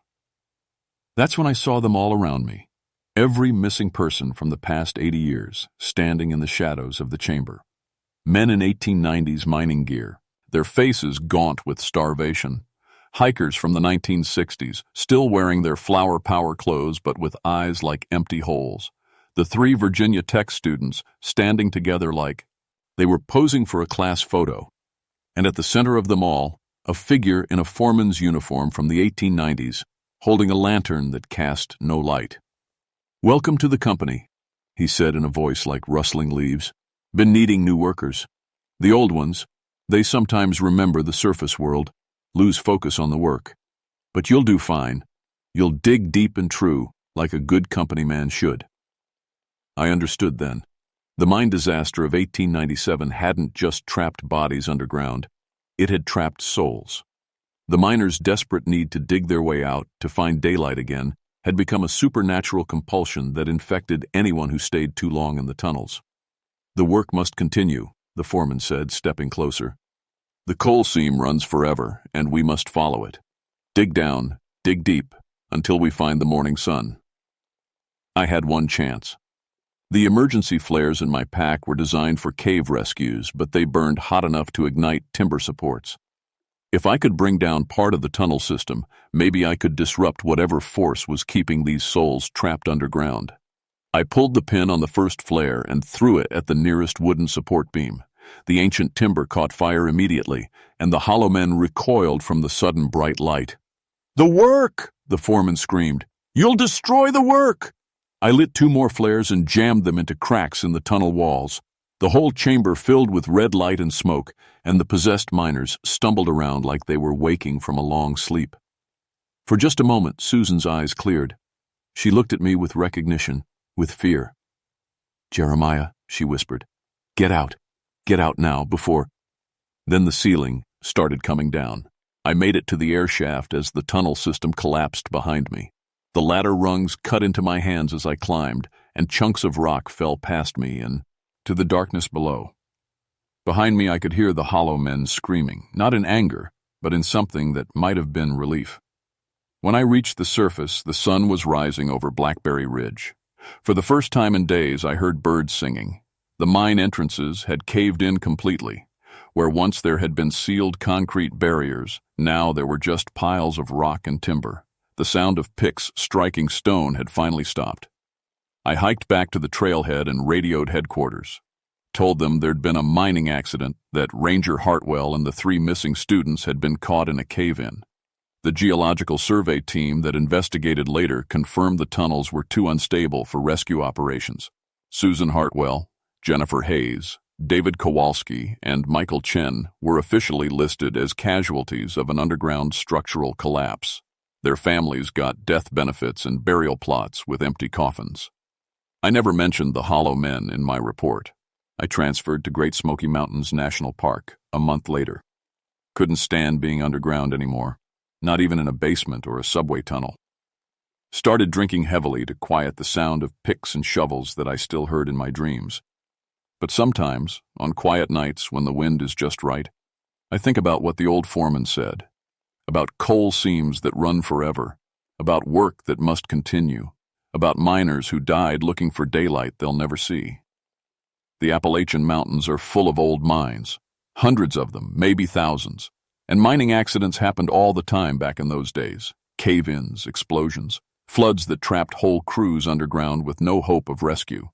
That's when I saw them all around me. Every missing person from the past 80 years, standing in the shadows of the chamber. Men in 1890s mining gear, their faces gaunt with starvation. Hikers from the 1960s, still wearing their flower power clothes but with eyes like empty holes. The three Virginia Tech students standing together like they were posing for a class photo. And at the center of them all, a figure in a foreman's uniform from the 1890s, holding a lantern that cast no light. "Welcome to the company," he said in a voice like rustling leaves. "Been needing new workers. The old ones, they sometimes remember the surface world, lose focus on the work. But you'll do fine. You'll dig deep and true, like a good company man should." I understood then. The mine disaster of 1897 hadn't just trapped bodies underground. It had trapped souls. The miners' desperate need to dig their way out, to find daylight again, had become a supernatural compulsion that infected anyone who stayed too long in the tunnels. "The work must continue," the foreman said, stepping closer. "The coal seam runs forever, and we must follow it. Dig down, dig deep, until we find the morning sun." I had one chance. The emergency flares in my pack were designed for cave rescues, but they burned hot enough to ignite timber supports. If I could bring down part of the tunnel system, maybe I could disrupt whatever force was keeping these souls trapped underground. I pulled the pin on the first flare and threw it at the nearest wooden support beam. The ancient timber caught fire immediately, and the hollow men recoiled from the sudden bright light. "The work!" the foreman screamed. "You'll destroy the work!" I lit 2 more flares and jammed them into cracks in the tunnel walls. The whole chamber filled with red light and smoke, and the possessed miners stumbled around like they were waking from a long sleep. For just a moment, Susan's eyes cleared. She looked at me with recognition, with fear. "Jeremiah," she whispered, "get out. Get out now, before—" Then the ceiling started coming down. I made it to the air shaft as the tunnel system collapsed behind me. The ladder rungs cut into my hands as I climbed, and chunks of rock fell past me and to the darkness below. Behind me I could hear the hollow men screaming, not in anger, but in something that might have been relief. When I reached the surface, the sun was rising over Blackberry Ridge. For the first time in days, I heard birds singing. The mine entrances had caved in completely. Where once there had been sealed concrete barriers, now there were just piles of rock and timber. The sound of picks striking stone had finally stopped. I hiked back to the trailhead and radioed headquarters. Told them there'd been a mining accident, that Ranger Hartwell and the 3 missing students had been caught in a cave-in. The geological survey team that investigated later confirmed the tunnels were too unstable for rescue operations. Susan Hartwell, Jennifer Hayes, David Kowalski, and Michael Chen were officially listed as casualties of an underground structural collapse. Their families got death benefits and burial plots with empty coffins. I never mentioned the hollow men in my report. I transferred to Great Smoky Mountains National Park a month later. Couldn't stand being underground anymore, not even in a basement or a subway tunnel. Started drinking heavily to quiet the sound of picks and shovels that I still heard in my dreams. But sometimes, on quiet nights when the wind is just right, I think about what the old foreman said. About coal seams that run forever, about work that must continue, about miners who died looking for daylight they'll never see. The Appalachian Mountains are full of old mines, hundreds of them, maybe thousands, and mining accidents happened all the time back in those days. Cave-ins, explosions, floods that trapped whole crews underground with no hope of rescue.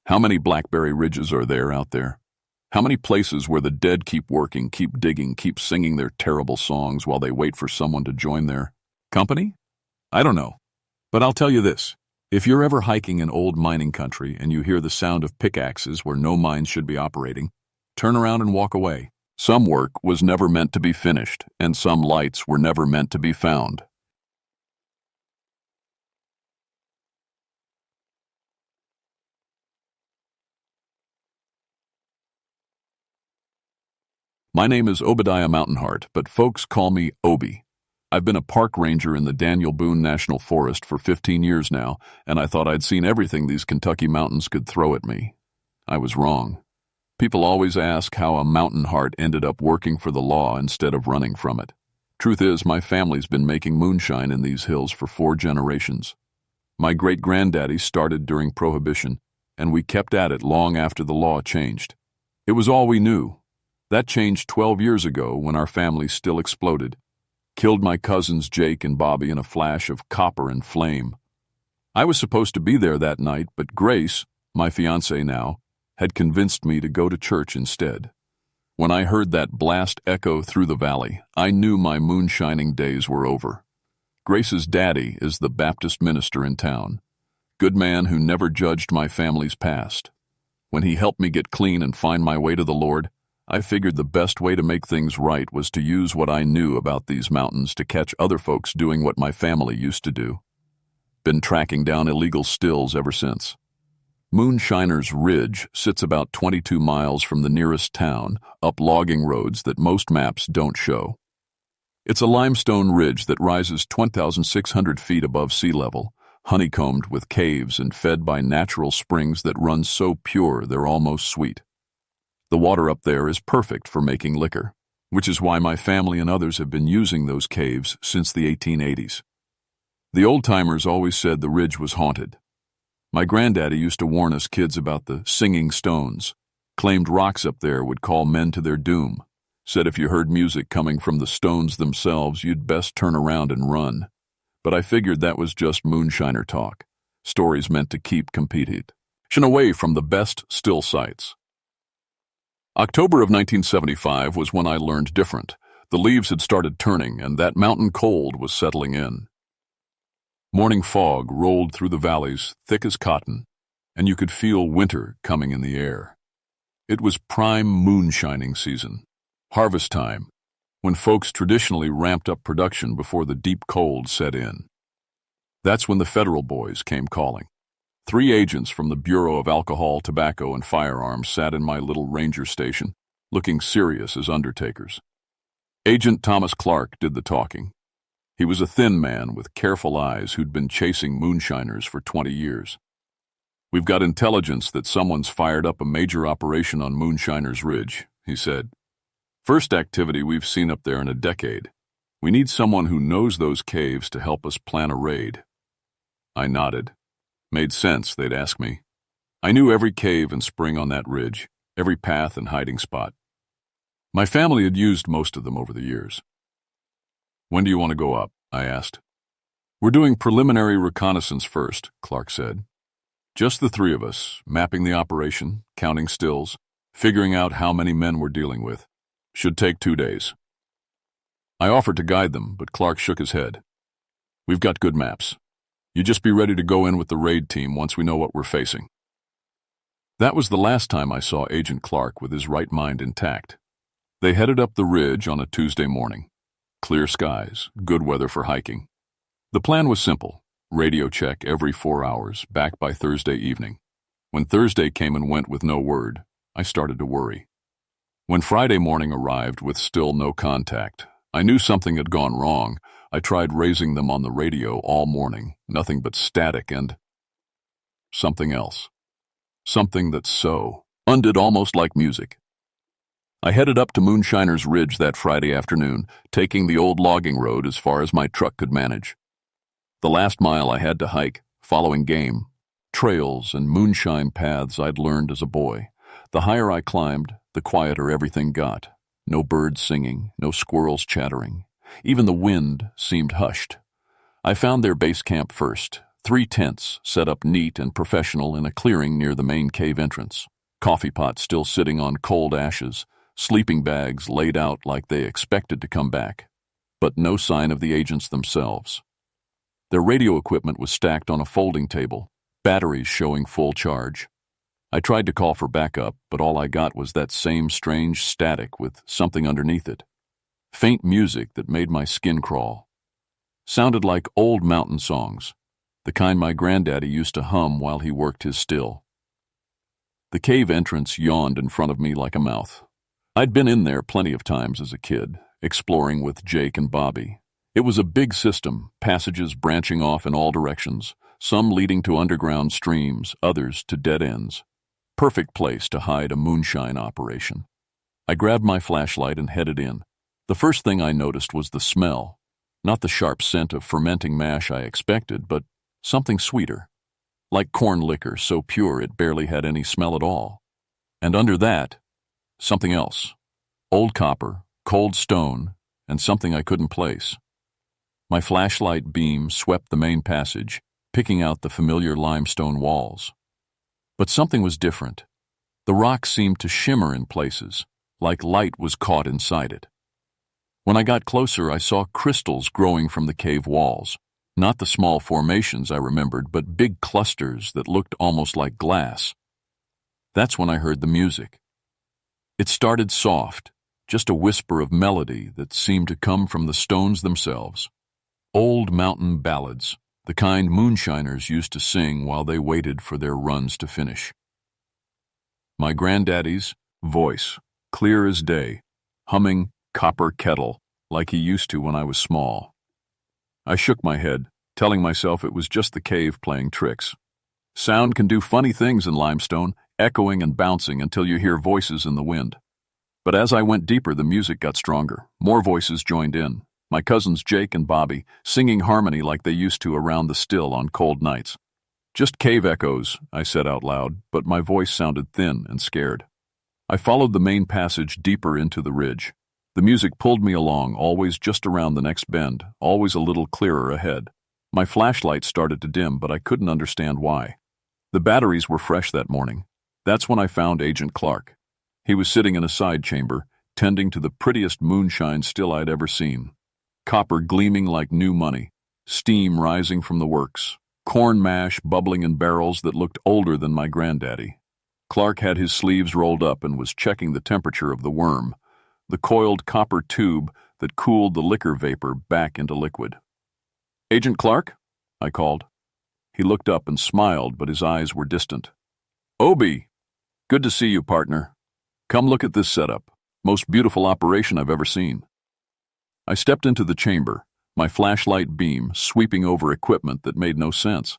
How many Blackberry Ridges are there out there? How many places where the dead keep working, keep digging, keep singing their terrible songs while they wait for someone to join their company? I don't know. But I'll tell you this. If you're ever hiking in old mining country and you hear the sound of pickaxes where no mines should be operating, turn around and walk away. Some work was never meant to be finished, and some lights were never meant to be found. My name is Obadiah Mountainheart, but folks call me Obi. I've been a park ranger in the Daniel Boone National Forest for 15 years now, and I thought I'd seen everything these Kentucky mountains could throw at me. I was wrong. People always ask how a mountain heart ended up working for the law instead of running from it. Truth is, my family's been making moonshine in these hills for 4 generations. My great-granddaddy started during Prohibition, and we kept at it long after the law changed. It was all we knew. That changed 12 years ago when our family still exploded. Killed my cousins Jake and Bobby in a flash of copper and flame. I was supposed to be there that night, but Grace, my fiancée now, had convinced me to go to church instead. When I heard that blast echo through the valley, I knew my moonshining days were over. Grace's daddy is the Baptist minister in town. Good man who never judged my family's past. When he helped me get clean and find my way to the Lord, I figured the best way to make things right was to use what I knew about these mountains to catch other folks doing what my family used to do. Been tracking down illegal stills ever since. Moonshiner's Ridge sits about 22 miles from the nearest town, up logging roads that most maps don't show. It's a limestone ridge that rises 20,600 feet above sea level, honeycombed with caves and fed by natural springs that run so pure they're almost sweet. The water up there is perfect for making liquor, which is why my family and others have been using those caves since the 1880s. The old-timers always said the ridge was haunted. My granddaddy used to warn us kids about the singing stones, claimed rocks up there would call men to their doom, said if you heard music coming from the stones themselves, you'd best turn around and run. But I figured that was just moonshiner talk, stories meant to keep competition away from the best still sites. October of 1975 was when I learned different. The leaves had started turning, and that mountain cold was settling in. Morning fog rolled through the valleys, thick as cotton, and you could feel winter coming in the air. It was prime moonshining season, harvest time, when folks traditionally ramped up production before the deep cold set in. That's when the federal boys came calling. 3 agents from the Bureau of Alcohol, Tobacco, and Firearms sat in my little ranger station, looking serious as undertakers. Agent Thomas Clark did the talking. He was a thin man with careful eyes who'd been chasing moonshiners for 20 years. We've got intelligence that someone's fired up a major operation on Moonshiner's Ridge, he said. First activity we've seen up there in a decade. We need someone who knows those caves to help us plan a raid. I nodded. Made sense, they'd ask me. I knew every cave and spring on that ridge, every path and hiding spot. My family had used most of them over the years. When do you want to go up? I asked. We're doing preliminary reconnaissance first, Clark said. Just the 3 of us, mapping the operation, counting stills, figuring out how many men we're dealing with. Should take 2 days. I offered to guide them, but Clark shook his head. We've got good maps. You just be ready to go in with the raid team once we know what we're facing. That was the last time I saw Agent Clark with his right mind intact. They headed up the ridge on a Tuesday morning. Clear skies, good weather for hiking. The plan was simple. Radio check every 4 hours, back by Thursday evening. When Thursday came and went with no word, I started to worry. When Friday morning arrived with still no contact, I knew something had gone wrong. I tried raising them on the radio all morning, nothing but static and something else. Something that sounded almost like music. I headed up to Moonshiner's Ridge that Friday afternoon, taking the old logging road as far as my truck could manage. The last mile I had to hike, following game, trails and moonshine paths I'd learned as a boy. The higher I climbed, the quieter everything got. No birds singing, no squirrels chattering. Even the wind seemed hushed. I found their base camp first, 3 tents set up neat and professional in a clearing near the main cave entrance. Coffee pots still sitting on cold ashes, sleeping bags laid out like they expected to come back. But no sign of the agents themselves. Their radio equipment was stacked on a folding table, batteries showing full charge. I tried to call for backup, but all I got was that same strange static with something underneath it. Faint music that made my skin crawl. Sounded like old mountain songs, the kind my granddaddy used to hum while he worked his still. The cave entrance yawned in front of me like a mouth. I'd been in there plenty of times as a kid, exploring with Jake and Bobby. It was a big system, passages branching off in all directions, some leading to underground streams, others to dead ends. Perfect place to hide a moonshine operation. I grabbed my flashlight and headed in. The first thing I noticed was the smell. Not the sharp scent of fermenting mash I expected, but something sweeter. Like corn liquor, so pure it barely had any smell at all. And under that, something else. Old copper, cold stone, and something I couldn't place. My flashlight beam swept the main passage, picking out the familiar limestone walls. But something was different. The rock seemed to shimmer in places, like light was caught inside it. When I got closer, I saw crystals growing from the cave walls. Not the small formations I remembered, but big clusters that looked almost like glass. That's when I heard the music. It started soft, just a whisper of melody that seemed to come from the stones themselves. Old mountain ballads, the kind moonshiners used to sing while they waited for their runs to finish. My granddaddy's voice, clear as day, humming Copper Kettle like he used to when I was small. I shook my head, telling myself it was just the cave playing tricks. Sound can do funny things in limestone, echoing and bouncing until you hear voices in the wind. But as I went deeper, the music got stronger. More voices joined in. My cousins Jake and Bobby, singing harmony like they used to around the still on cold nights. Just cave echoes, I said out loud, but my voice sounded thin and scared. I followed the main passage deeper into the ridge. The music pulled me along, always just around the next bend, always a little clearer ahead. My flashlight started to dim, but I couldn't understand why. The batteries were fresh that morning. That's when I found Agent Clark. He was sitting in a side chamber, tending to the prettiest moonshine still I'd ever seen. Copper gleaming like new money, steam rising from the works, corn mash bubbling in barrels that looked older than my granddaddy. Clark had his sleeves rolled up and was checking the temperature of the worm, the coiled copper tube that cooled the liquor vapor back into liquid. "Agent Clark?" I called. He looked up and smiled, but his eyes were distant. "Obi, good to see you, partner. Come look at this setup. Most beautiful operation I've ever seen." I stepped into the chamber, my flashlight beam sweeping over equipment that made no sense.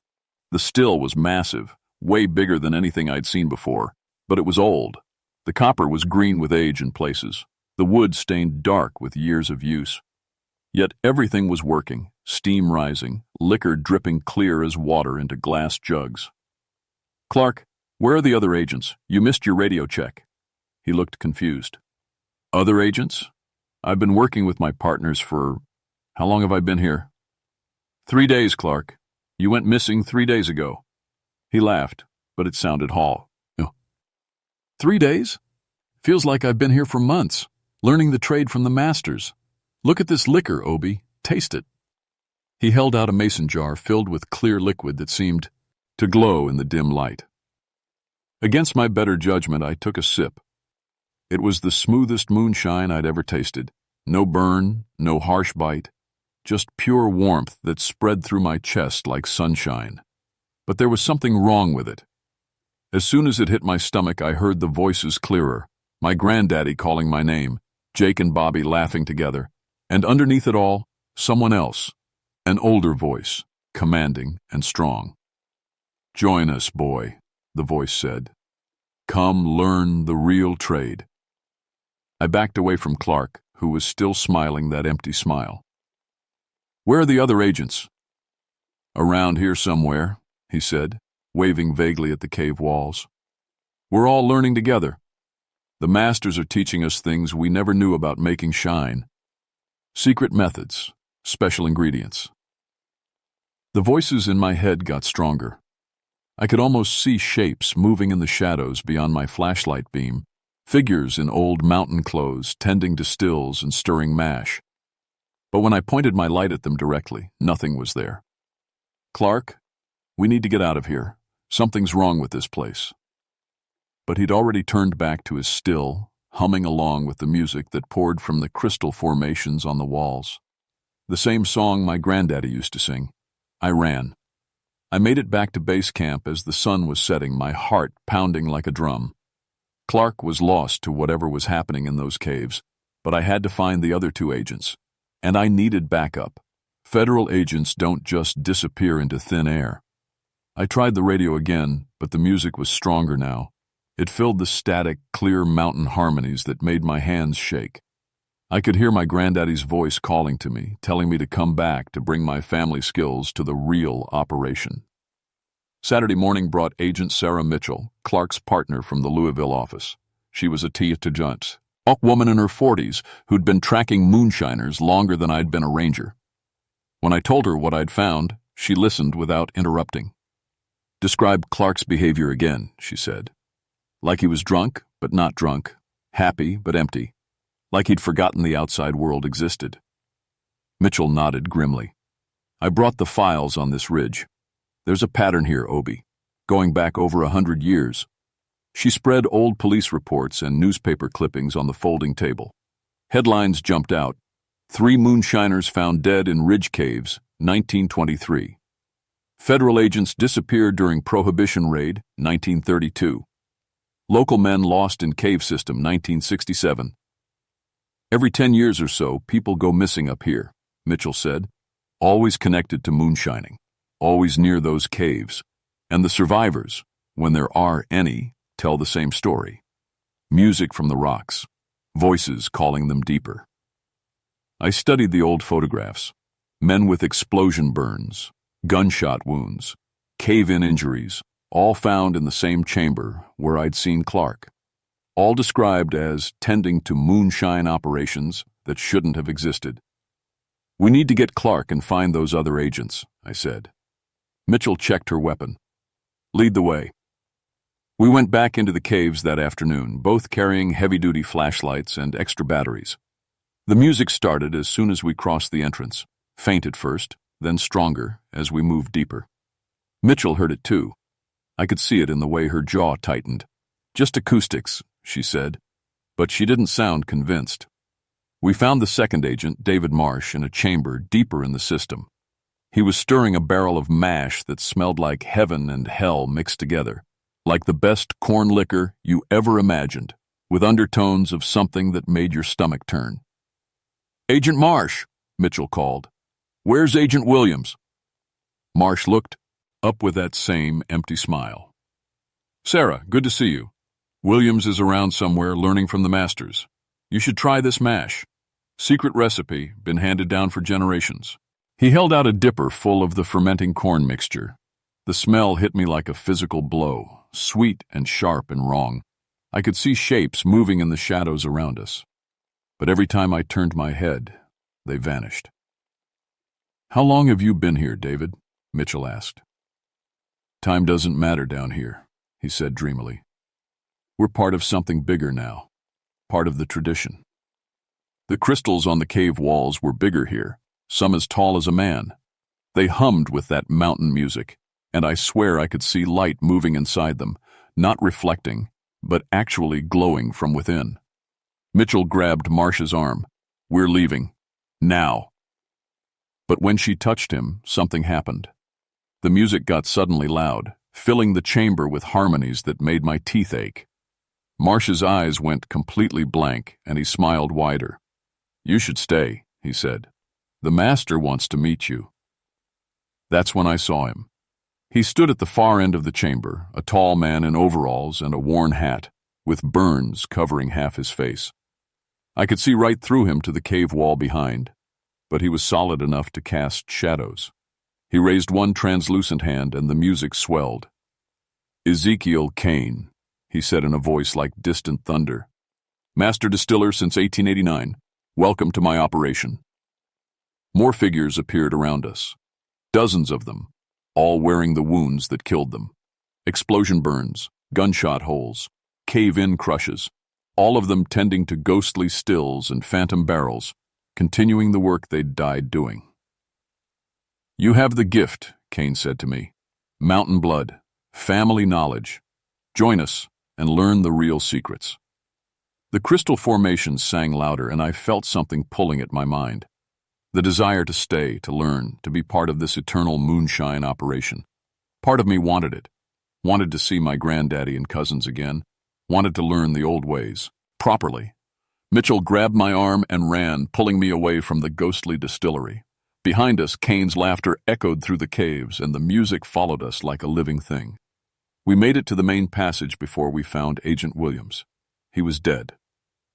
The still was massive, way bigger than anything I'd seen before, but it was old. The copper was green with age in places, the wood stained dark with years of use. Yet everything was working, steam rising, liquor dripping clear as water into glass jugs. "Clark, where are the other agents? You missed your radio check." He looked confused. "Other agents? I've been working with my partners for... How long have I been here?" 3 days, Clark. You went missing 3 days ago." He laughed, but it sounded hollow. 3 days? Feels like I've been here for months, learning the trade from the masters. Look at this liquor, Obi. Taste it." He held out a mason jar filled with clear liquid that seemed to glow in the dim light. Against my better judgment, I took a sip. It was the smoothest moonshine I'd ever tasted. No burn, no harsh bite, just pure warmth that spread through my chest like sunshine. But there was something wrong with it. As soon as it hit my stomach, I heard the voices clearer, my granddaddy calling my name, Jake and Bobby laughing together, and underneath it all, someone else, an older voice, commanding and strong. "Join us, boy," the voice said. "Come learn the real trade." I backed away from Clark, who was still smiling that empty smile. "Where are the other agents?" "Around here somewhere," he said, waving vaguely at the cave walls. "We're all learning together. The masters are teaching us things we never knew about making shine. Secret methods, special ingredients." The voices in my head got stronger. I could almost see shapes moving in the shadows beyond my flashlight beam, figures in old mountain clothes tending to stills and stirring mash. But when I pointed my light at them directly, nothing was there. "Clark, we need to get out of here. Something's wrong with this place." But he'd already turned back to his still, humming along with the music that poured from the crystal formations on the walls. The same song my granddaddy used to sing. I ran. I made it back to base camp as the sun was setting, my heart pounding like a drum. Clark was lost to whatever was happening in those caves, but I had to find the other 2 agents. And I needed backup. Federal agents don't just disappear into thin air. I tried the radio again, but the music was stronger now. It filled the static, clear mountain harmonies that made my hands shake. I could hear my granddaddy's voice calling to me, telling me to come back to bring my family skills to the real operation. Saturday morning brought Agent Sarah Mitchell, Clark's partner from the Louisville office. She was a T to Junt. A woman in her 40s who'd been tracking moonshiners longer than I'd been a ranger. When I told her what I'd found, she listened without interrupting. "Describe Clark's behavior again," she said. "Like he was drunk, but not drunk, happy, but empty, like he'd forgotten the outside world existed." Mitchell nodded grimly. "I brought the files on this ridge. There's a pattern here, Obi, going back over 100 years. She spread old police reports and newspaper clippings on the folding table. Headlines jumped out. 3 moonshiners found dead in ridge caves, 1923. Federal agents disappeared during Prohibition Raid, 1932. Local men lost in cave system, 1967. Every 10 years or so, people go missing up here," Mitchell said. "Always connected to moonshining, always near those caves. And the survivors, when there are any, tell the same story. Music from the rocks, voices calling them deeper." I studied the old photographs. Men with explosion burns, gunshot wounds, cave-in injuries, all found in the same chamber where I'd seen Clark. All described as tending to moonshine operations that shouldn't have existed. "We need to get Clark and find those other agents," I said. Mitchell checked her weapon. "Lead the way." We went back into the caves that afternoon, both carrying heavy-duty flashlights and extra batteries. The music started as soon as we crossed the entrance, faint at first, then stronger as we moved deeper. Mitchell heard it too. I could see it in the way her jaw tightened. "Just acoustics," she said, but she didn't sound convinced. We found the second agent, David Marsh, in a chamber deeper in the system. He was stirring a barrel of mash that smelled like heaven and hell mixed together, like the best corn liquor you ever imagined, with undertones of something that made your stomach turn. "Agent Marsh," Mitchell called. "Where's Agent Williams?" Marsh looked up with that same empty smile. "Sarah, good to see you. Williams is around somewhere learning from the masters. You should try this mash. Secret recipe, been handed down for generations." He held out a dipper full of the fermenting corn mixture. The smell hit me like a physical blow, sweet and sharp and wrong. I could see shapes moving in the shadows around us. But every time I turned my head, they vanished. "How long have you been here, David?" Mitchell asked. "Time doesn't matter down here," he said dreamily. "We're part of something bigger now, part of the tradition." The crystals on the cave walls were bigger here, some as tall as a man. They hummed with that mountain music, and I swear I could see light moving inside them, not reflecting, but actually glowing from within. Mitchell grabbed Marsh's arm. "We're leaving. Now." But when she touched him, something happened. The music got suddenly loud, filling the chamber with harmonies that made my teeth ache. Marsh's eyes went completely blank, and he smiled wider. "You should stay," he said. "The master wants to meet you." That's when I saw him. He stood at the far end of the chamber, a tall man in overalls and a worn hat, with burns covering half his face. I could see right through him to the cave wall behind, but he was solid enough to cast shadows. He raised one translucent hand and the music swelled. "Ezekiel Kane," he said in a voice like distant thunder. "Master distiller since 1889. Welcome to my operation." More figures appeared around us. Dozens of them, all wearing the wounds that killed them. Explosion burns, gunshot holes, cave-in crushes, all of them tending to ghostly stills and phantom barrels, continuing the work they'd died doing. "You have the gift," Kane said to me. "Mountain blood, family knowledge. Join us and learn the real secrets." The crystal formations sang louder, and I felt something pulling at my mind. The desire to stay, to learn, to be part of this eternal moonshine operation. Part of me wanted it, wanted to see my granddaddy and cousins again, wanted to learn the old ways, properly. Mitchell grabbed my arm and ran, pulling me away from the ghostly distillery. Behind us, Kane's laughter echoed through the caves, and the music followed us like a living thing. We made it to the main passage before we found Agent Williams. He was dead.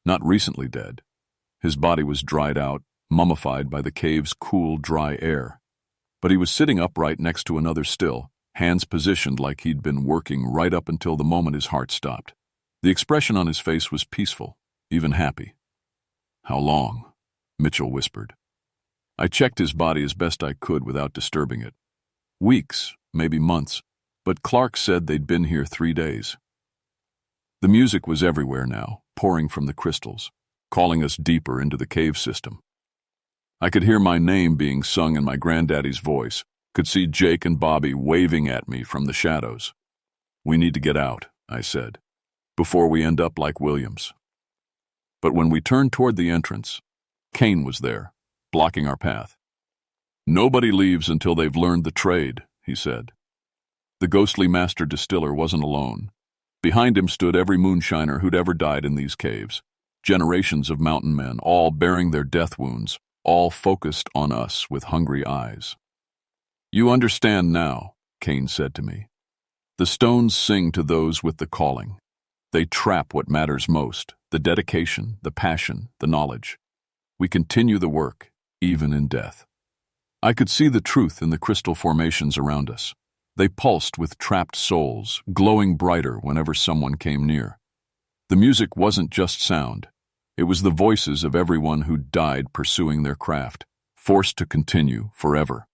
Not recently dead. His body was dried out, mummified by the cave's cool, dry air. But he was sitting upright next to another still, hands positioned like he'd been working right up until the moment his heart stopped. The expression on his face was peaceful, even happy. How long? Mitchell whispered. I checked his body as best I could without disturbing it. Weeks, maybe months, but Clark said they'd been here 3 days. The music was everywhere now, pouring from the crystals, calling us deeper into the cave system. I could hear my name being sung in my granddaddy's voice, could see Jake and Bobby waving at me from the shadows. We need to get out, I said, before we end up like Williams. But when we turned toward the entrance, Kane was there, blocking our path. Nobody leaves until they've learned the trade, he said. The ghostly master distiller wasn't alone. Behind him stood every moonshiner who'd ever died in these caves. Generations of mountain men, all bearing their death wounds, all focused on us with hungry eyes. You understand now, Kane said to me. The stones sing to those with the calling. They trap what matters most, the dedication, the passion, the knowledge. We continue the work, even in death. I could see the truth in the crystal formations around us. They pulsed with trapped souls, glowing brighter whenever someone came near. The music wasn't just sound. It was the voices of everyone who died pursuing their craft, forced to continue forever.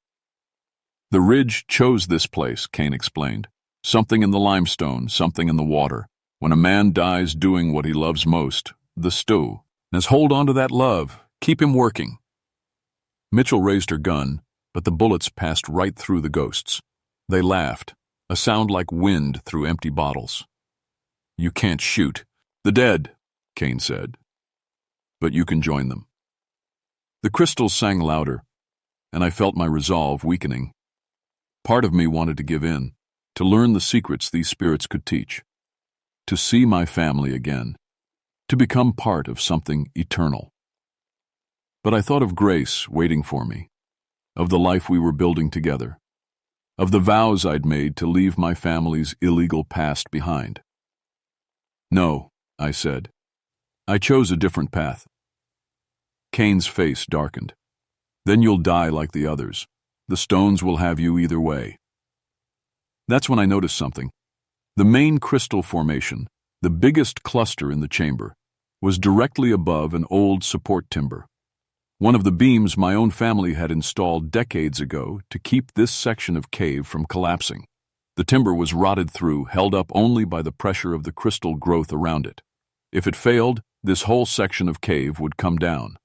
The ridge chose this place, Kane explained. Something in the limestone, something in the water. When a man dies doing what he loves most, the stew. Let's hold on to that love. Keep him working. Mitchell raised her gun, but the bullets passed right through the ghosts. They laughed, a sound like wind through empty bottles. You can't shoot the dead, Kane said. But you can join them. The crystals sang louder, and I felt my resolve weakening. Part of me wanted to give in, to learn the secrets these spirits could teach, to see my family again, to become part of something eternal. But I thought of Grace waiting for me, of the life we were building together, of the vows I'd made to leave my family's illegal past behind. No, I said. I chose a different path. Kane's face darkened. Then you'll die like the others. The stones will have you either way. That's when I noticed something. The main crystal formation, the biggest cluster in the chamber, was directly above an old support timber. One of the beams my own family had installed decades ago to keep this section of cave from collapsing. The timber was rotted through, held up only by the pressure of the crystal growth around it. If it failed, this whole section of cave would come down.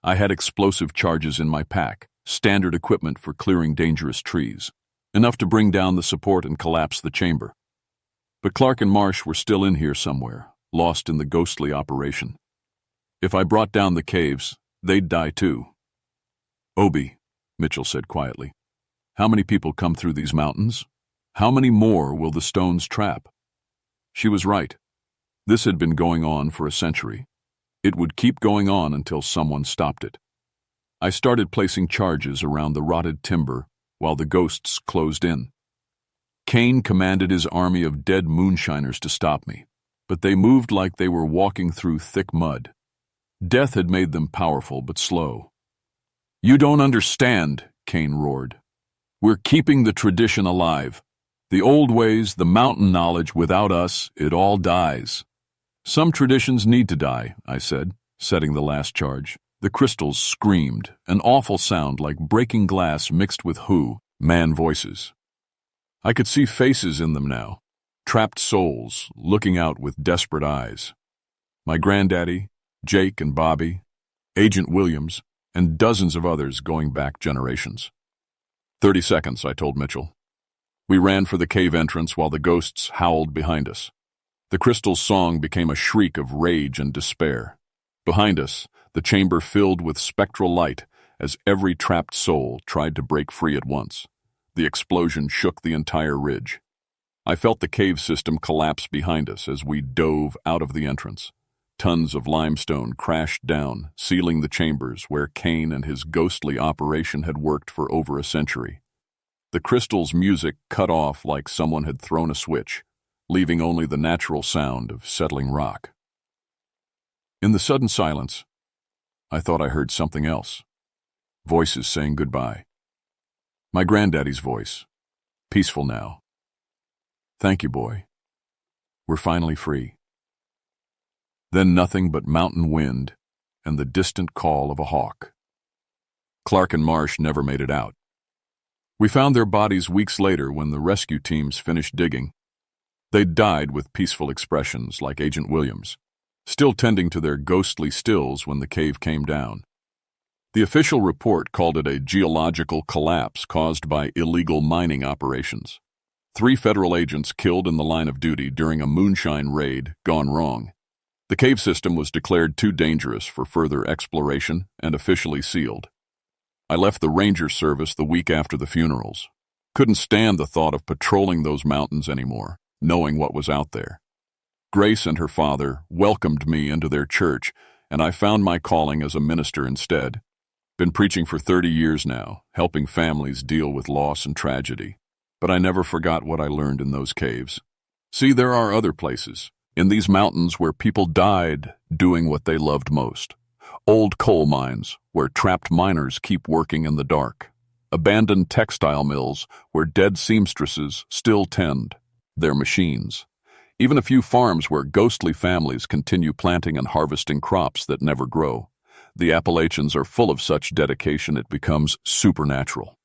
I had explosive charges in my pack, standard equipment for clearing dangerous trees, enough to bring down the support and collapse the chamber. But Clark and Marsh were still in here somewhere, lost in the ghostly operation. If I brought down the caves, they'd die too. Obi, Mitchell said quietly, how many people come through these mountains? How many more will the stones trap? She was right. This had been going on for a century. It would keep going on until someone stopped it. I started placing charges around the rotted timber while the ghosts closed in. Kane commanded his army of dead moonshiners to stop me, but they moved like they were walking through thick mud. Death had made them powerful but slow. You don't understand, Kane roared. We're keeping the tradition alive. The old ways, the mountain knowledge, without us, it all dies. Some traditions need to die, I said, setting the last charge. The crystals screamed, an awful sound like breaking glass mixed with man voices. I could see faces in them now, trapped souls looking out with desperate eyes. My granddaddy, Jake and Bobby, Agent Williams, and dozens of others going back generations. 30 seconds, I told Mitchell. We ran for the cave entrance while the ghosts howled behind us. The crystal's song became a shriek of rage and despair. Behind us, the chamber filled with spectral light as every trapped soul tried to break free at once. The explosion shook the entire ridge. I felt the cave system collapse behind us as we dove out of the entrance. Tons of limestone crashed down, sealing the chambers where Kane and his ghostly operation had worked for over a century. The crystal's music cut off like someone had thrown a switch, leaving only the natural sound of settling rock. In the sudden silence, I thought I heard something else. Voices saying goodbye. My granddaddy's voice, peaceful now. Thank you, boy. We're finally free. Then nothing but mountain wind and the distant call of a hawk. Clark and Marsh never made it out. We found their bodies weeks later when the rescue teams finished digging. They'd died with peaceful expressions like Agent Williams, still tending to their ghostly stills when the cave came down. The official report called it a geological collapse caused by illegal mining operations. 3 federal agents killed in the line of duty during a moonshine raid gone wrong. The cave system was declared too dangerous for further exploration and officially sealed. I left the Ranger Service the week after the funerals. Couldn't stand the thought of patrolling those mountains anymore, knowing what was out there. Grace and her father welcomed me into their church, and I found my calling as a minister instead. Been preaching for 30 years now, helping families deal with loss and tragedy. But I never forgot what I learned in those caves. See, there are other places, in these mountains where people died doing what they loved most. Old coal mines, where trapped miners keep working in the dark. Abandoned textile mills, where dead seamstresses still tend their machines. Even a few farms where ghostly families continue planting and harvesting crops that never grow. The Appalachians are full of such dedication it becomes supernatural.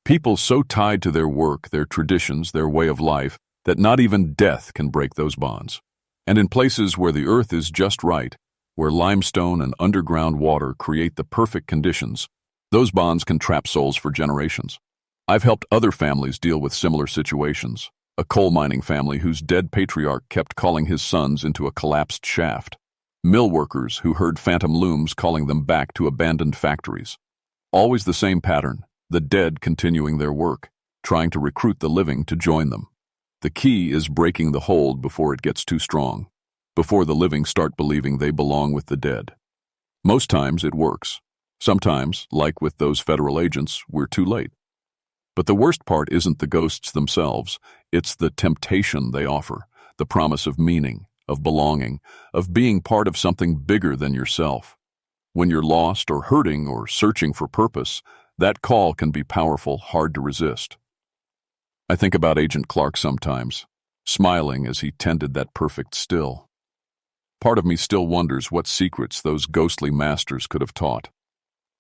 People so tied to their work, their traditions, their way of life, that not even death can break those bonds. And in places where the earth is just right, where limestone and underground water create the perfect conditions, those bonds can trap souls for generations. I've helped other families deal with similar situations. A coal mining family whose dead patriarch kept calling his sons into a collapsed shaft. Mill workers who heard phantom looms calling them back to abandoned factories. Always the same pattern, the dead continuing their work, trying to recruit the living to join them. The key is breaking the hold before it gets too strong, before the living start believing they belong with the dead. Most times it works. Sometimes, like with those federal agents, we're too late. But the worst part isn't the ghosts themselves, it's the temptation they offer, the promise of meaning, of belonging, of being part of something bigger than yourself. When you're lost or hurting or searching for purpose, that call can be powerful, hard to resist. I think about Agent Clark sometimes, smiling as he tended that perfect still. Part of me still wonders what secrets those ghostly masters could have taught.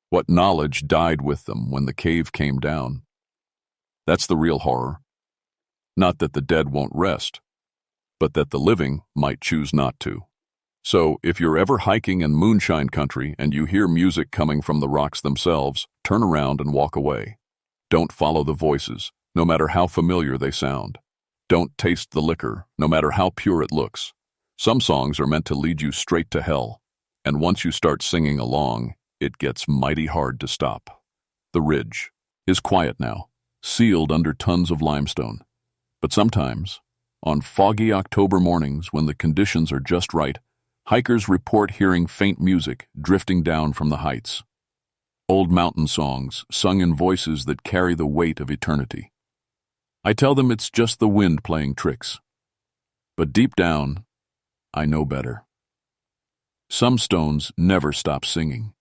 What knowledge died with them when the cave came down. That's the real horror. Not that the dead won't rest, but that the living might choose not to. So, if you're ever hiking in moonshine country and you hear music coming from the rocks themselves, turn around and walk away. Don't follow the voices, no matter how familiar they sound. Don't taste the liquor, no matter how pure it looks. Some songs are meant to lead you straight to hell, and once you start singing along, it gets mighty hard to stop. The ridge is quiet now, sealed under tons of limestone. But sometimes, on foggy October mornings when the conditions are just right, hikers report hearing faint music drifting down from the heights. Old mountain songs sung in voices that carry the weight of eternity. I tell them it's just the wind playing tricks. But deep down, I know better. Some stones never stop singing.